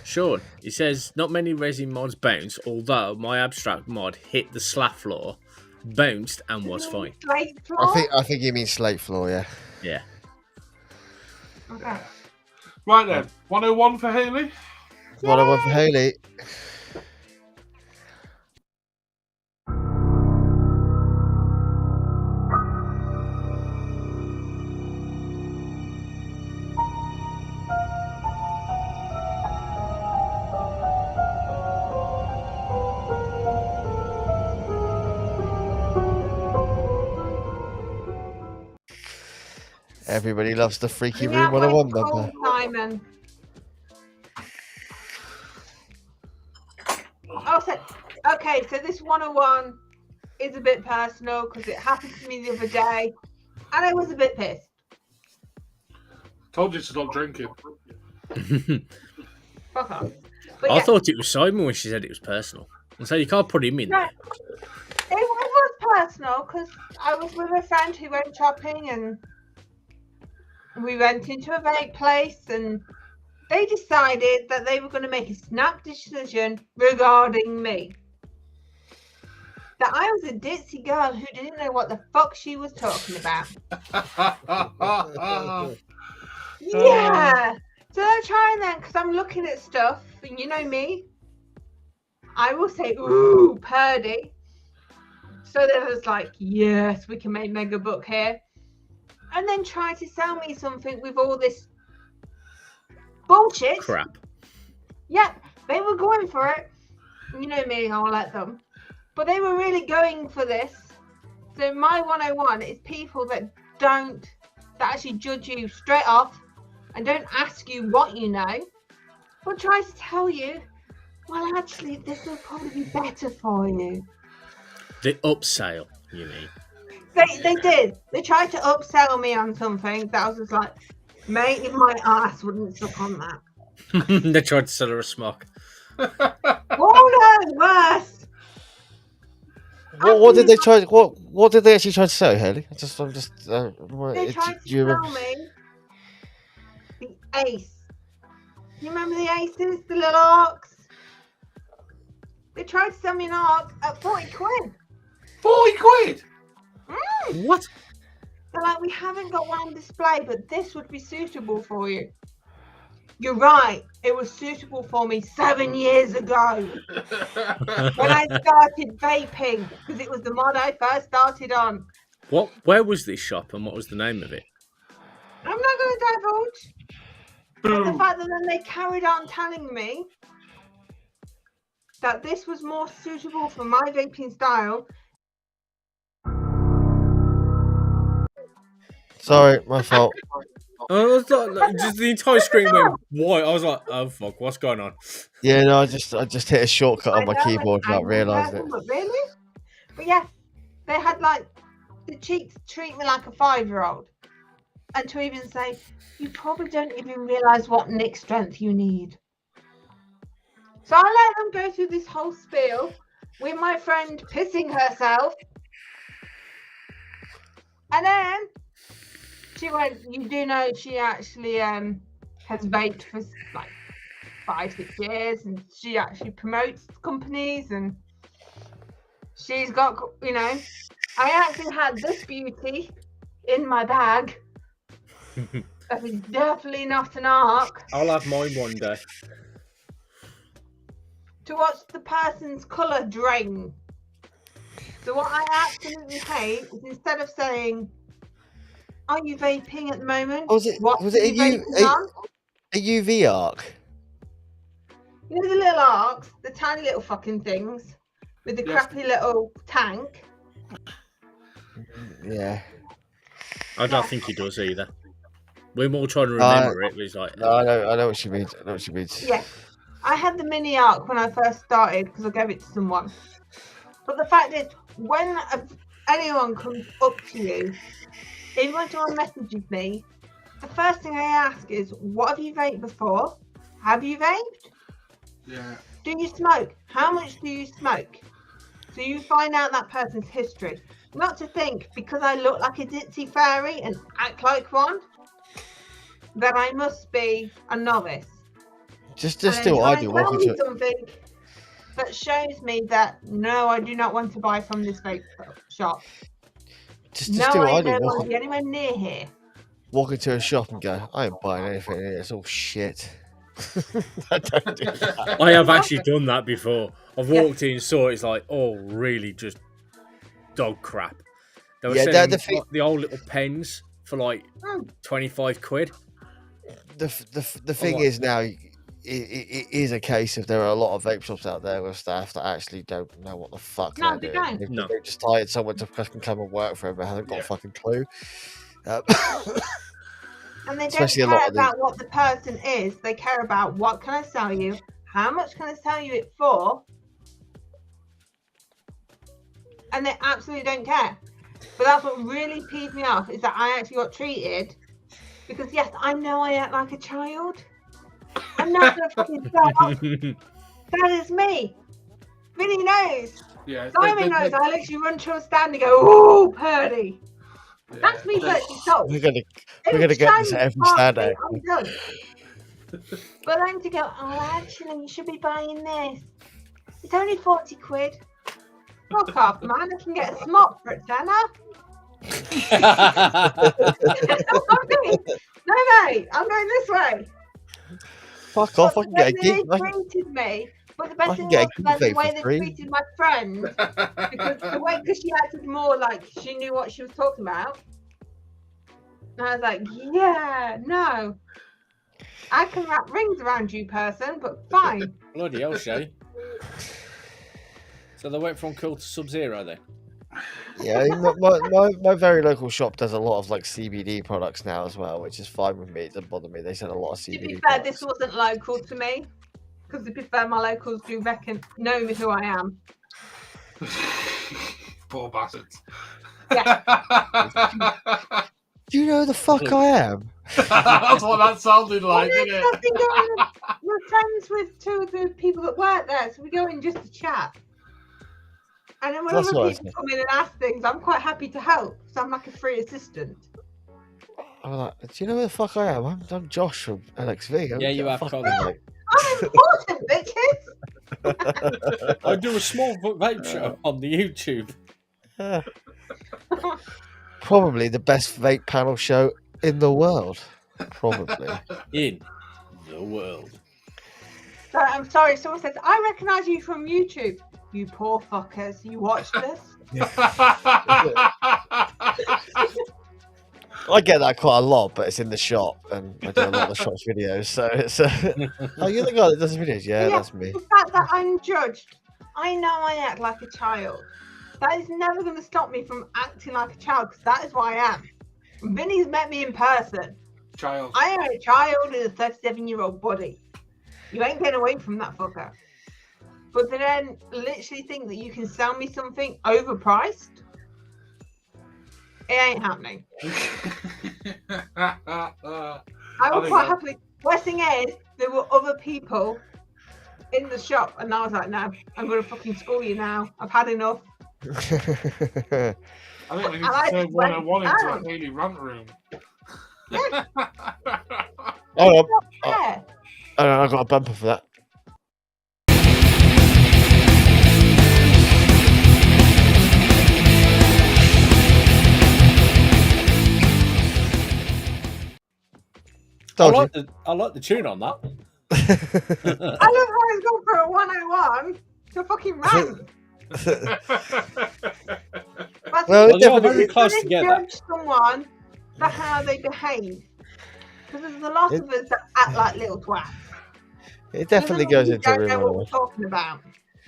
D: Sean, he says, not many resin mods bounce, although my abstract mod hit the slaff floor, bounced, and was fine.
C: Slate floor?
A: I think you mean slate floor, yeah.
D: Yeah.
C: Okay.
B: Right then, 101 for Haley.
A: 101 for Haley. Everybody loves the freaky room 101 number.
C: Simon. Oh, so this 101 is a bit personal because it happened to me the other day, and I was a bit pissed.
B: Told you to stop drinking.
C: Fuck off. But
D: I
C: yeah,
D: thought it was Simon when she said it was personal. And so you can't put him in
C: no,
D: there.
C: it was personal because I was with a friend who went shopping and we went into a vape place and they decided that they were going to make a snap decision regarding me. That I was a ditzy girl who didn't know what the fuck she was talking about. Yeah. So they're trying then, because I'm looking at stuff, and you know me, I will say, ooh, Purdy. So they was like, yes, we can make mega book here. And then try to sell me something with all this bullshit.
D: Crap.
C: Yep, they were going for it. You know me, I'll let them. But they were really going for this. So my 101 is people that actually judge you straight off and don't ask you what you know, but try to tell you, well, actually, this will probably be better for you.
D: The upsell, you mean?
C: They did. They tried to upsell me on something that I was just like, mate, my ass wouldn't suck on that.
D: They tried to sell her a smock.
C: Oh no, worse.
A: What did they try? What did they actually try to say, Haley?
C: They tried to sell me the ace. You remember the aces, the little arcs? They tried to sell me an arc at 40 quid.
B: 40 quid?
D: What?
C: They're like, we haven't got one on display, but this would be suitable for you. You're right. It was suitable for me 7 years ago when I started vaping, because it was the mod I first started on.
D: Where was this shop and what was the name of it?
C: I'm not going to divulge. But the
B: Boo.
C: fact that then they carried on telling me that this was more suitable for my vaping style.
A: Sorry, my fault.
D: I was like, just the entire screen went white. I was like, oh fuck, what's going on?
A: Yeah, no, I just hit a shortcut on
C: I
A: my
C: know,
A: keyboard
C: I'm
A: without realising it.
C: but really? But yeah, they had like the cheek to treat me like a 5-year-old, and to even say, you probably don't even realise what nick strength you need. So I let them go through this whole spiel with my friend pissing herself. And then she went, you do know she actually has vaped for like 5-6 years, and she actually promotes companies, and she's got, you know, I actually had this beauty in my bag. That is definitely not an arc.
D: I'll have mine one day.
C: To watch the person's colour drain. So what I absolutely hate is, instead of saying, are you vaping at the moment?
A: Was it
C: What
A: was
C: are
A: it
C: you vaping on?
A: a UV arc?
C: You know the little arcs, the tiny little fucking things with the
B: Yes.
C: crappy little tank?
A: Yeah.
D: I don't think he does either. We're more trying to remember it. But it's like,
A: No, I know what she means. I know what she means.
C: Yeah. I had the mini arc when I first started because I gave it to someone. But the fact is, when anyone comes up to you, even someone messages me, the first thing I ask is, what have you vaped before? Have you vaped?
B: Yeah.
C: Do you smoke? How much do you smoke? So you find out that person's history. Not to think, because I look like a ditzy fairy and act like one, that I must be a novice.
A: Just
C: And
A: do what I
C: then
A: do.
C: tell
A: Walk
C: me
A: into
C: something that shows me that, no, I do not want to buy from this vape shop.
A: just
C: No,
A: do what
C: I
A: I do.
C: don't want to be anywhere near here.
A: Walk into a shop and go, I ain't buying anything here. It's all shit. I don't do that.
D: I have actually done that before. I've
C: Yeah.
D: walked in, saw it, it's like, oh, really, just dog crap. They were
A: Yeah,
D: selling
A: the thing-
D: like, the old little pens for like
C: Mm.
D: 25 quid.
A: The thing
D: what?
A: is now, it is a case of there are a lot of vape shops out there with staff that actually don't know what the fuck
C: No,
A: they're
C: they
A: doing.
C: don't.
A: They've,
D: No.
A: they've just hired someone to fucking come and work for them but hasn't got
B: Yeah.
A: a fucking clue.
C: And they
A: Especially a
C: don't
A: lot
C: care
A: of the-
C: about what the person is. They care about, what can I sell you? How much can I sell you it for? And they absolutely don't care. But that's what really peed me off, is that I actually got treated. Because yes, I know I act like a child. I'm not gonna fucking stop. That is me. Vinny knows.
B: Yeah.
C: Simon knows. I literally run to a stand and go, ooh, Purdy.
B: yeah.
C: That's me virtually sold.
A: We're gonna get this at every Saturday.
C: I'm done. But then to go, oh, actually, you should be buying this. It's only 40 quid. Fuck off, man. I can get a smock for a tenner. No, mate. I'm going this way.
A: Fuck off! I
C: But
A: can
C: the
A: get a
C: way
A: gig.
C: they treated me. But the
A: I
C: best
A: can
C: thing
A: get a
C: was
A: gig
C: that the
A: vape
C: way
A: for
C: they
A: free.
C: treated my friend. Because because she acted more like she knew what she was talking about. And I was like, yeah, no. I can wrap rings around you, person, but fine.
D: Bloody hell, Shay. So they went from cool to Sub-Zero then?
A: Yeah, my very local shop does a lot of like CBD products now as well, which is fine with me. It doesn't bother me. They sell a lot of
C: To
A: CBD
C: be fair,
A: products.
C: this wasn't local to me. Because to be fair, my locals do know me who I am.
B: Poor bastards.
A: Do you know who the fuck I am?
B: That's what that sounded like,
C: Well,
B: didn't
C: I've
B: it?
C: been going, we're friends with 2 of the people that work there, so we go in just to chat. And then when
A: That's
C: other
A: what I
C: people come in and ask things, I'm quite happy to help. So I'm like a free assistant.
A: I'm like, do you know who the fuck I am? I'm Josh from LXV.
D: Yeah, you have
A: fucking
D: colour.
A: like.
C: I'm important, bitches!
D: I do a small vape show on the YouTube.
A: Probably the best vape panel show in the world. Probably.
D: In the world.
C: So, I'm sorry, someone says, I recognise you from YouTube. You poor fuckers. You watched us?
A: I get that quite a lot, but it's in the shop, and I do a lot of the shops videos. So it's oh, you're the guy that does the videos. Yeah, that's me.
C: The fact that I'm judged, I know I act like a child. That is never going to stop me from acting like a child, because that is what I am. Vinny's met me in person.
B: Child.
C: I am a child in a 37-year-old body. You ain't getting away from that fucker. But to then literally think that you can sell me something overpriced, it ain't happening. I would quite happily. Worst thing is, there were other people in the shop, and I was like, no, I'm going to fucking school you now. I've had enough.
B: I think we need to turn 101 into a daily rant room.
A: Oh, I got a bumper for that.
D: I like the tune on that.
C: I love how he's gone for a 101 to fucking rant.
A: Well,
D: you're very close together.
C: Judge someone for how they behave. Because there's a lot of us that act like little twats.
A: It definitely goes into
C: don't know what
A: room
C: we're talking about.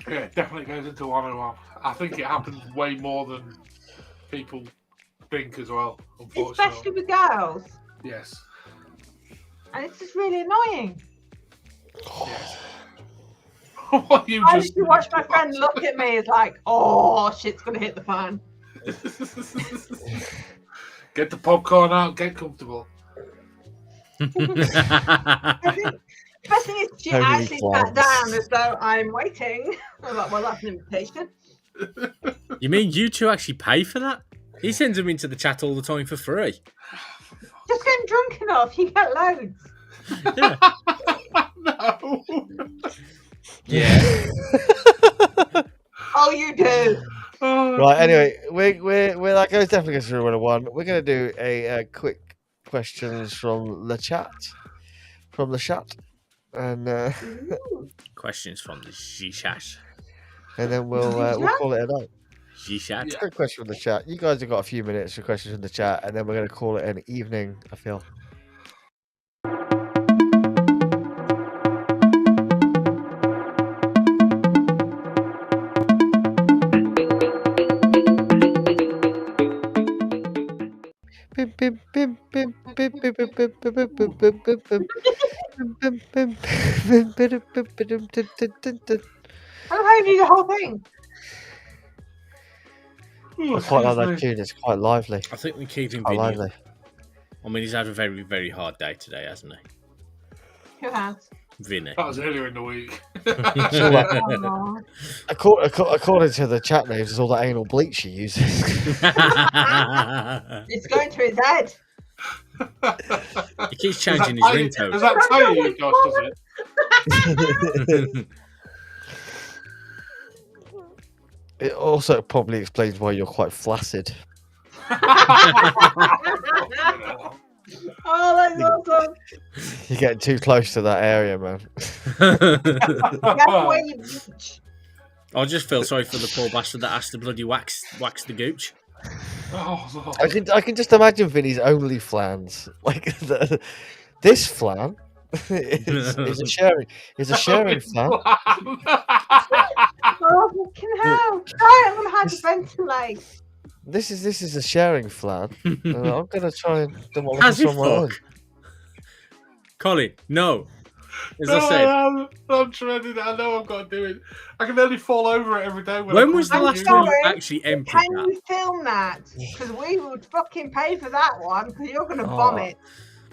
B: Yeah, it definitely goes into 101. I think it happens way more than people think as well, unfortunately.
C: Especially with girls.
B: Yes.
C: And it's just really annoying.
B: Yes. What you
C: I
B: just
C: just watch my friend look at me as like, oh, shit's going to hit the fan.
B: Get the popcorn out, get comfortable.
C: I think the best thing is she actually sat down as though I'm waiting. I'm like, well, that's an invitation.
D: You mean you two actually pay for that? He sends them into the chat all the time for free.
C: Just get drunk enough, you get loads.
D: Yeah.
B: No.
D: Yeah.
C: Oh, you do.
A: Right. Anyway, we're that goes definitely goes through 101. We're gonna do a quick questions from the chat, and
D: Questions from the G-chat.
A: and then we'll call it a night.
D: G-chat.
A: Quick question from the chat. You guys have got a few minutes for questions from the chat, and then we're gonna call it an evening. I feel.
C: How do you do the whole thing?
A: I quite like that tune. It's quite lively.
D: I think we keep him
A: Quite
D: busy.
A: lively.
D: I mean, he's had a very, very hard day today, hasn't he?
C: Who has?
D: Vinny.
B: That was earlier in the week.
C: Oh.
A: According to the chat names, it's all that anal bleach she uses.
C: It's going to his head.
D: He keeps changing his ringtone.
B: Does that tell you, Josh, does it?
A: It also probably explains why you're quite flaccid.
C: Oh, that's awesome.
A: You're getting too close to that area, man.
C: That's where you reach.
D: I just feel sorry for the poor bastard that has to bloody wax the gooch.
B: Oh,
A: I can just imagine Vinny's only flans. Like this flan is a sharing flan.
C: Oh, fucking hell. Sorry, I'm going to have to ventilate.
A: This is a sharing flan. I'm gonna try and demolish
D: Has he
A: someone.
D: fuck? Colin, no. As
B: no,
D: I said,
B: I'm dreading it. I know I've got to do it. I can nearly fall over it every day.
D: when was the
C: I'm
D: last time you
C: sorry,
D: actually emptied
C: Can
D: that?
C: you film that? Because we would fucking pay for that one, because you're going to vomit.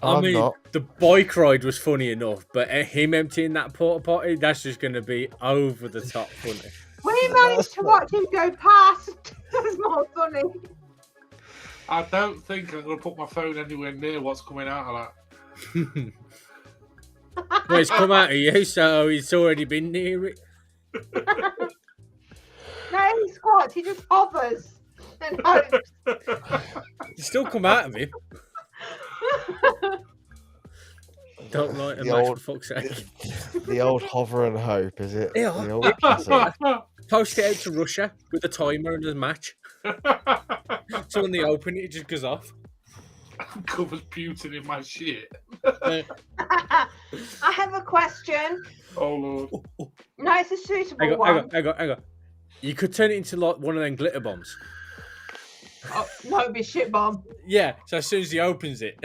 D: I
A: I'm
D: mean,
A: not.
D: the bike ride was funny enough, but him emptying that porta potty, that's just going to be over the top funny.
C: We managed to watch him go past. That's more funny.
B: I don't think I'm going to put my phone anywhere near what's coming out of that.
D: Well, it's come out of you, so it's already been near it.
C: No, he squats. He just hovers. And hopes.
D: It's still come out of him. Don't light a
A: The
D: match
A: old-
D: for fuck's sake.
A: The old hover and hope, is it?
D: Yeah.
A: The old classic.
D: Post it out to Russia with a timer and a match. So when they open it, it just goes off.
B: Covers Putin in my shit.
C: I have a question.
B: Oh lord.
C: No, it's a suitable one.
D: Hang on. You could turn it into like one of them glitter bombs.
C: Oh, no, it'd be a shit bomb.
D: Yeah, so as soon as he opens it.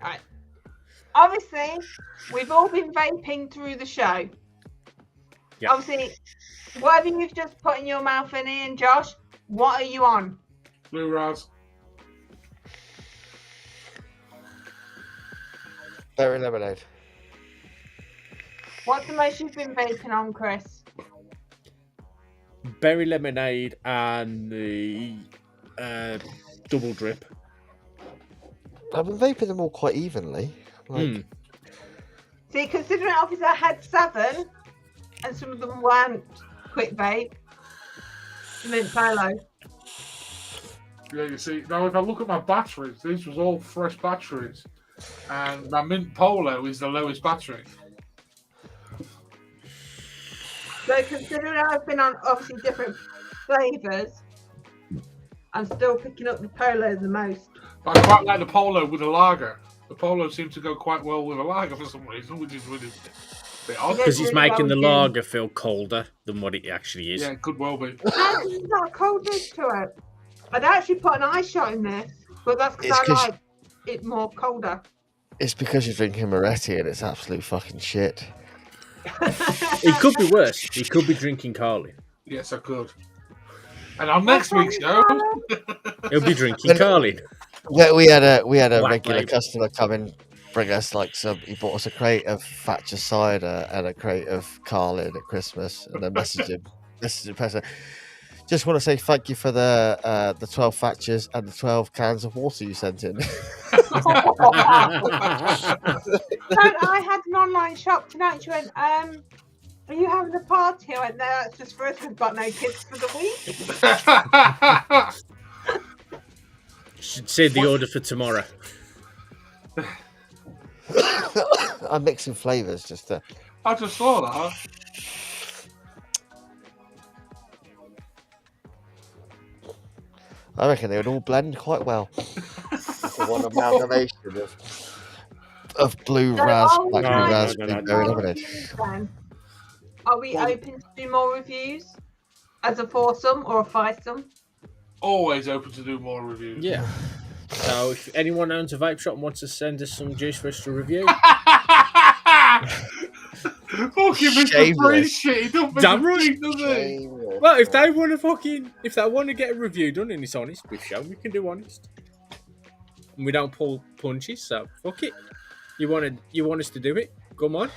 C: Right. Obviously, we've all been vaping through the show.
D: Yeah.
C: Obviously, whatever you've just put in your mouth, Vinny and Josh, what are you on?
B: Blue Raz.
A: Berry lemonade.
C: What's the most you've been vaping on, Chris?
D: Berry lemonade and the double drip.
A: I've been vaping them all quite evenly. Like,
C: See, considering obviously I had 7, and some of them weren't quick vape. Mint Polo.
B: Yeah, you see, now if I look at my batteries, these was all fresh batteries. And my Mint Polo is the lowest battery.
C: So considering I've been on obviously different flavours, I'm still picking up the Polo the most.
B: But I quite like the Polo with a lager. The Polo seems to go quite well with a lager for some reason, which is really a bit odd.
D: Because he's
C: really
D: making the
C: well
D: lager feel colder than what it actually is.
B: Yeah, it could well be.
C: No, there's not a coldness to it. I'd actually put an ice shot in this, but that's
A: It's
C: because I
A: 'cause-
C: like it more colder.
A: it's because you're drinking Moretti and it's absolute fucking shit.
D: It could be worse. He could be drinking Carly.
B: Yes, I could. And on next week's show,
D: He'll be drinking Carly.
A: We had a
D: Black
A: regular
D: label.
A: customer come in, bring us like some. He bought us a crate of Thatcher cider and a crate of Carlin at Christmas, and then messaged him. Just want to say thank you for the 12 Thatchers and the 12 cans of water you sent in.
C: I had an online shop tonight. She went, are you having a party? I went, no, that's just for us. We've got no kids for the week.
D: Should say the order for tomorrow.
A: I'm mixing flavors just to.
B: I just saw that.
A: I reckon they would all blend quite well. For one amalgamation of blue
C: So
A: ras,
C: are we
A: blackberry
D: No, no,
A: raspberry,
D: no, no,
A: berry
C: More
A: lemonade.
C: reviews then? Are we
B: Well-
C: open to do more reviews as a foursome or a fivesome?
B: Always open to do more reviews.
D: Yeah. So if anyone owns a vape shop and wants to send us some juice for us to review,
B: Fucking Mr.
A: Shameless.
B: Free shit. He don't
D: Damn
B: make a
D: right.
B: thing, does he?
D: well, if they want to get a review done and it's honest, we've shown we can do honest, and we don't pull punches. So fuck it. You want us to do it? Come on.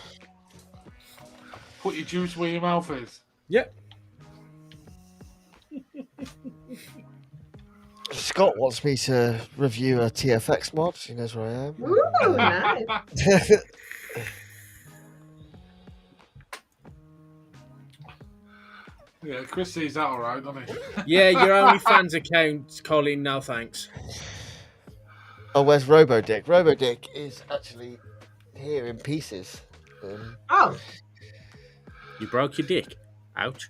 B: Put your juice where your mouth is.
D: Yep.
A: Scott wants me to review a TFX mod. He knows where I am.
C: Ooh, nice.
B: Yeah, Chris sees that alright, doesn't he?
D: Yeah, your OnlyFans account, Colin. No thanks.
A: Oh, where's RoboDick? RoboDick is actually here in pieces.
C: Oh,
D: You broke your dick. Ouch.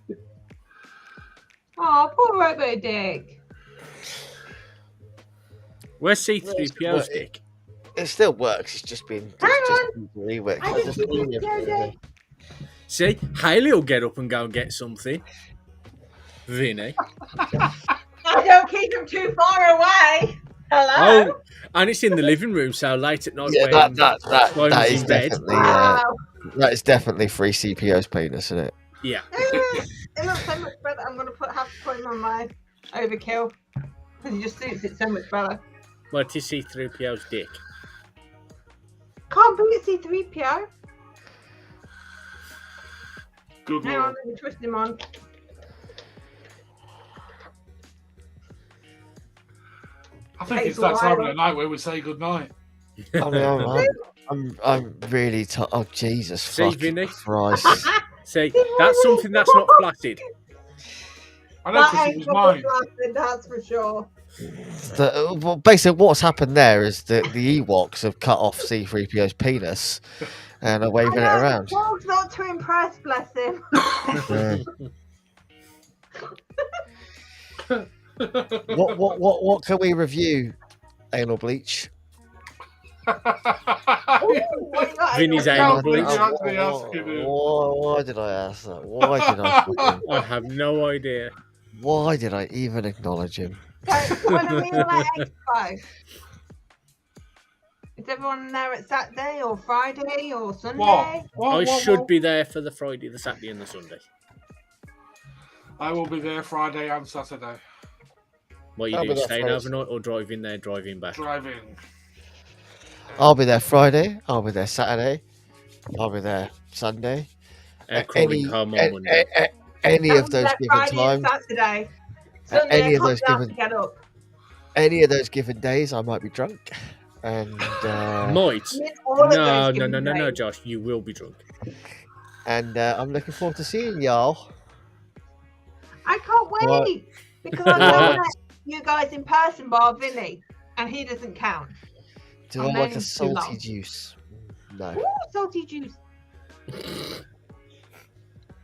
C: poor Robo Dick.
D: Where's C3PO's dick?
A: It still works. It's just been
C: Hang
A: reworked.
C: I didn't think it was Dick.
D: See, Haley will get up and go and get something. Vinny.
C: I don't keep him too far away. Hello.
D: Oh, and it's in the living room, so late at night.
A: Yeah,
D: when
A: that
D: Simon's
A: is
D: in bed.
A: definitely
C: Wow.
A: that is definitely free CPO's penis, isn't it?
D: Yeah.
C: It looks so much better. I'm gonna have to put him on my overkill because he just suits it so much better.
D: Well, it is C3PO's dick.
C: Can't beat C3PO.
B: Good
C: Hang on,
B: lord.
C: let me twist him on.
B: I think
C: Hey,
B: it's that
C: so
B: time
C: I-
B: of the night where we say good night.
A: I mean, I'm really. Oh Jesus!
D: See,
A: fucking
D: Vinny?
A: Christ!
D: See, that's something that's not flaccid.
B: I know because it was mine.
C: Laughing, that's for sure.
A: Well, basically, what's happened there is that the Ewoks have cut off C-3PO's penis and are waving it around.
C: Dog's not to impress, bless him.
A: What can we review? Anal bleach.
D: Vinny's
B: anal
D: anal
B: bleach.
D: bleach.
A: Why did I ask that? Why did I?
D: I have no idea.
A: Why did I even acknowledge him?
C: When are we all at Expo? Is everyone there at Saturday or Friday or Sunday?
D: I should be there for the Friday, the Saturday, and the Sunday.
B: I will be there Friday and Saturday.
D: What you do? Staying overnight or driving there, driving back?
B: Driving.
A: I'll be there Friday. I'll be there Saturday. I'll be there Sunday.
D: Crawling home on Monday.
A: Any of those given times.
C: Saturday. Sunday,
A: any of those given.
C: Get up.
A: Any of those given days, I might be drunk. And
D: might. No, Josh, you will be drunk.
A: And I'm looking forward to seeing y'all.
C: I can't wait because I've never met you guys in person, bar Vinny, and he doesn't count.
A: Do I like a salty juice? No.
C: Ooh, salty juice.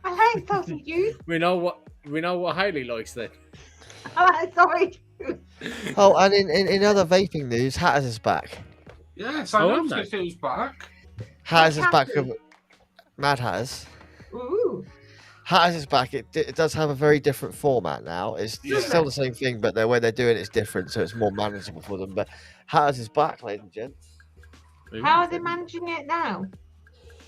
C: I like salty juice.
D: We know what Hayley likes then.
C: I like salty juice.
A: Oh, and in other vaping news, Hatters is back.
B: Yes, I know he's back.
A: Hatters is back. Mad Hatters.
C: Ooh.
A: Hatters is back. It does have a very different format now. It's still the same thing, but the way they're doing it's different, so it's more manageable for them. But Hatters is back, ladies and gents.
C: How are they managing it now?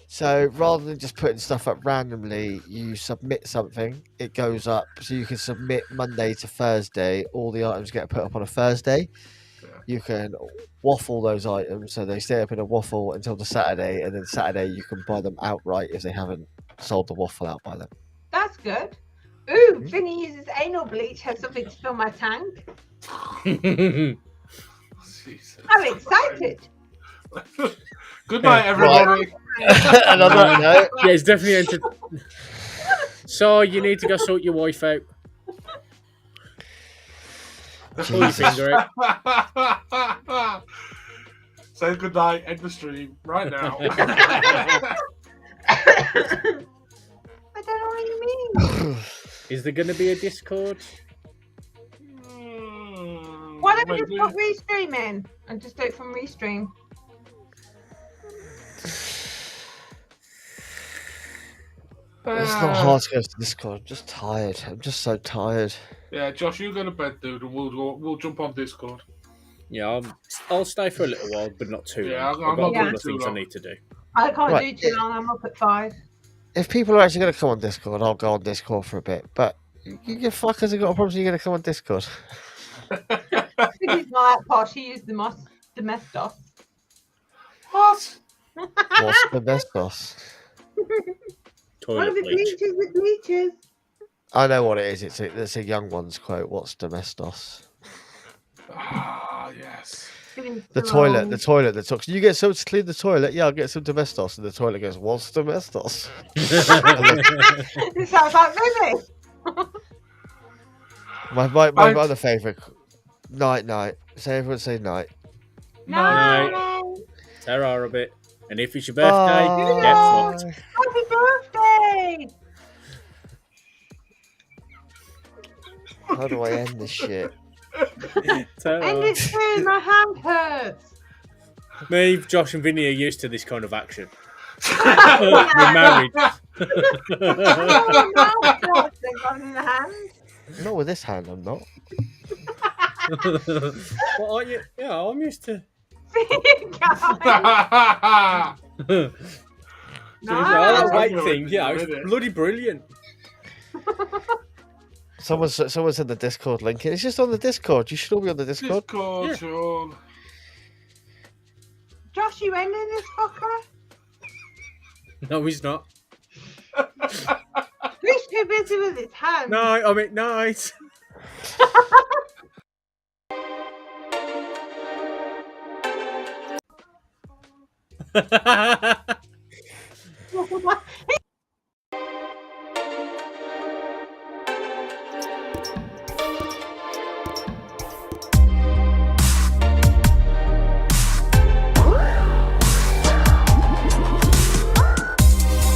A: So rather than just putting stuff up randomly, you submit something, it goes up. So you can submit Monday to Thursday. All the items get put up on a Thursday. You can waffle those items, so they stay up in a waffle until the Saturday, and then Saturday you can buy them outright if they haven't sold the waffle out by them.
C: That's good. Ooh, Vinny uses anal bleach. Has something to fill my tank. I'm excited.
B: Good night, everybody.
A: And on that note,
D: yeah, it's definitely So you need to go sort your wife out. Pull your finger out.
B: Say good night. End the stream right now.
C: I don't know what you mean.
D: Is there going to be a Discord?
C: Why don't we just put restream in and just do it from restream?
A: It's not hard to go to Discord. I'm just tired. I'm just so tired.
B: Yeah, Josh, you go to bed, dude, and we'll jump on Discord.
D: Yeah, I'll stay for a little while, but not too long. I've got a couple of things I need to do.
C: I can't do too long. I'm up at 5.
A: If people are actually going to come on Discord, I'll go on Discord for a bit. But you fuckers have got a problem. You're going to come on Discord.
C: He's not that posh. He used the domestos.
B: What?
A: What's domestos?
C: One of the bleachers with bleachers.
A: I know what it is. It's a young one's quote. What's domestos?
B: Ah, yes.
A: The toilet that talks. You get someone to clean the toilet. Yeah, I'll get some domestos. And the toilet goes, what's domestos?
C: It sounds like Vinny.
A: my other favourite. Night. Say everyone say night.
C: Night.
D: Terror a bit. And if it's your birthday, get fucked.
C: Happy birthday!
A: How do I end this shit?
C: End it soon, my hand hurts.
D: Me, Josh, and Vinny are used to this kind of action. We're married.
A: Not with this hand, I'm not.
D: What are you? Yeah, I'm used to.
C: That
D: weight thing, yeah, it's bloody brilliant.
A: Someone said the Discord link. It's just on the Discord. You should all be on the Discord.
B: Sean.
C: Josh, you ending this fucker?
D: No, he's not.
C: He's too busy with his hands.
D: No, I mean, nice.
C: What?